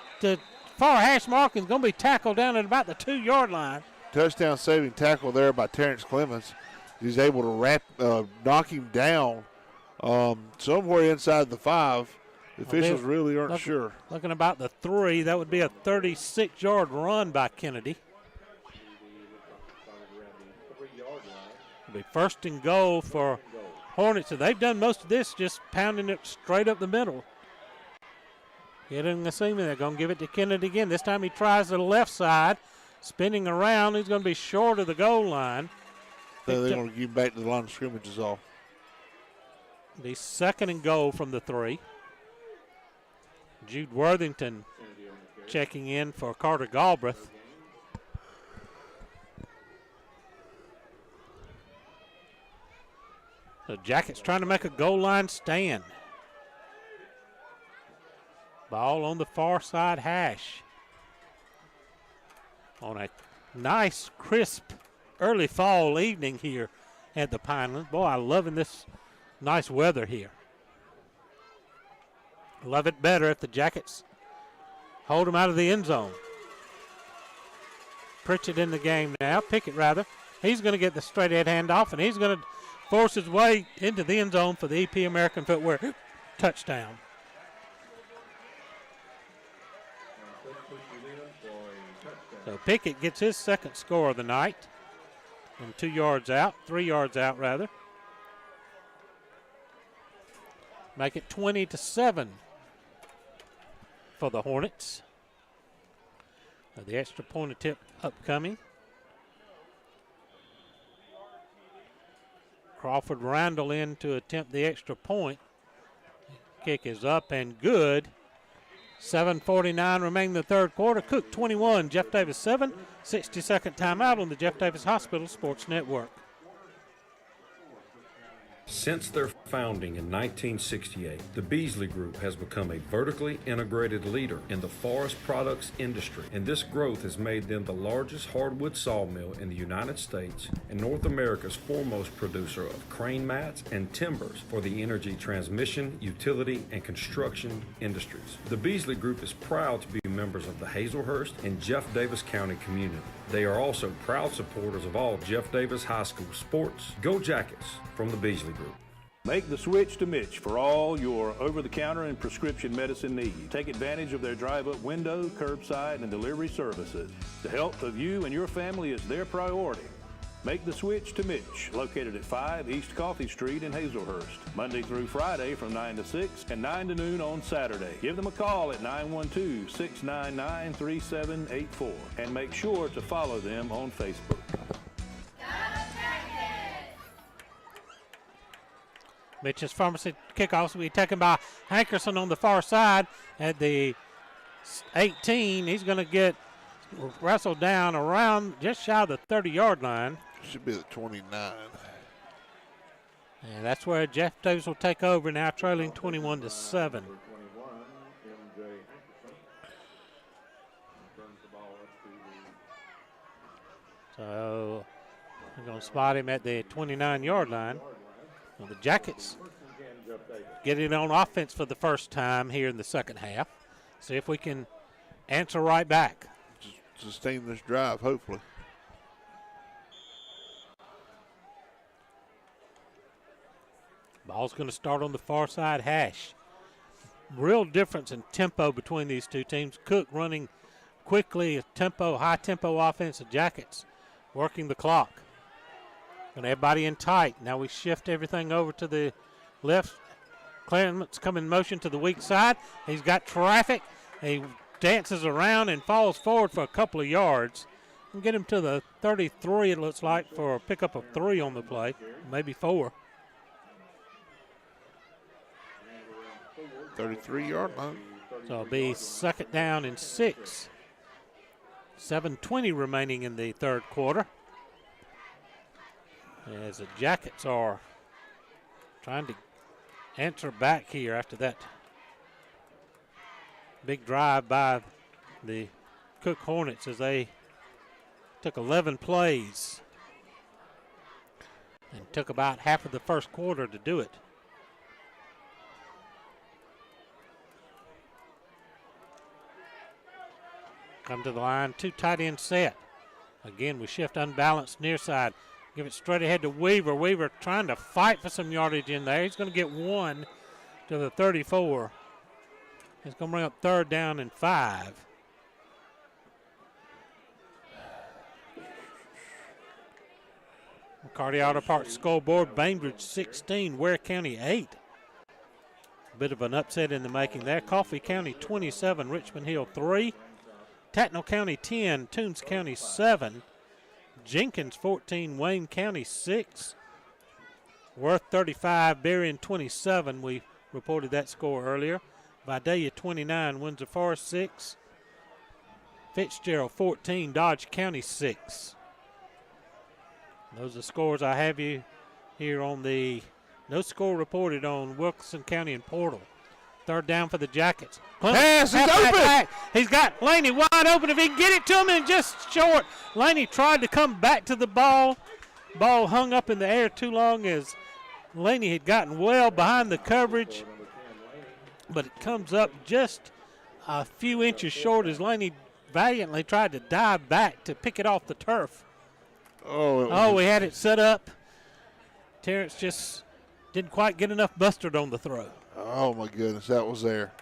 far hash mark, and is going to be tackled down at about the 2-yard line. Touchdown saving tackle there by Terrence Clemens. He's able to knock him down somewhere inside the 5. The officials really aren't sure. Looking about the 3, that would be a 36-yard run by Kennedy. It'll be first and goal for Hornets, and they've done most of this just pounding it straight up the middle. Getting the seam, and they're going to give it to Kennedy again. This time he tries the left side, spinning around. He's going to be short of the goal line. So they're going to give back to the line of scrimmage is all. Be second and goal from the 3. Jude Worthington checking in for Carter Galbraith. The Jackets trying to make a goal line stand. Ball on the far side hash. On a nice, crisp, early fall evening here at the Pinelands. Boy, I'm loving this nice weather here. Love it better if the Jackets hold them out of the end zone. Pritchett in the game now, Pickett rather. He's going to get the straight ahead handoff, and he's going to force his way into the end zone for the EP American Footwear touchdown. So Pickett gets his second score of the night from 3 yards out rather. Make it 20-7 for the Hornets. The extra point attempt upcoming. Crawford Randall in to attempt the extra point. Kick is up and good. 7:49 remaining in the third quarter. Cook 21, Jeff Davis 7. 60-second timeout on the Jeff Davis Hospital Sports Network. Since their founding in 1968, the Beasley Group has become a vertically integrated leader in the forest products industry, and this growth has made them the largest hardwood sawmill in the United States and North America's foremost producer of crane mats and timbers for the energy transmission, utility, and construction industries. The Beasley Group is proud to be members of the Hazelhurst and Jeff Davis County community. They are also proud supporters of all Jeff Davis High School sports. Go Jackets from the Beasley Group. Make the switch to Mitch for all your over-the-counter and prescription medicine needs. Take advantage of their drive-up window, curbside, and delivery services. The health of you and your family is their priority. Make the switch to Mitch, located at 5 East Coffee Street in Hazelhurst, Monday through Friday from 9 to 6 and 9 to noon on Saturday. Give them a call at 912-699-3784 and make sure to follow them on Facebook. Mitch's Pharmacy kickoffs will be taken by Hankerson on the far side at the 18. He's going to get wrestled down around just shy of the 30-yard line. Should be the 29. And that's where Jeff Davis will take over now, trailing 21-7. So we're going to spot him at the 29-yard line. Well, the Jackets get it on offense for the first time here in the second half. See if we can answer right back. Sustain this drive, hopefully. Ball's going to start on the far side hash. Real difference in tempo between these two teams. Cook running quickly, high tempo offense. The Jackets working the clock. And everybody in tight. Now we shift everything over to the left. Clarence coming in motion to the weak side. He's got traffic. He dances around and falls forward for a couple of yards. And get him to the 33, it looks like, for a pickup of 3 on the play, maybe 4. 33-yard line. So it'll be second down and 6 7:20 remaining in the third quarter. As the Jackets are trying to answer back here after that big drive by the Cook Hornets as they took 11 plays and took about half of the first quarter to do it. Come to the line, 2 tight end set. Again, we shift unbalanced near side. Give it straight ahead to Weaver. Weaver trying to fight for some yardage in there. He's going to get 1 to the 34. He's going to bring up 3rd down and 5. McCarty Auto Parts scoreboard, Bainbridge 16, Ware County 8. A bit of an upset in the making there. Coffee County 27, Richmond Hill 3. Tattnall County 10, Toombs County 7. Jenkins 14, Wayne County 6. Worth 35, Berrien 27. We reported that score earlier. Vidalia 29, Windsor Forest 6. Fitzgerald 14, Dodge County 6. Those are the scores I have you here on the no score reported on Wilkinson County and Portal. 3rd down for the Jackets. Pass is open. He's got Laney wide open. If he can get it to him and just short. Laney tried to come back to the ball. Ball hung up in the air too long as Laney had gotten well behind the coverage. But it comes up just a few inches short as Laney valiantly tried to dive back to pick it off the turf. We had it set up. Terrence just didn't quite get enough mustard on the throw. Oh, my goodness, that was there.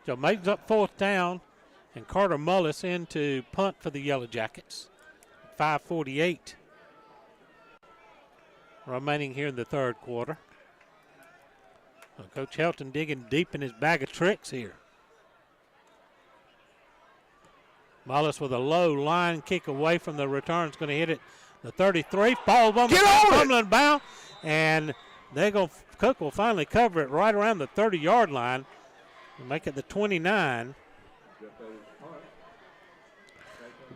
So makes up 4th down, and Carter Mullis in to punt for the Yellow Jackets. 5:48 remaining here in the third quarter. Well, Coach Helton digging deep in his bag of tricks here. Mullis with a low line kick away from the return is going to hit it. The 33, ball on the fumbling bound, and Cook will finally cover it right around the 30-yard line and make it the 29.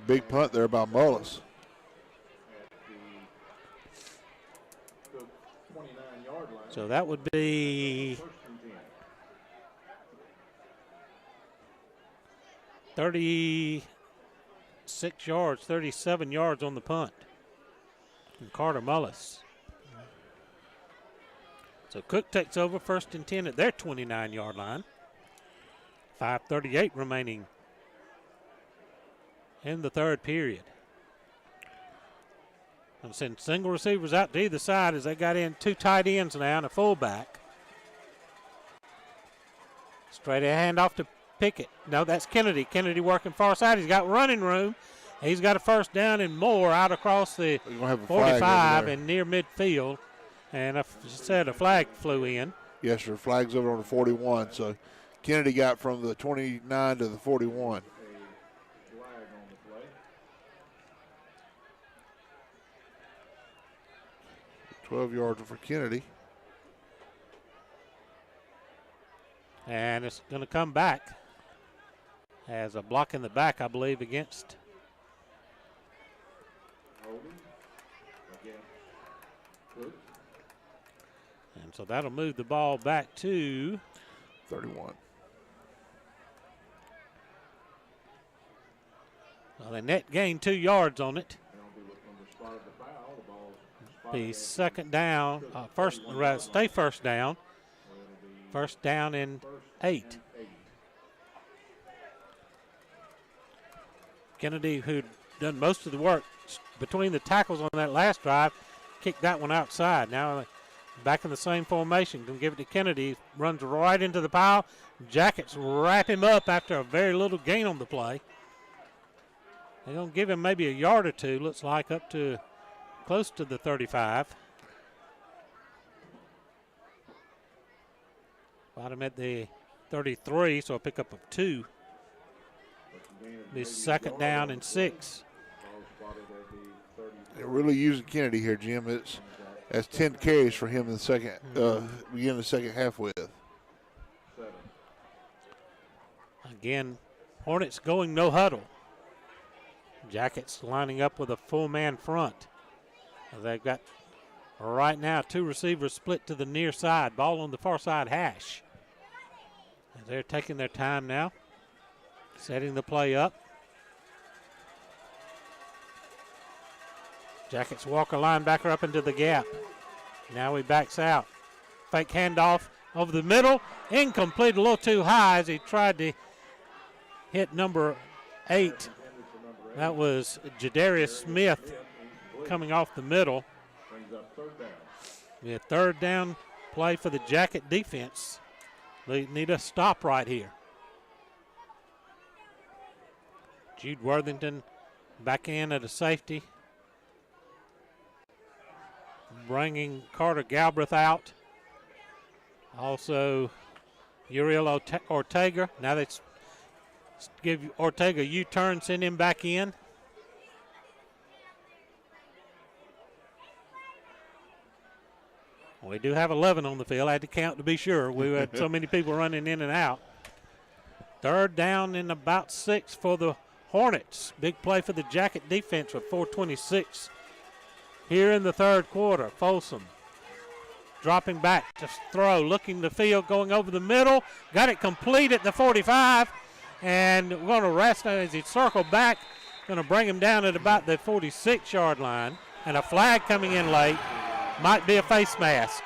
Big punt there by Mullis. So that would be 36 yards, 37 yards on the punt from Carter Mullis. So Cook takes over 1st and 10 at their 29-yard line. 5:38 remaining in the third period. I'm sending single receivers out to either side as they got in 2 tight ends now and a fullback. Straight hand off to Pickett. No, that's Kennedy. Kennedy working far side. He's got running room. He's got a 1st down and more out across the 45 and near midfield. And I said a flag flew in. Yes, sir. Flag's over on the 41. So Kennedy got from the 29 to the 41. 12 yards for Kennedy. And it's going to come back as a block in the back, I believe, against. And so that'll move the ball back to 31. Well, they net gain 2 yards on it. Be 2nd down, stay 1st down. 1st down and 8. Kennedy, who'd done most of the work between the tackles on that last drive, kicked that one outside. Now back in the same formation. Going to give it to Kennedy. Runs right into the pile. Jackets wrap him up after a very little gain on the play. They're going to give him maybe a yard or two, looks like, up to close to the 35. Bottom at the 33, so a pickup of 2. Be 2nd down and 6. They're really using Kennedy here, Jim. That's 10 carries for him in the second, begin the second half with. Again, Hornets going no huddle. Jackets lining up with a full man front. They've got right now 2 receivers split to the near side. Ball on the far side hash. They're taking their time now, setting the play up. Jackets walk a linebacker up into the gap. Now he backs out. Fake handoff over the middle. Incomplete, a little too high as he tried to hit number 8. That was Jadarius Smith coming off the middle. We have third down play for the Jacket defense. They need a stop right here. Jude Worthington back in at a safety. Bringing Carter Galbraith out. Also, Uriel Ortega. Now they give Ortega a U-turn, send him back in. We do have 11 on the field. I had to count to be sure. We had so many people running in and out. Third down and about 6 for the Hornets. Big play for the Jacket defense with 4:26 here in the third quarter. Folsom dropping back to throw, looking the field, going over the middle. Got it complete at the 45. And we're going to rest as he circled back. Going to bring him down at about the 46-yard line. And a flag coming in late. Might be a face mask.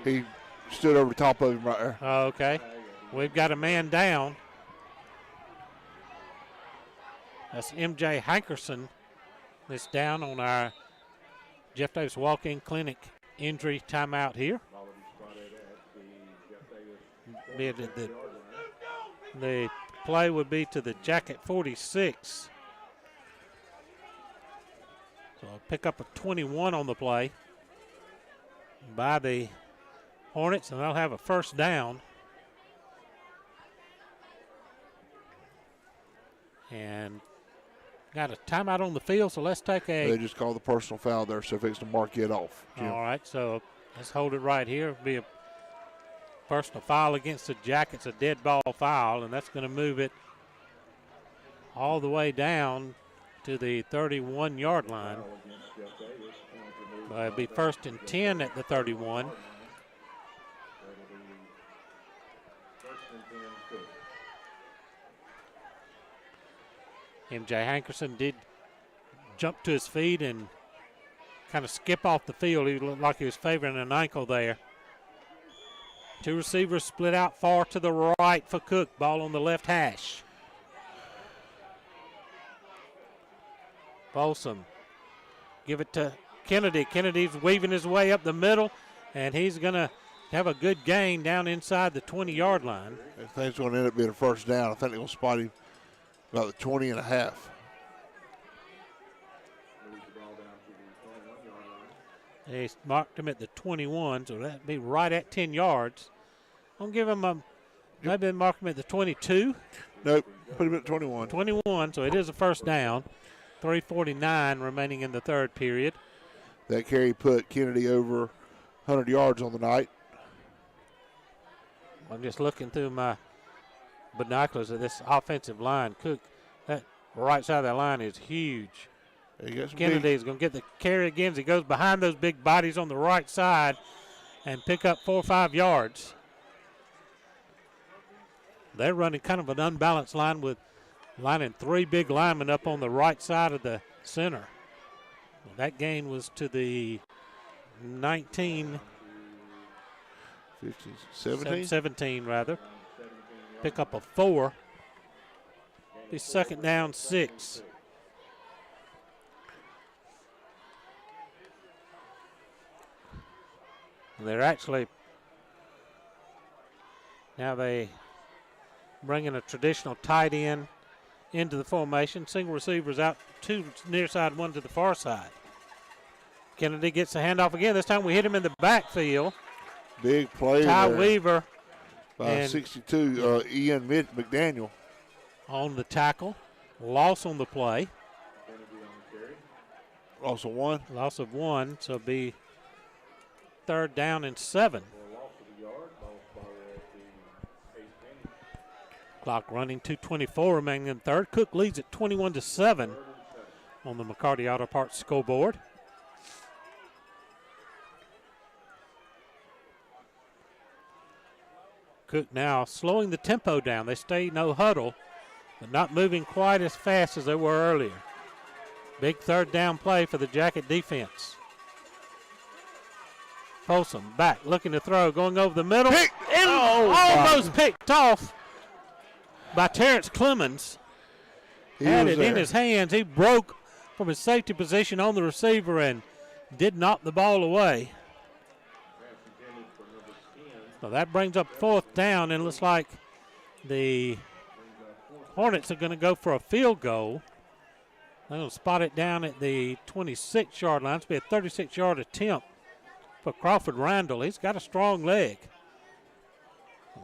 He stood over the top of him right there. Okay. We've got a man down. That's MJ Hankerson that's down on our Jeff Davis Walk-In Clinic injury timeout here. The play would be to the Jacket 46. So I'll pick up a 21 on the play by the Hornets, and they'll have a first down. And got a timeout on the field, so let's take a... They just called the personal foul there, so fix to mark it off, Jim. All right, so let's hold it right here. It'll be a personal foul against the Jackets, a dead ball foul, and that's going to move it all the way down to the 31-yard line. It'll be 1st and 10 at the 31. MJ Hankerson did jump to his feet and kind of skip off the field. He looked like he was favoring an ankle there. 2 receivers split out far to the right for Cook. Ball on the left hash. Folsom. Give it to Kennedy. Kennedy's weaving his way up the middle, and he's going to have a good gain down inside the 20-yard line. I think it's going to end up being a first down. I think they're going to spot him about the 20 and a half. They marked him at the 21, so that'd be right at 10 yards. I'll give him maybe mark him at the 22. Nope, put him at 21. 21, so it is a first down. 3:49 remaining in the third period. That carry put Kennedy over 100 yards on the night. I'm just looking through my binoculars at this offensive line. Cook, that right side of that line is huge. Kennedy's going to get the carry again as he goes behind those big bodies on the right side and pick up 4 or 5 yards. They're running kind of an unbalanced line with lining 3 big linemen up on the right side of the center. Well, that gain was to the 19. 15, 17? 17 rather. Pick up a 4. Be 2nd down 6. They're actually, now they bring in a traditional tight end into the formation. Single receivers out, 2 near side, 1 to the far side. Kennedy gets the handoff again. This time we hit him in the backfield. Big play Ty there Weaver. by 62, Ian McDaniel. On the tackle. Loss on the play. Loss of 1. Loss of 1, so it'll be 3rd down and 7. Clock running, 2:24 remaining in the third. Cook leads at 21-7 on the McCarty Auto Parts scoreboard. Cook now slowing the tempo down. They stay no huddle, but not moving quite as fast as they were earlier. Big third down play for the Jacket defense. Folsom back, looking to throw, going over the middle. Almost picked off by Terrence Clemens. Had it in his hands. He broke from his safety position on the receiver and did knock the ball away. So that brings up fourth down, and it looks like the Hornets are going to go for a field goal. They're going to spot it down at the 26-yard line. It's going to be a 36-yard attempt for Crawford Randall. He's got a strong leg.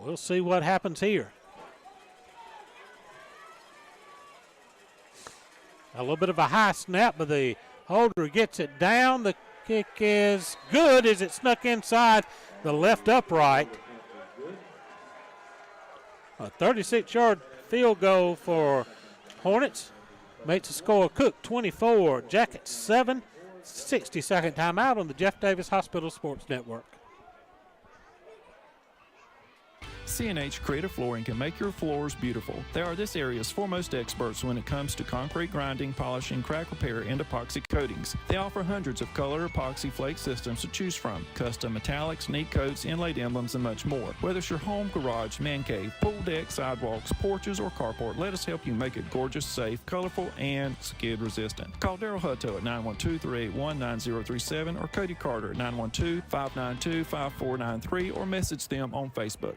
We'll see what happens here. A little bit of a high snap, but the holder gets it down. The kick is good as it snuck inside the left upright. A 36-yard field goal for Hornets. Makes the score Cook 24, Jackets 7. 60-second timeout on the Jeff Davis Hospital Sports Network. C&H Creative Flooring can make your floors beautiful. They are this area's foremost experts when it comes to concrete grinding, polishing, crack repair, and epoxy coatings. They offer hundreds of color epoxy flake systems to choose from, custom metallics, neat coats, inlaid emblems, and much more. Whether it's your home, garage, man cave, pool deck, sidewalks, porches, or carport, let us help you make it gorgeous, safe, colorful, and skid resistant. Call Daryl Hutto at 912-381-9037 or Cody Carter at 912-592-5493 or message them on Facebook.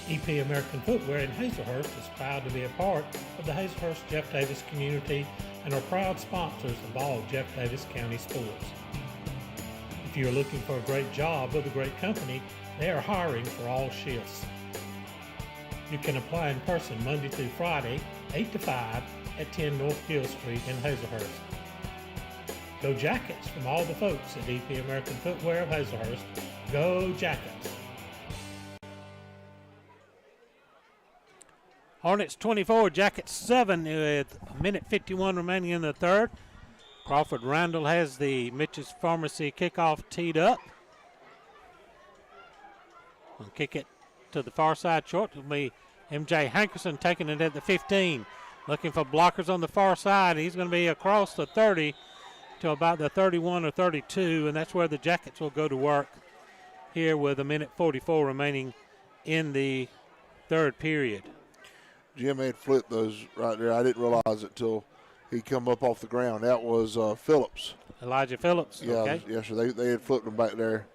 EP American Footwear in Hazelhurst is proud to be a part of the Hazelhurst Jeff Davis community and are proud sponsors of all Jeff Davis County sports. If you are looking for a great job with a great company, they are hiring for all shifts. You can apply in person Monday through Friday, 8 to 5 at 10 North Gill Street in Hazelhurst. Go Jackets from all the folks at EP American Footwear of Hazelhurst. Go Jackets! Hornets 24, Jackets 7 with a minute 51 remaining in the third. Crawford Randall has the Mitch's Pharmacy kickoff teed up. We'll kick it to the far side short. It'll be MJ Hankerson taking it at the 15. Looking for blockers on the far side. He's going to be across the 30 to about the 31 or 32, and that's where the Jackets will go to work here with a minute 44 remaining in the third period. Jim had flipped those right there. I didn't realize it till he come up off the ground. That was Phillips. Elijah Phillips. Yeah, okay. Yes, sir. They had flipped him back there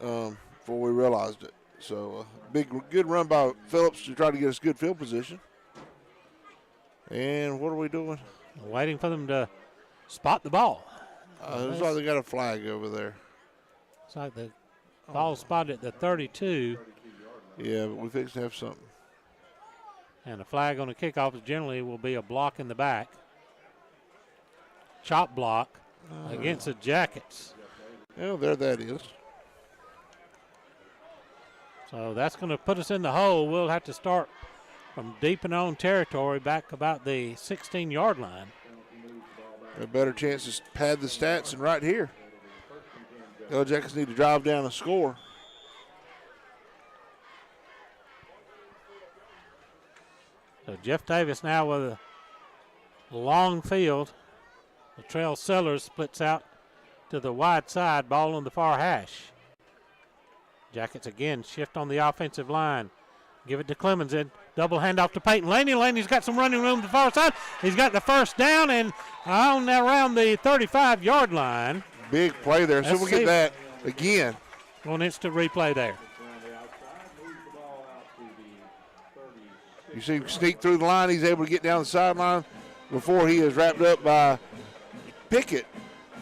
before we realized it. So good run by Phillips to try to get us good field position. And what are we doing? Waiting for them to spot the ball. Looks like they got a flag over there. It's like the ball spotted at the 32. Yeah, but we fixed to have something. And a flag on the kickoff generally will be a block in the back. Chop block against the Jackets. Well, there that is. So that's going to put us in the hole. We'll have to start from deep in our own territory back about the 16-yard line. A better chance to pad the stats than right here. The Jackets need to drive down and score. So Jeff Davis now with a long field. The Trail Sellers splits out to the wide side, ball on the far hash. Jackets again shift on the offensive line. Give it to Clemens in. Double handoff to Peyton Laney. Laney's got some running room to the far side. He's got the first down and on around the 35-yard line. Big play there. So we'll get that again. One instant replay there. You see him sneak through the line. He's able to get down the sideline before he is wrapped up by Pickett.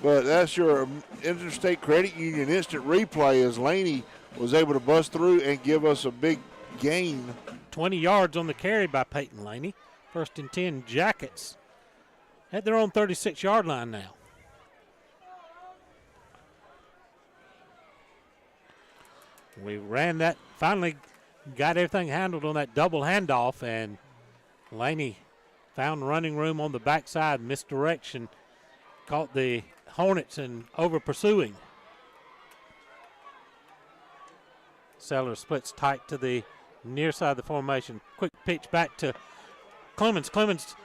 But that's your Interstate Credit Union instant replay as Laney was able to bust through and give us a big gain. 20 yards on the carry by Peyton Laney. First and 10 Jackets at their own 36-yard line now. We ran that, finally got everything handled on that double handoff, and Laney found running room on the backside, misdirection, caught the Hornets and over pursuing. Sellers splits tight to the near side of the formation. Quick pitch back to Clemens. Clemens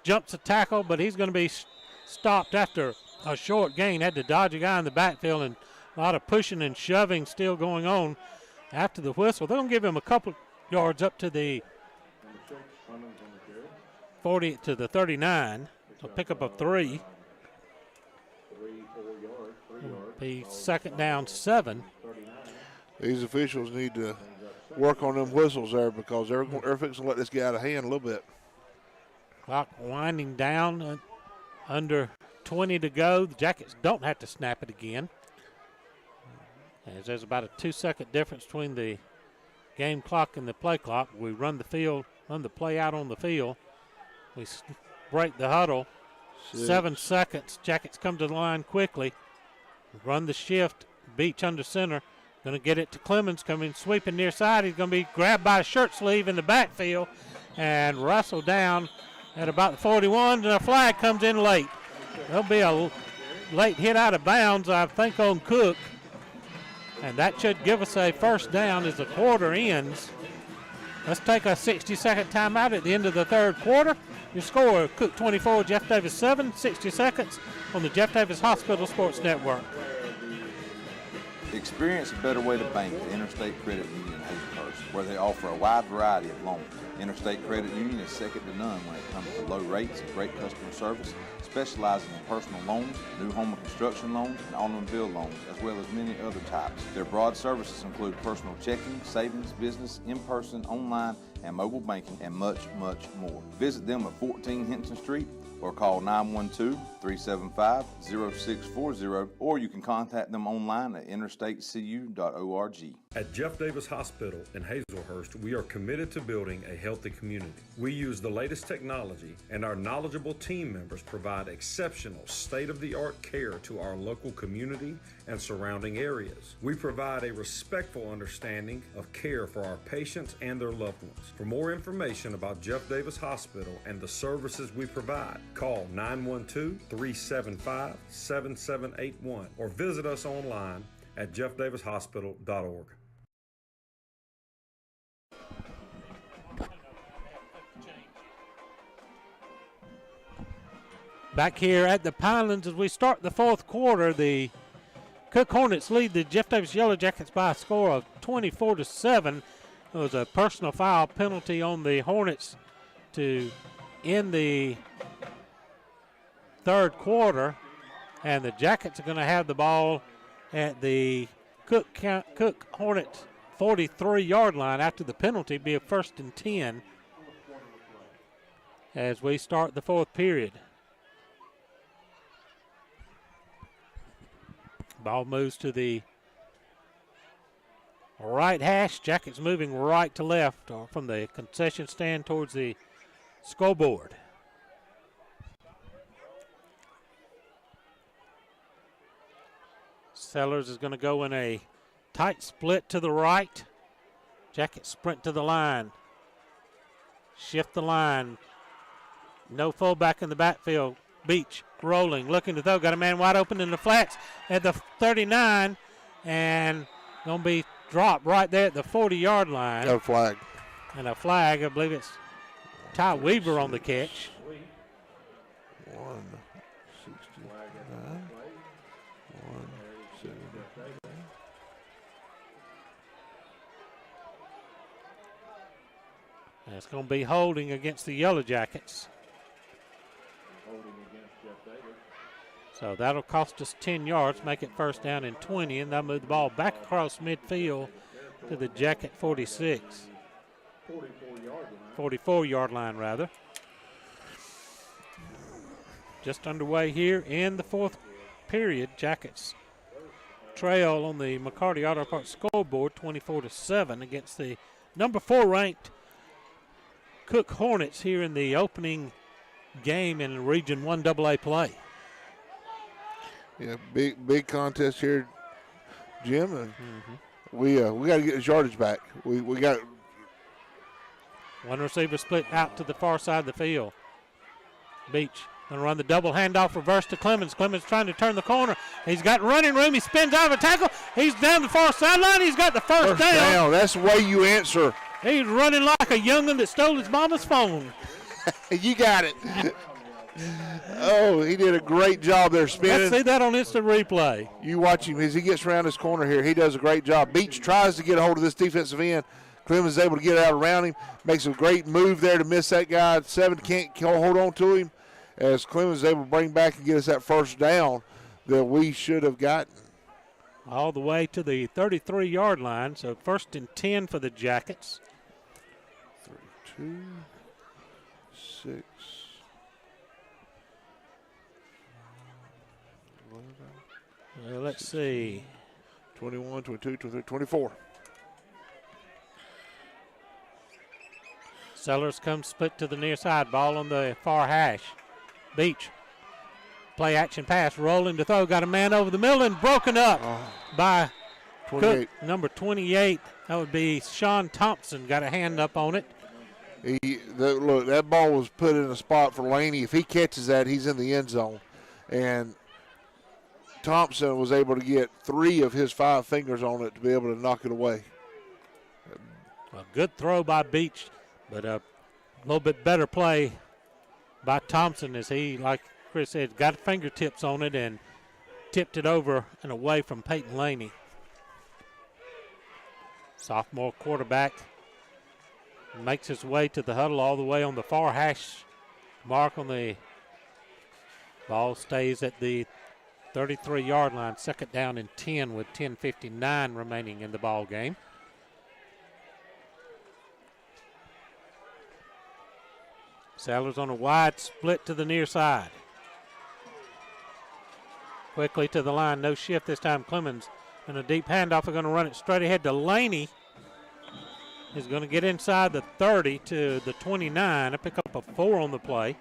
jumps a tackle, but he's going to be stopped after a short gain. Had to dodge a guy in the backfield, and a lot of pushing and shoving still going on after the whistle. They're going to give him a couple yards up to the 40 to the 39. So pick up a 3. Be second down 7. These officials need to work on them whistles there because they're fixing to let this get out of hand a little bit. Clock winding down, under 20 to go. The Jackets don't have to snap it again, as there's about a 2-second difference between the game clock and the play clock. We run the play out on the field. We break the huddle. 7 seconds. Jackets come to the line quickly. Run the shift. Beach under center. Going to get it to Clemens, coming sweeping near side. He's going to be grabbed by a shirt sleeve in the backfield and wrestled down at about the 41, and a flag comes in late. There'll be a late hit out of bounds, I think, on Cook, and that should give us a first down as the quarter ends. Let's take a 60-second timeout at the end of the third quarter. Your score, Cook 24, Jeff Davis 7, 60 seconds on the Jeff Davis Hospital Sports Network. Experience a better way to bank at Interstate Credit Union in Hazelhurst, where they offer a wide variety of loans. Interstate Credit Union is second to none when it comes to low rates and great customer service, specializing in personal loans, new home and construction loans, and automobile loans, as well as many other types. Their broad services include personal checking, savings, business, in-person, online, and mobile banking, and much, much more. Visit them at 14 Hinton Street or call 912-375-0640, or you can contact them online at interstatecu.org. At Jeff Davis Hospital in Hazelhurst, we are committed to building a healthy community. We use the latest technology, and our knowledgeable team members provide exceptional state-of-the-art care to our local community and surrounding areas. We provide a respectful understanding of care for our patients and their loved ones. For more information about Jeff Davis Hospital and the services we provide, call 912-375-7781 or visit us online at jeffdavishospital.org. Back here at the Pinelands as we start the fourth quarter, the Cook Hornets lead the Jeff Davis Yellow Jackets by a score of 24-7. There was a personal foul penalty on the Hornets to end the third quarter, and the Jackets are going to have the ball at the Cook Hornets 43-yard line after the penalty, be a 1st and 10 as we start the fourth period. Ball moves to the right hash. Jackets moving right to left, or from the concession stand towards the scoreboard. Sellers is going to go in a tight split to the right. Jackets sprint to the line. Shift the line. No fullback in the backfield. Beach rolling, looking to throw. Got a man wide open in the flats at the 39, and going to be dropped right there at the 40-yard line. Got a flag. And a flag. I believe it's Ty Weaver on the catch. 169. 170. And it's going to be holding against the Yellow Jackets. So that'll cost us 10 yards, make it first down and 20, and they'll move the ball back across midfield to the Jacket 46. 44-yard line, rather. Just underway here in the fourth period. Jackets trail on the McCarty Auto Parts scoreboard 24-7 against the number 4 ranked Cook Hornets here in the opening game in Region 1 AA play. Yeah, big contest here, Jim, and we got to get his yardage back. We got One receiver split out to the far side of the field. Beach going to run the double handoff reverse to Clemens. Clemens trying to turn the corner. He's got running room. He spins out of a tackle. He's down the far sideline. He's got the first down. That's the way you answer. He's running like a young'un that stole his mama's phone. You got it. Oh, he did a great job there spinning. Let's see that on instant replay. You watch him as he gets around this corner here. He does a great job. Beach tries to get a hold of this defensive end. Clemens is able to get out around him. Makes a great move there to miss that guy. 7 can't hold on to him. As Clemens is able to bring back and get us that first down that we should have gotten. All the way to the 33-yard line. So 1st and 10 for the Jackets. 32, 6. Well, let's see. 21, 22, 23, 24. Sellers comes split to the near side. Ball on the far hash. Beach. Play action pass. Rolling to throw. Got a man over the middle and broken up by 28. Cook, number 28. That would be Sean Thompson. Got a hand up on it. Look, that ball was put in a spot for Laney. If he catches that, he's in the end zone. And Thompson was able to get 3 of his 5 fingers on it to be able to knock it away. A good throw by Beach, but a little bit better play by Thompson as he, like Chris said, got fingertips on it and tipped it over and away from Peyton Laney. Sophomore quarterback makes his way to the huddle all the way on the far hash mark on the ball. Stays at the 33-yard line. 2nd down and 10 with 10:59 remaining in the ball game. Sellers on a wide split to the near side. Quickly to the line. No shift this time. Clemens and a deep handoff. Are going to run it straight ahead to Laney. He's going to get inside the 30 to the 29. I pick up a 4 on the play.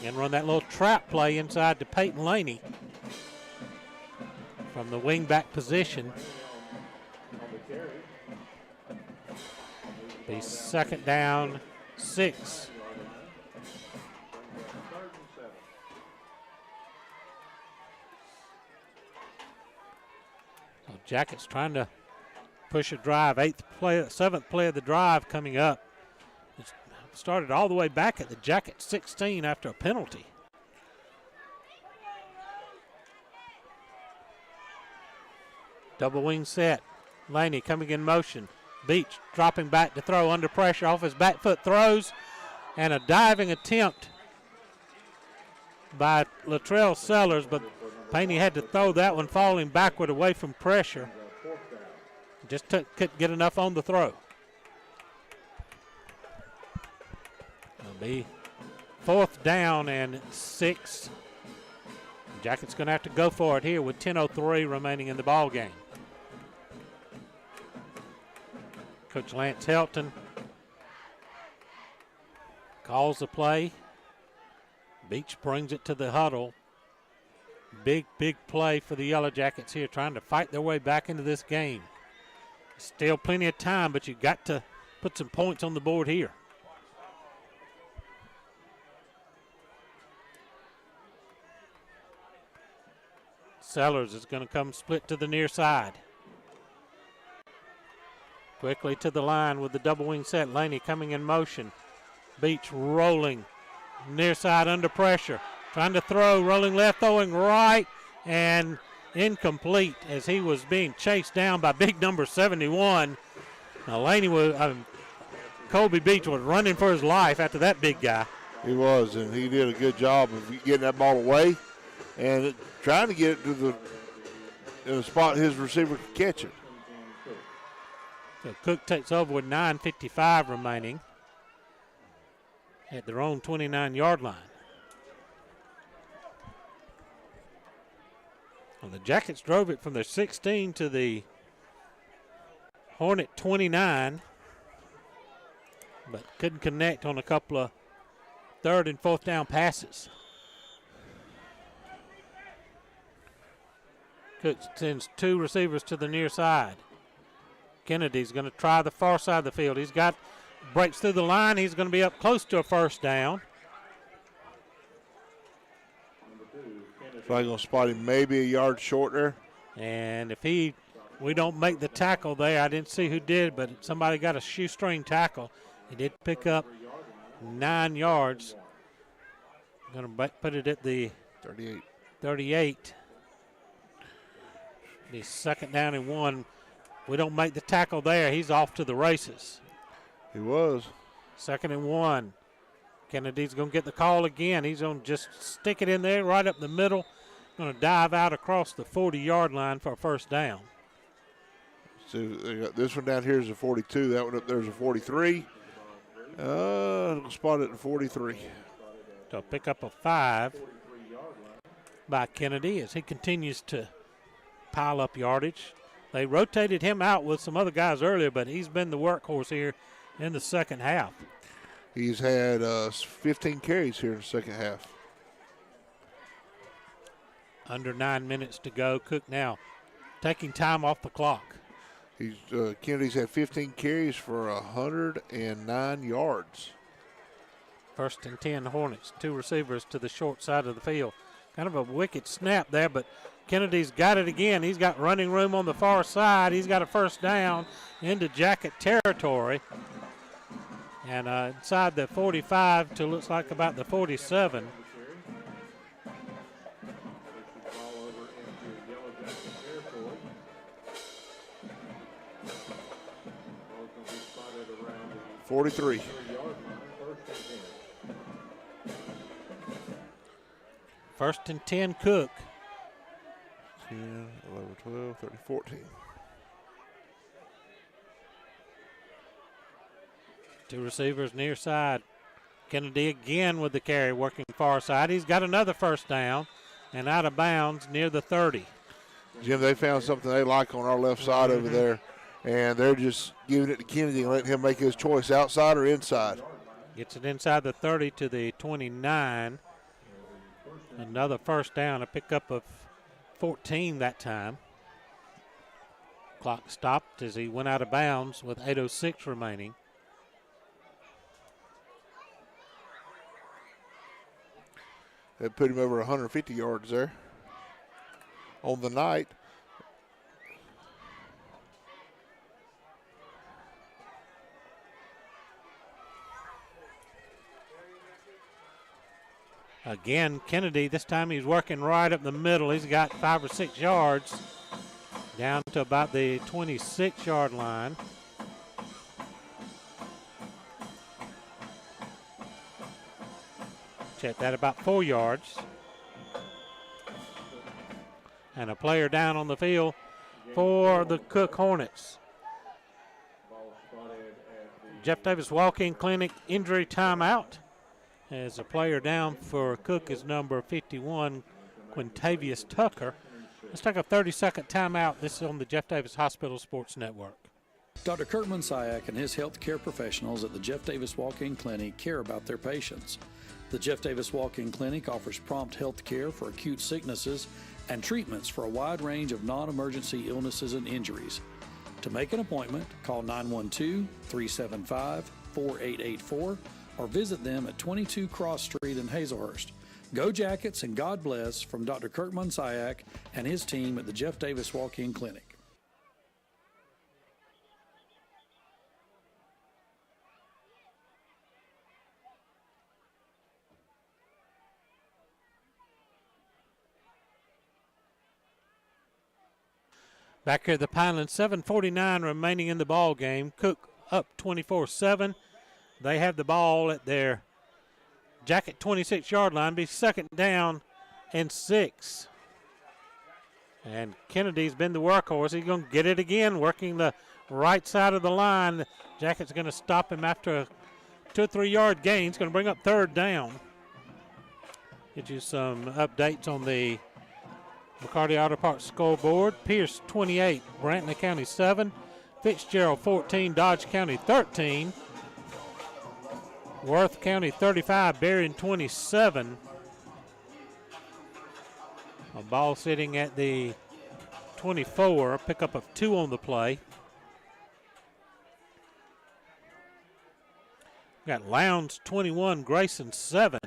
And run that little trap play inside to Peyton Laney from the wing-back position. Be 2nd down, 6. So Jackets trying to push a drive. 7th play of the drive coming up. It's started all the way back at the Jackets 16 after a penalty. Double wing set. Laney coming in motion. Beach dropping back to throw under pressure off his back foot, throws, and a diving attempt by Latrell Sellers, but Payne had to throw that one falling backward away from pressure. Just couldn't get enough on the throw. It'll be 4th down and 6. Jackets going to have to go for it here with 10:03 remaining in the ball game. Coach Lance Helton calls the play. Beach brings it to the huddle. Big play for the Yellow Jackets here, trying to fight their way back into this game. Still plenty of time, but you've got to put some points on the board here. Sellers is going to come split to the near side. Quickly to the line with the double wing set. Laney coming in motion. Beach rolling. Near side under pressure. Trying to throw, rolling left, throwing right, and incomplete as he was being chased down by big number 71. Now Colby Beach was running for his life after that big guy. He was, and he did a good job of getting that ball away and trying to get it to the spot his receiver could catch it. So Cook takes over with 9:55 remaining at their own 29-yard line. Well, the Jackets drove it from their 16 to the Hornet 29, but couldn't connect on a couple of 3rd and 4th down passes. Cook sends 2 receivers to the near side. Kennedy's going to try the far side of the field. Breaks through the line. He's going to be up close to a first down. Probably going to spot him maybe a yard short there. And if we don't make the tackle there, I didn't see who did, but somebody got a shoestring tackle. He did pick up 9 yards. Going to put it at the 38. Be second down and 1. We don't make the tackle there. He's off to the races. He was. Second and 1. Kennedy's going to get the call again. He's going to just stick it in there right up the middle. Going to dive out across the 40-yard line for a first down. So they got this one down here is a 42. That one up there is a 43. Spot it at 43. So pick up a 5 by Kennedy as he continues to pile up yardage. They rotated him out with some other guys earlier, but he's been the workhorse here in the second half. He's had 15 carries here in the second half. Under 9 minutes to go. Cook now taking time off the clock. Kennedy's had 15 carries for 109 yards. First and 10 Hornets. 2 receivers to the short side of the field. Kind of a wicked snap there, but Kennedy's got it again. He's got running room on the far side. He's got a first down into Jacket territory. And inside the 45 to looks like about the 47. $43. First and 10 Cook. 10, 11, 12, 13, 14. 2 receivers near side. Kennedy again with the carry, working far side. He's got another first down and out of bounds near the 30. Jim, they found something they like on our left side over there, and they're just giving it to Kennedy and letting him make his choice, outside or inside. Gets it inside the 30 to the 29. Another first down, a pickup of 14 that time. Clock stopped as he went out of bounds with 8:06 remaining. That put him over 150 yards there on the night. Again, Kennedy, this time he's working right up the middle. He's got 5 or 6 yards down to about the 26-yard line. Check that, about 4 yards. And a player down on the field for the Cook Hornets. Jeff Davis Walk-In Clinic injury timeout. As a player down for Cook is number 51, Quintavious Tucker. Let's take a 30-second timeout. This is on the Jeff Davis Hospital Sports Network. Dr. Kurt Munsayak and his healthcare professionals at the Jeff Davis Walk-In Clinic care about their patients. The Jeff Davis Walk-In Clinic offers prompt health care for acute sicknesses and treatments for a wide range of non-emergency illnesses and injuries. To make an appointment, call 912-375-4884 or visit them at 22 Cross Street in Hazelhurst. Go Jackets and God bless from Dr. Kurt Munsayak and his team at the Jeff Davis Walk-In Clinic. Back here at the Pineland, 7:49 remaining in the ball game. Cook up 24-7. They have the ball at their Jacket 26-yard line. Be second down and 6. And Kennedy's been the workhorse. He's going to get it again, working the right side of the line. The Jacket's going to stop him after a 2 or 3 yard gain. It's going to bring up third down. Get you some updates on the McCarty Auto Parts scoreboard. Pierce 28, Brantley County 7, Fitzgerald 14, Dodge County 13, Worth County 35, Berrien 27. A ball sitting at the 24, pickup of 2 on the play. Got Lowndes 21, Grayson 7.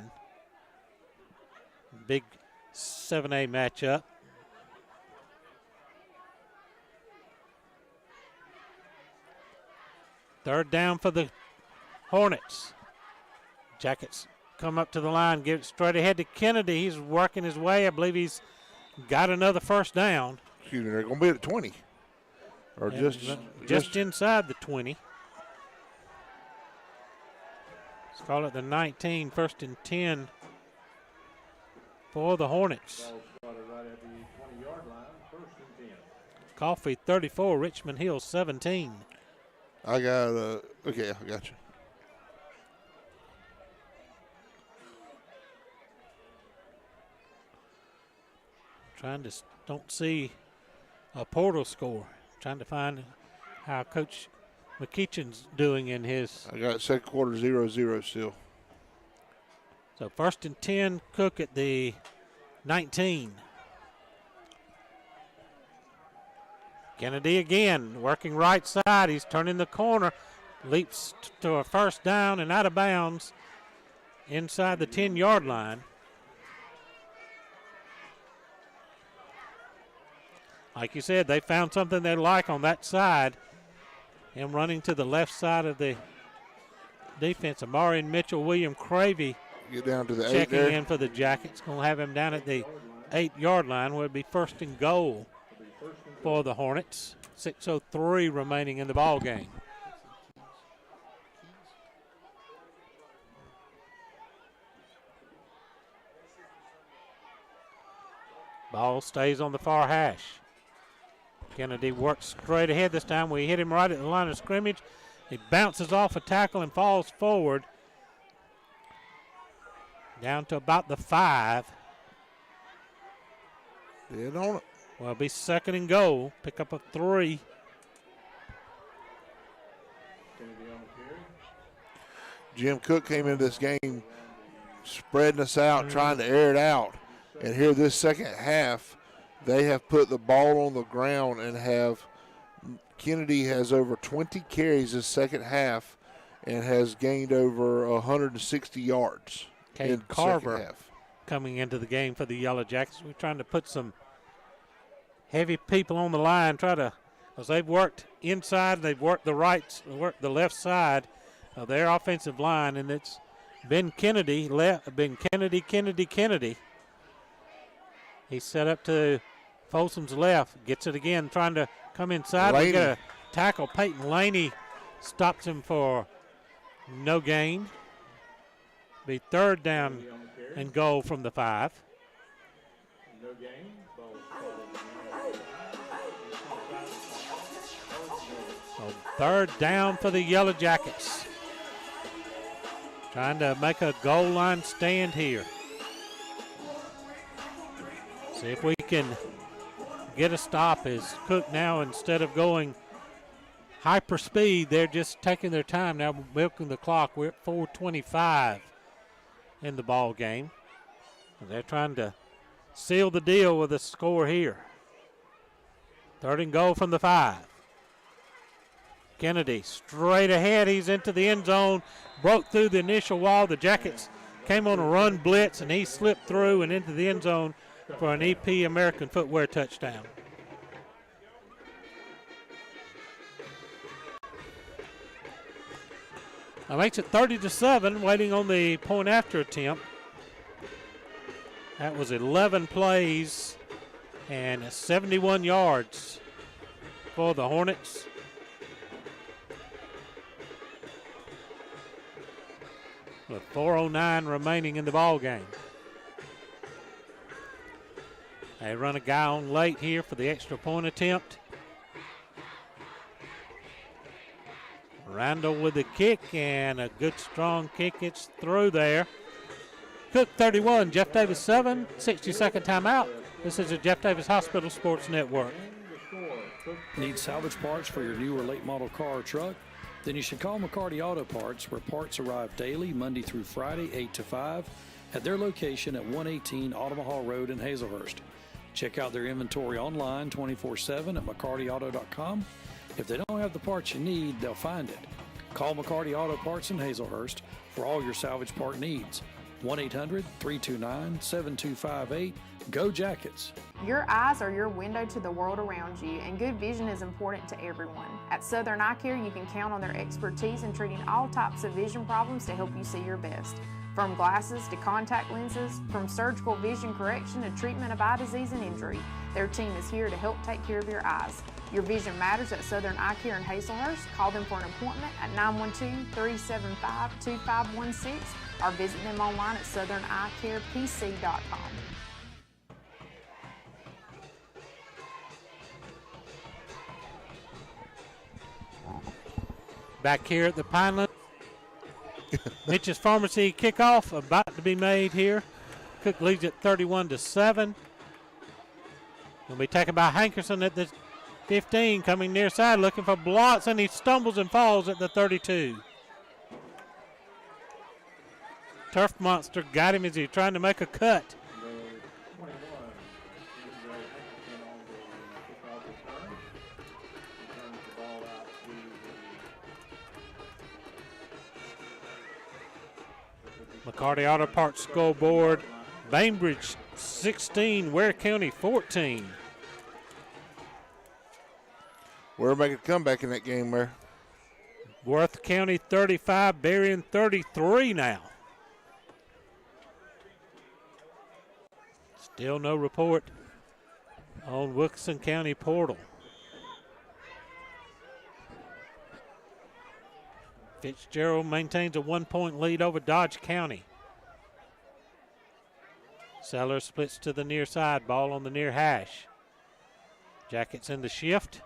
Big 7A matchup. Third down for the Hornets. Jackets come up to the line, give it straight ahead to Kennedy. He's working his way. I believe he's got another first down. Excuse me, they're going to be at 20. Or And just inside the 20. Let's call it the 19, 1st and 10 for the Hornets. Coffee 34, Richmond Hill 17. I got, okay, I got you. Trying to, don't see a portal score. Trying to find how Coach McEachin's doing in his. I got second quarter 0-0 still. So 1st and 10, Cook at the 19. Kennedy again, working right side. He's turning the corner, leaps to a first down and out of bounds inside the 10-yard line. Like you said, they found something they like on that side. Him running to the left side of the defense. Amari and Mitchell, William Cravey get down to the checking 8 there. in for the Jackets. Going to have him down at the 8-yard line where it'd be 1st and goal for the Hornets. 6:03 remaining in the ball game. Ball stays on the far hash. Kennedy works straight ahead this time. We hit him right at the line of scrimmage. He bounces off a tackle and falls forward. Down to about the 5. Dead on it. Well, it'll be 2nd and goal. Pick up a 3. Jim Cook came into this game spreading us out, trying to air it out. And here this second half, they have put the ball on the ground and have Kennedy has over 20 carries this second half and has gained over 160 yards. Cade Carver coming into the game for the Yellow Jackets. We're trying to put some heavy people on the line, because they've worked inside, they've worked the left side of their offensive line, and it's been Kennedy. He's set up to Folsom's left, gets it again, trying to come inside. We get a tackle. Peyton Laney stops him for no gain. Be 3rd down and goal from the 5. No gain. So 3rd down for the Yellow Jackets. Trying to make a goal line stand here. See if we can get a stop as Cook now, instead of going hyper speed, they're just taking their time now, milking the clock. We're at 4:25 in the ball game. And they're trying to seal the deal with a score here. 3rd and goal from the 5. Kennedy straight ahead. He's into the end zone, broke through the initial wall. The Jackets came on a run blitz, and he slipped through and into the end zone for an EP American Footwear touchdown. That makes it 30-7, waiting on the point after attempt. That was 11 plays and 71 yards for the Hornets. With 4:09 remaining in the ball game. They run a guy on late here for the extra point attempt. Randall with the kick, and a good strong kick. It's through there. Cook 31, Jeff Davis 7, 60-second timeout. This is the Jeff Davis Hospital Sports Network. Need salvage parts for your new or late model car or truck? Then you should call McCarty Auto Parts, where parts arrive daily, Monday through Friday, 8 to 5, at their location at 118 Automobile Hall Road in Hazelhurst. Check out their inventory online 24/7 at McCartyAuto.com. If they don't have the parts you need, they'll find it. Call McCarty Auto Parts in Hazelhurst for all your salvage part needs. 1-800-329-7258. Go Jackets! Your eyes are your window to the world around you, and good vision is important to everyone. At Southern Eye Care, you can count on their expertise in treating all types of vision problems to help you see your best. From glasses to contact lenses, from surgical vision correction to treatment of eye disease and injury, their team is here to help take care of your eyes. Your vision matters at Southern Eye Care in Hazelhurst. Call them for an appointment at 912-375-2516 or visit them online at southernEyeCarePC.com. Back here at the Pineland, Mitch's Pharmacy kickoff about to be made here. Cook leads at 31-7. Will be taken by Hankerson at the 15, coming near side, looking for blocks, and he stumbles and falls at the 32. Turf Monster got him as he's trying to make a cut. McCarty Auto Parts scoreboard, Bainbridge 16, Ware County 14. We're making a comeback in that game there. Worth County 35, Berrien 33 now. Still no report on Wilkinson County portal. Fitzgerald maintains a 1-point lead over Dodge County. Sellers splits to the near side, ball on the near hash. Jackets in the shift.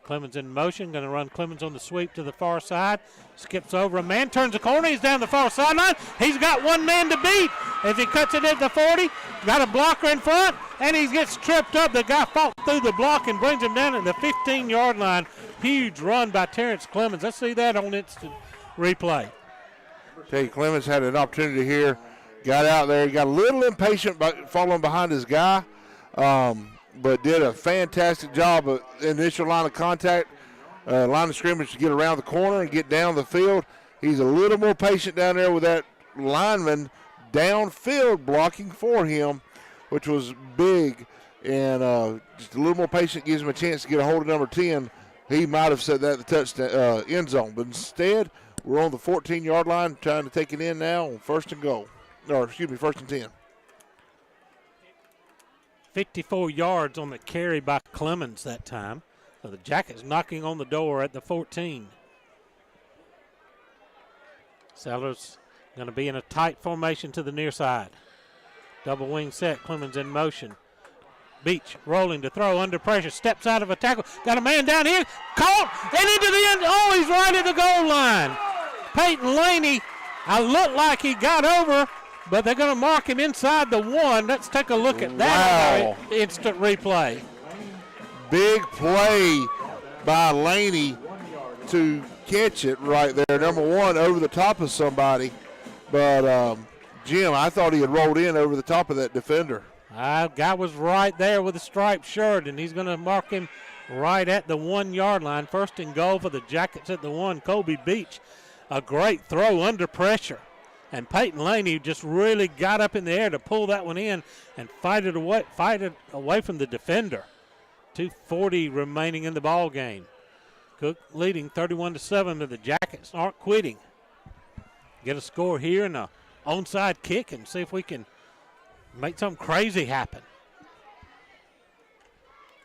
Clemens in motion, going to run Clemens on the sweep to the far side. Skips over a man, turns the corner, he's down the far sideline. He's got one man to beat as he cuts it at the 40. Got a blocker in front, and he gets tripped up. The guy fought through the block and brings him down at the 15-yard line. Huge run by Terrence Clemens. Let's see that on instant replay. Tell you, Clemens had an opportunity here. Got out there. He got a little impatient by following behind his guy, but did a fantastic job of initial line of contact, line of scrimmage to get around the corner and get down the field. He's a little more patient down there with that lineman downfield blocking for him, which was big, and just a little more patient gives him a chance to get a hold of number 10. He might have set that at the touchdown end zone, but instead we're on the 14-yard line trying to take it in now on first and 10. 54 yards on the carry by Clemens that time. So the Jackets knocking on the door at the 14. Sellers going to be in a tight formation to the near side. Double wing set, Clemens in motion. Beach rolling to throw under pressure, steps out of a tackle. Got a man down here, caught, and into the end. Oh, he's right at the goal line. Peyton Laney, I looked like he got over, but they're going to mark him inside the 1. Let's take a look at that instant replay. Big play by Laney to catch it right there. Number 1 over the top of somebody. But, Jim, I thought he had rolled in over the top of that defender. Guy was right there with a striped shirt, and he's going to mark him right at the 1-yard line. First and goal for the Jackets at the 1. Colby Beach, a great throw under pressure. And Peyton Laney just really got up in the air to pull that one in and fight it away from the defender. 2:40 remaining in the ball game. Cook leading 31-7, but the Jackets aren't quitting. Get a score here and a onside kick and see if we can make something crazy happen.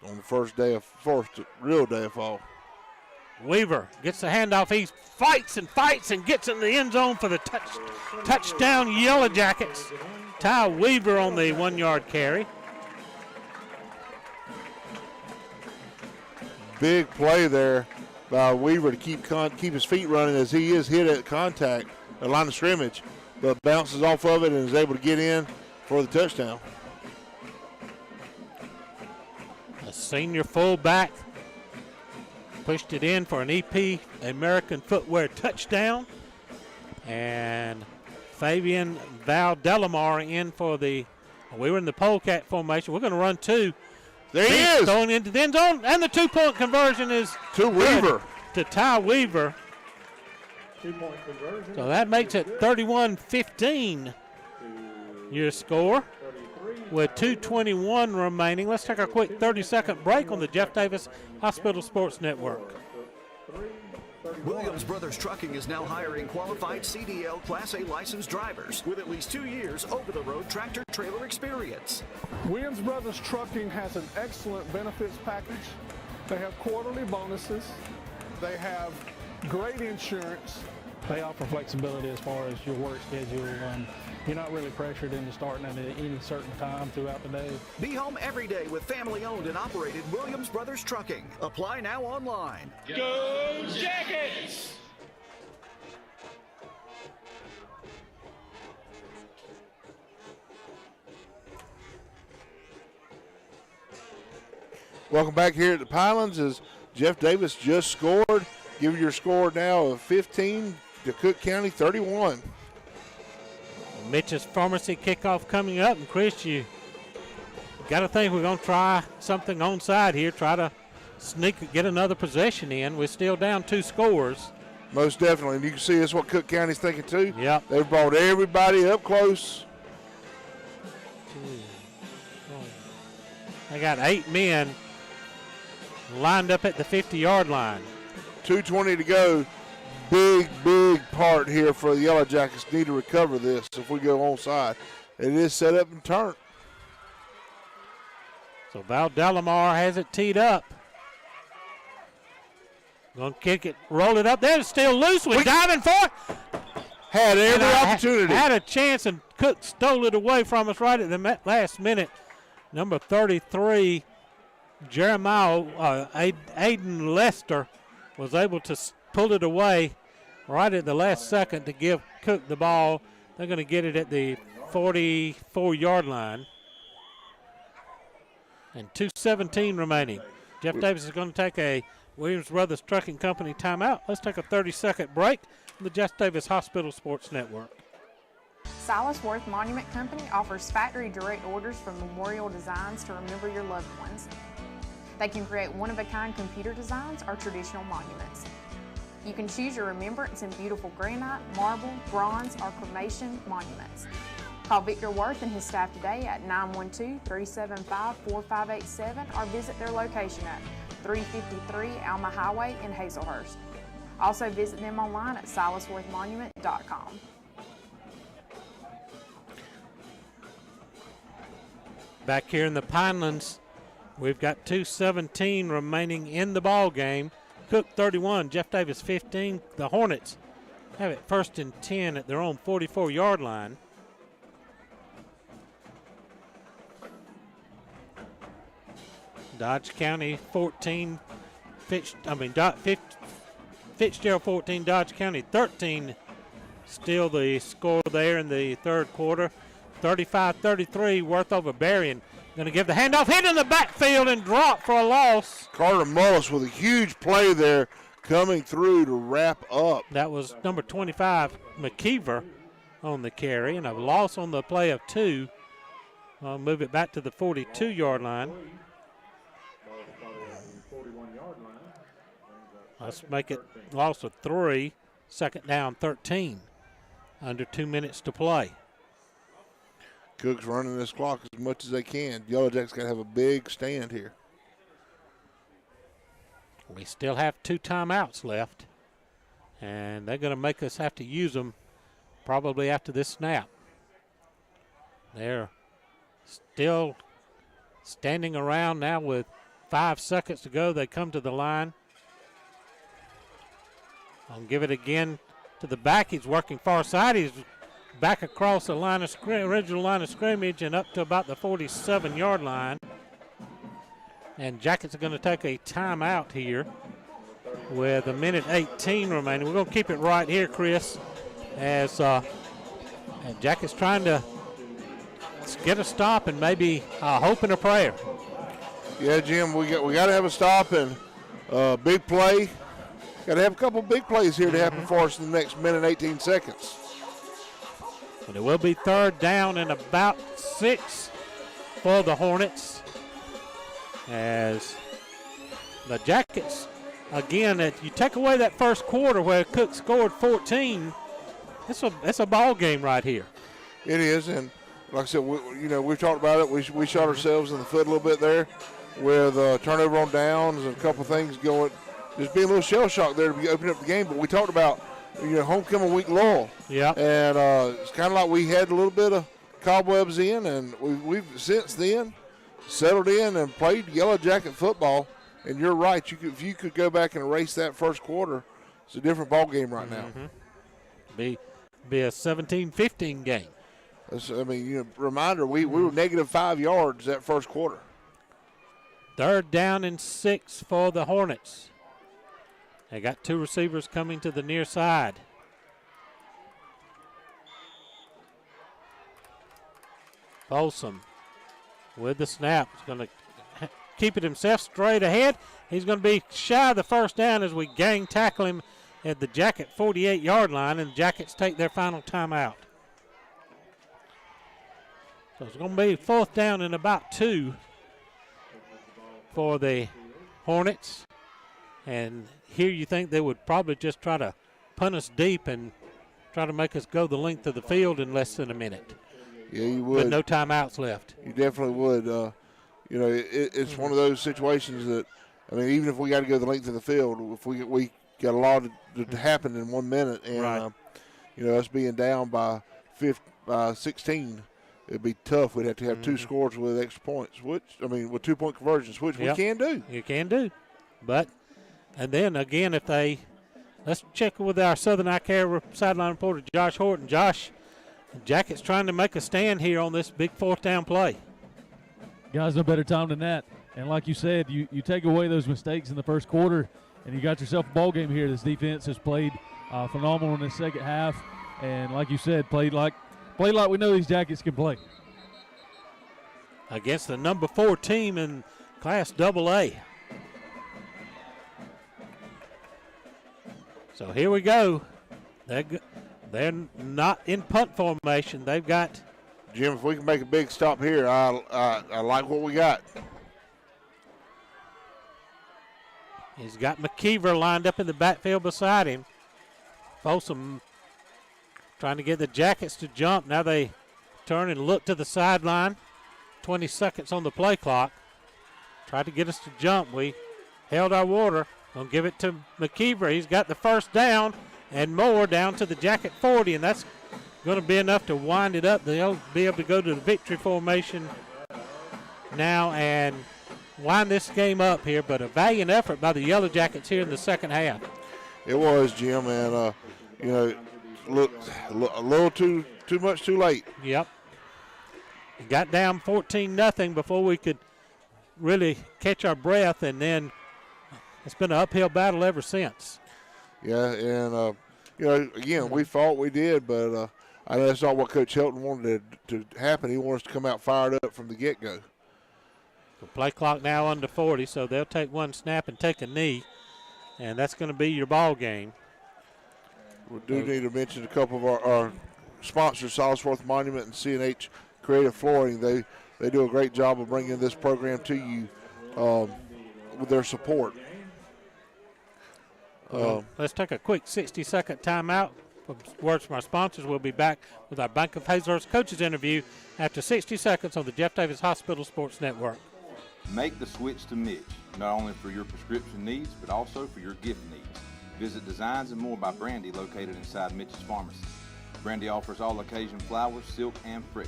On the first real day of fall. Weaver gets the handoff. He fights and gets in the end zone for the touchdown Yellow Jackets. Ty Weaver on the 1-yard carry. Big play there by Weaver to keep his feet running as he is hit at contact, a line of scrimmage, but bounces off of it and is able to get in for the touchdown. A senior fullback pushed it in for an EP American Footwear touchdown. And Fabian Valdelamar in for we were in the polecat formation. We're going to run 2. There he is. Going into the end zone, and the 2-point conversion is to Weaver. To Ty Weaver. So that makes it 31-15 your score with 2:21 remaining. Let's take a quick 30-second break on the Jeff Davis Hospital Sports Network. Williams Brothers Trucking is now hiring qualified CDL Class A licensed drivers with at least 2 years over-the-road tractor-trailer experience. Williams Brothers Trucking has an excellent benefits package. They have quarterly bonuses. They have great insurance. They offer flexibility as far as your work schedule. You're not really pressured into starting at any certain time throughout the day. Be home every day with family-owned and operated Williams Brothers Trucking. Apply now online. Go Jackets! Welcome back here at the Pylons as Jeff Davis just scored. Give your score now of 15 to Cook County 31. Mitch's Pharmacy kickoff coming up. And, Chris, you got to think we're going to try something onside here, try to get another possession in. We're still down 2 scores. Most definitely. And you can see that's what Cook County's thinking, too. Yep. They've brought everybody up close. They got 8 men lined up at the 50-yard line. 2:20 to go. Big part here for the Yellow Jackets. Need to recover this if we go onside. It is set up and turned. So Val Delamar has it teed up. Going to kick it, roll it up there. It's still loose with diving for it. Had every opportunity. Had a chance, and Cook stole it away from us right at the last minute. Number 33, Jeremiah Aiden Lester was able to pull it away right at the last second to give Cook the ball. They're going to get it at the 44-yard line. And 2:17 remaining. Jeff Davis is going to take a Williams Brothers Trucking Company timeout. Let's take a 30-second break on the Jeff Davis Hospital Sports Network. Silas Worth Monument Company offers factory direct orders for memorial designs to remember your loved ones. They can create one-of-a-kind computer designs or traditional monuments. You can choose your remembrance in beautiful granite, marble, bronze, or cremation monuments. Call Victor Worth and his staff today at 912-375-4587 or visit their location at 353 Alma Highway in Hazelhurst. Also visit them online at silasworthmonument.com. Back here in the Pinelands, we've got 2:17 remaining in the ball game. Cook 31, Jeff Davis 15. The Hornets have it 1st and 10 at their own 44-yard line. Dodge County 14, Fitzgerald 14, Dodge County 13. Still the score there in the third quarter. 35-33, Worth over Berrien. Going to give the handoff, hit in the backfield and drop for a loss. Carter Mullis with a huge play there coming through to wrap up. That was number 25, McKeever, on the carry, and a loss on the play of 2. I'll move it back to the 42-yard line. Let's make it loss of 3, 2nd down 13, under 2 minutes to play. Cook's running this clock as much as they can. Yellow Jackets got to have a big stand here. We still have 2 timeouts left, and they're going to make us have to use them probably after this snap. They're still standing around now with 5 seconds to go. They come to the line. I'll give it again to the back. He's working far side. He's back across the line of original line of scrimmage and up to about the 47-yard line. And Jackets are going to take a timeout here with 1:18 remaining. We're going to keep it right here, Chris, as and Jackets trying to get a stop and maybe a hope and a prayer. Yeah, Jim, we got to have a stop and big play. Got to have a couple big plays here to happen for us in the next 1:18 seconds. But it will be 3rd down and about 6 for the Hornets, as the Jackets again, you take away that first quarter where Cook scored 14, it's a ball game right here. It is, and like I said, we've talked about it. We shot ourselves in the foot a little bit there with turnover on downs and a couple things going. Just being a little shell shock there to be opening up the game. But we talked about homecoming week lull. Yeah. And it's kind of like we had a little bit of cobwebs in, and we've since then settled in and played Yellow Jacket football. And you're right. If you could go back and erase that first quarter, it's a different ball game right now. Be a 17-15 game. Reminder, we were negative 5 yards that first quarter. 3rd down and 6 for the Hornets. They got 2 receivers coming to the near side. Folsom with the snap. He's going to keep it himself straight ahead. He's going to be shy of the first down as we gang tackle him at the Jacket 48-yard line, and the Jackets take their final timeout. So it's going to be 4th down and about 2 for the Hornets. And here you think they would probably just try to punt us deep and try to make us go the length of the field in less than a minute. Yeah, you would. But no timeouts left. You definitely would. It's one of those situations that, even if we got to go the length of the field, if we got a lot to happen in 1 minute, and us being down by 16, it'd be tough. We'd have to have 2 scores with extra points, with 2-point conversions, which we can do. You can do. And then again, let's check with our Southern Eye Care sideline reporter, Josh Horton. Josh, Jackets trying to make a stand here on this big 4th down play. Guys, no better time than that. And like you said, you take away those mistakes in the first quarter, and you got yourself a ball game here. This defense has played phenomenal in the second half, and like you said, played like we know these Jackets can play. Against the number 4 team in Class AA. So here we go. They're not in punt formation. They've got. Jim, if we can make a big stop here, I like what we got. He's got McKeever lined up in the backfield beside him. Folsom trying to get the Jackets to jump. Now they turn and look to the sideline. 20 seconds on the play clock. Tried to get us to jump. We held our water. Gonna give it to McKeever. He's got the first down and more down to the Jacket 40, and that's going to be enough to wind it up. They'll be able to go to the victory formation now and wind this game up here, but a valiant effort by the Yellow Jackets here in the second half. It was, Jim, and looked a little too much too late. Yep. It got down 14-0 before we could really catch our breath, and then it's been an uphill battle ever since. Yeah, and again, we fought, we did, but I know that's not what Coach Helton wanted to happen. He wants to come out fired up from the get-go. The play clock now under 40, so they'll take one snap and take a knee, and that's going to be your ball game. We do need to mention a couple of our sponsors, Solsworth Monument and C&H Creative Flooring. They do a great job of bringing this program to you with their support. Let's take a quick 60-second timeout. Words from our sponsors. We'll be back with our Bank of Hazlehurst coaches interview after 60 seconds on the Jeff Davis Hospital Sports Network. Make the switch to Mitch, not only for your prescription needs, but also for your gift needs. Visit Designs and More by Brandy, located inside Mitch's Pharmacy. Brandy offers all occasion flowers, silk, and fresh.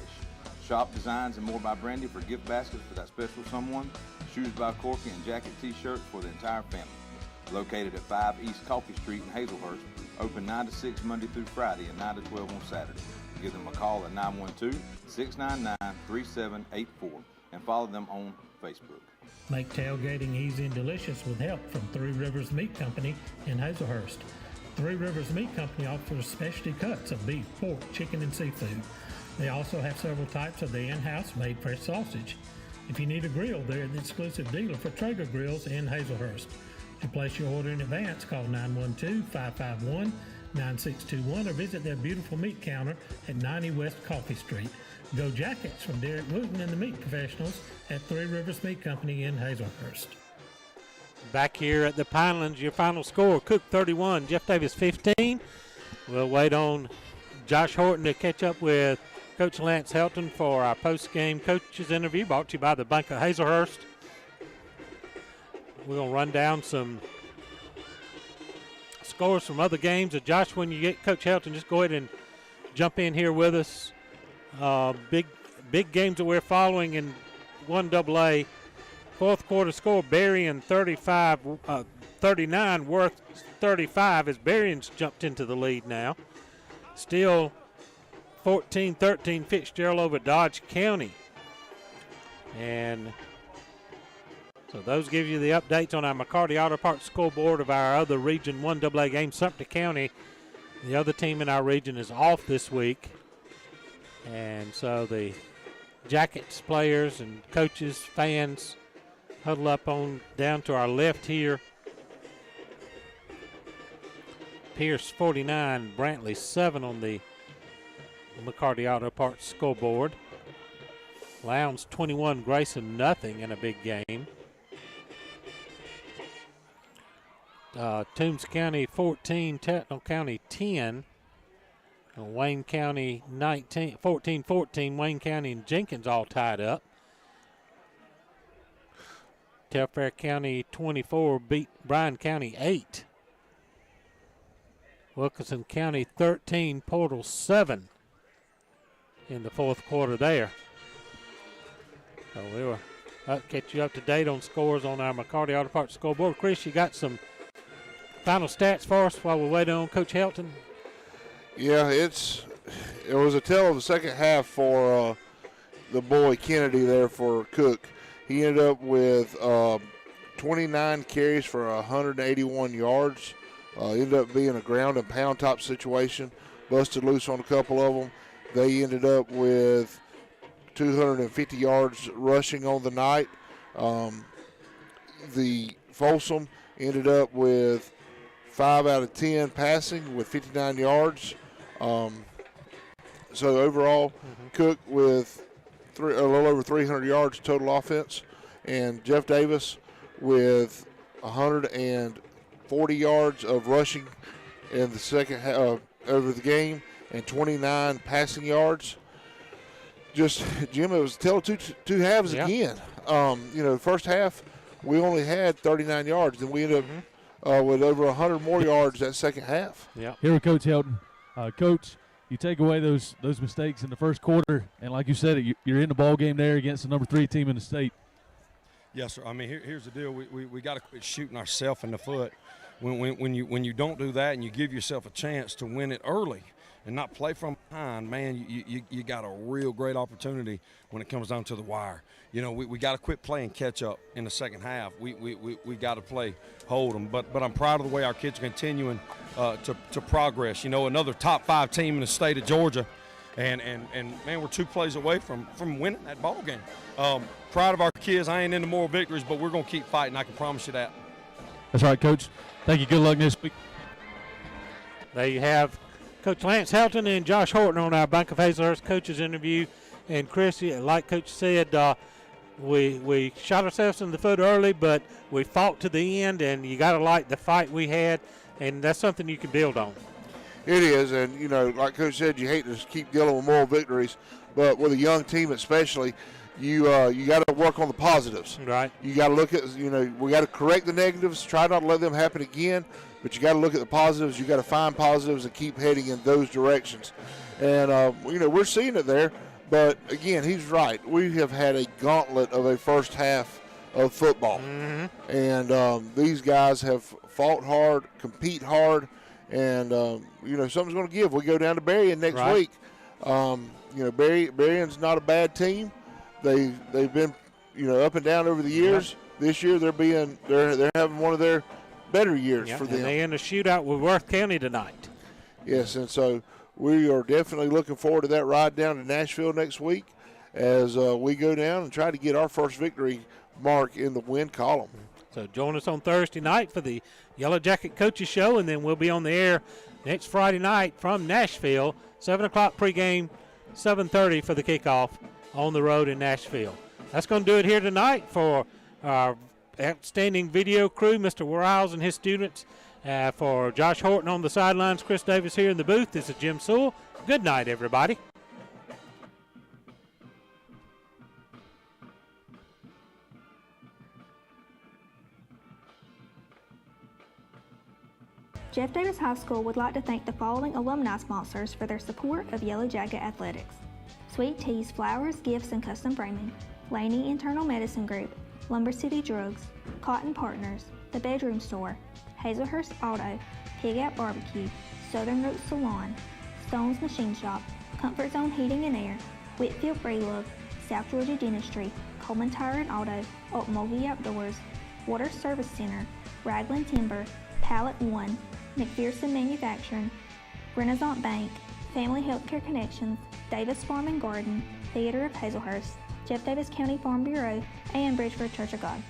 Shop Designs and More by Brandy for gift baskets for that special someone, shoes by Corky, and jacket t-shirts for the entire family. Located at 5 East Coffee Street in Hazlehurst, open 9 to 6 Monday through Friday and 9 to 12 on Saturday. Give them a call at 912-699-3784 and follow them on Facebook. Make tailgating easy and delicious with help from Three Rivers Meat Company in Hazlehurst. Three Rivers Meat Company offers specialty cuts of beef, pork, chicken, and seafood. They also have several types of their in-house made fresh sausage. If you need a grill, they're the exclusive dealer for Traeger Grills in Hazlehurst. To place your order in advance, call 912-551-9621 or visit their beautiful meat counter at 90 West Coffee Street. Go Jackets from Derek Wooten and the Meat Professionals at Three Rivers Meat Company in Hazlehurst. Back here at the Pinelands, your final score, Cook 31, Jeff Davis 15. We'll wait on Josh Horton to catch up with Coach Lance Helton for our post-game coaches interview, brought to you by the Bank of Hazelhurst. We're going to run down some scores from other games. Josh, when you get Coach Helton, just go ahead and jump in here with us. Big games that we're following in 1AA. Fourth quarter score, Berrien 39, Worth 35 as Berrien's jumped into the lead now. Still 14-13 Fitzgerald over Dodge County. And so those give you the updates on our McCarty Auto Parts scoreboard of our other Region 1AA game. Sumter County, the other team in our region, is off this week. And so the Jackets players and coaches, fans, huddle up on down to our left here. Pierce 49, Brantley 7 on the McCarty Auto Parts scoreboard. Lowndes 21, Grayson nothing in a big game. Toombs County 14, Tatnall County 10. Wayne County 14-14, Wayne County and Jenkins all tied up. Telfair County 24 beat Bryan County 8. Wilkinson County 13, Portal 7 in the fourth quarter there. So we'll catch you up to date on scores on our McCarty Auto Parts scoreboard. Chris, you got some final stats for us while we're waiting on Coach Helton? Yeah, it was a tell of the second half for the boy Kennedy there for Cook. He ended up with 29 carries for 181 yards. Ended up being a ground and pound type situation. Busted loose on a couple of them. They ended up with 250 yards rushing on the night. The Folsom ended up with 5 out of 10 passing with 59 yards. So overall, Cook with a little over 300 yards total offense, and Jeff Davis with 140 yards of rushing in the second half over the game and 29 passing yards. Just, Jim, it was a tale of two halves again. First half we only had 39 yards, and we ended up with over 100 more yards that second half. Yeah. Here with Coach Helton. Coach, you take away those mistakes in the first quarter, and like you said, you're in the ball game there against the number 3 team in the state. Yes, sir. I mean, here's the deal. We got to quit shooting ourselves in the foot. When you don't do that and you give yourself a chance to win it early and not play from behind, man, you got a real great opportunity when it comes down to the wire. We got to quit playing catch up in the second half. We got to play hold them. But I'm proud of the way our kids are continuing to progress. Another top 5 team in the state of Georgia. And man, we're 2 plays away from winning that ball game. Proud of our kids. I ain't into more victories, but we're going to keep fighting. I can promise you that. That's right, Coach. Thank you. Good luck this week. There you have Coach Lance Helton and Josh Horton on our Bank of Hazelhurst coaches interview. And Chris, like Coach said, we shot ourselves in the foot early, but we fought to the end, and you got to like the fight we had, and that's something you can build on. It is, and, like Coach said, you hate to keep dealing with moral victories, but with a young team especially, you got to work on the positives. Right. You got to look at, we got to correct the negatives, try not to let them happen again, but you got to look at the positives. You got to find positives and keep heading in those directions. And, we're seeing it there, but, again, he's right. We have had a gauntlet of a first half of football. Mm-hmm. And these guys have fought hard, compete hard, and, something's going to give. We go down to Berrien next week. Berrien's not a bad team. They've been, up and down over the years. Yep. This year they're having one of their better years for them. And they in a shootout with Worth County tonight. Yes, and so we are definitely looking forward to that ride down to Nashville next week as we go down and try to get our first victory mark in the win column. So join us on Thursday night for the Yellow Jacket Coaches Show, and then we'll be on the air next Friday night from Nashville, 7 o'clock pregame, 7:30 for the kickoff on the road in Nashville. That's going to do it here tonight for our outstanding video crew, Mr. Wiles and his students. For Josh Horton on the sidelines, Chris Davis here in the booth. This is Jim Sewell. Good night, everybody. Jeff Davis High School would like to thank the following alumni sponsors for their support of Yellow Jacket Athletics: Sweet Teas, Flowers, Gifts, and Custom Framing, Laney Internal Medicine Group, Lumber City Drugs, Cotton Partners, The Bedroom Store, Hazelhurst Auto, Pig Out Barbecue, Southern Roots Salon, Stone's Machine Shop, Comfort Zone Heating and Air, Whitfield Breelove, South Georgia Dentistry, Coleman Tire and Auto, Mulvey Outdoors, Water Service Center, Ragland Timber, Pallet One, McPherson Manufacturing, Renaissance Bank, Family Healthcare Connections, Davis Farm and Garden, Theater of Hazelhurst, Jeff Davis County Farm Bureau, and Bridgeford Church of God.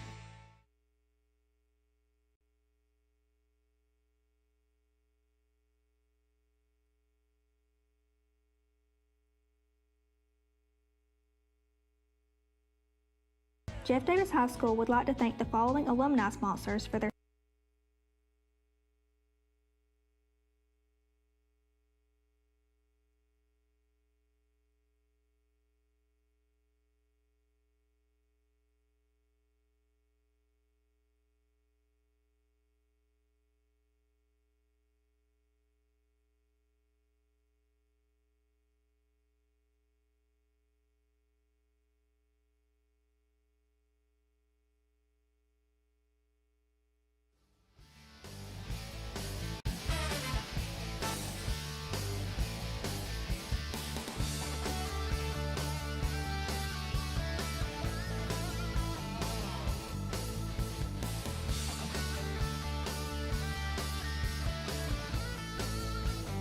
Jeff Davis High School would like to thank the following alumni sponsors for their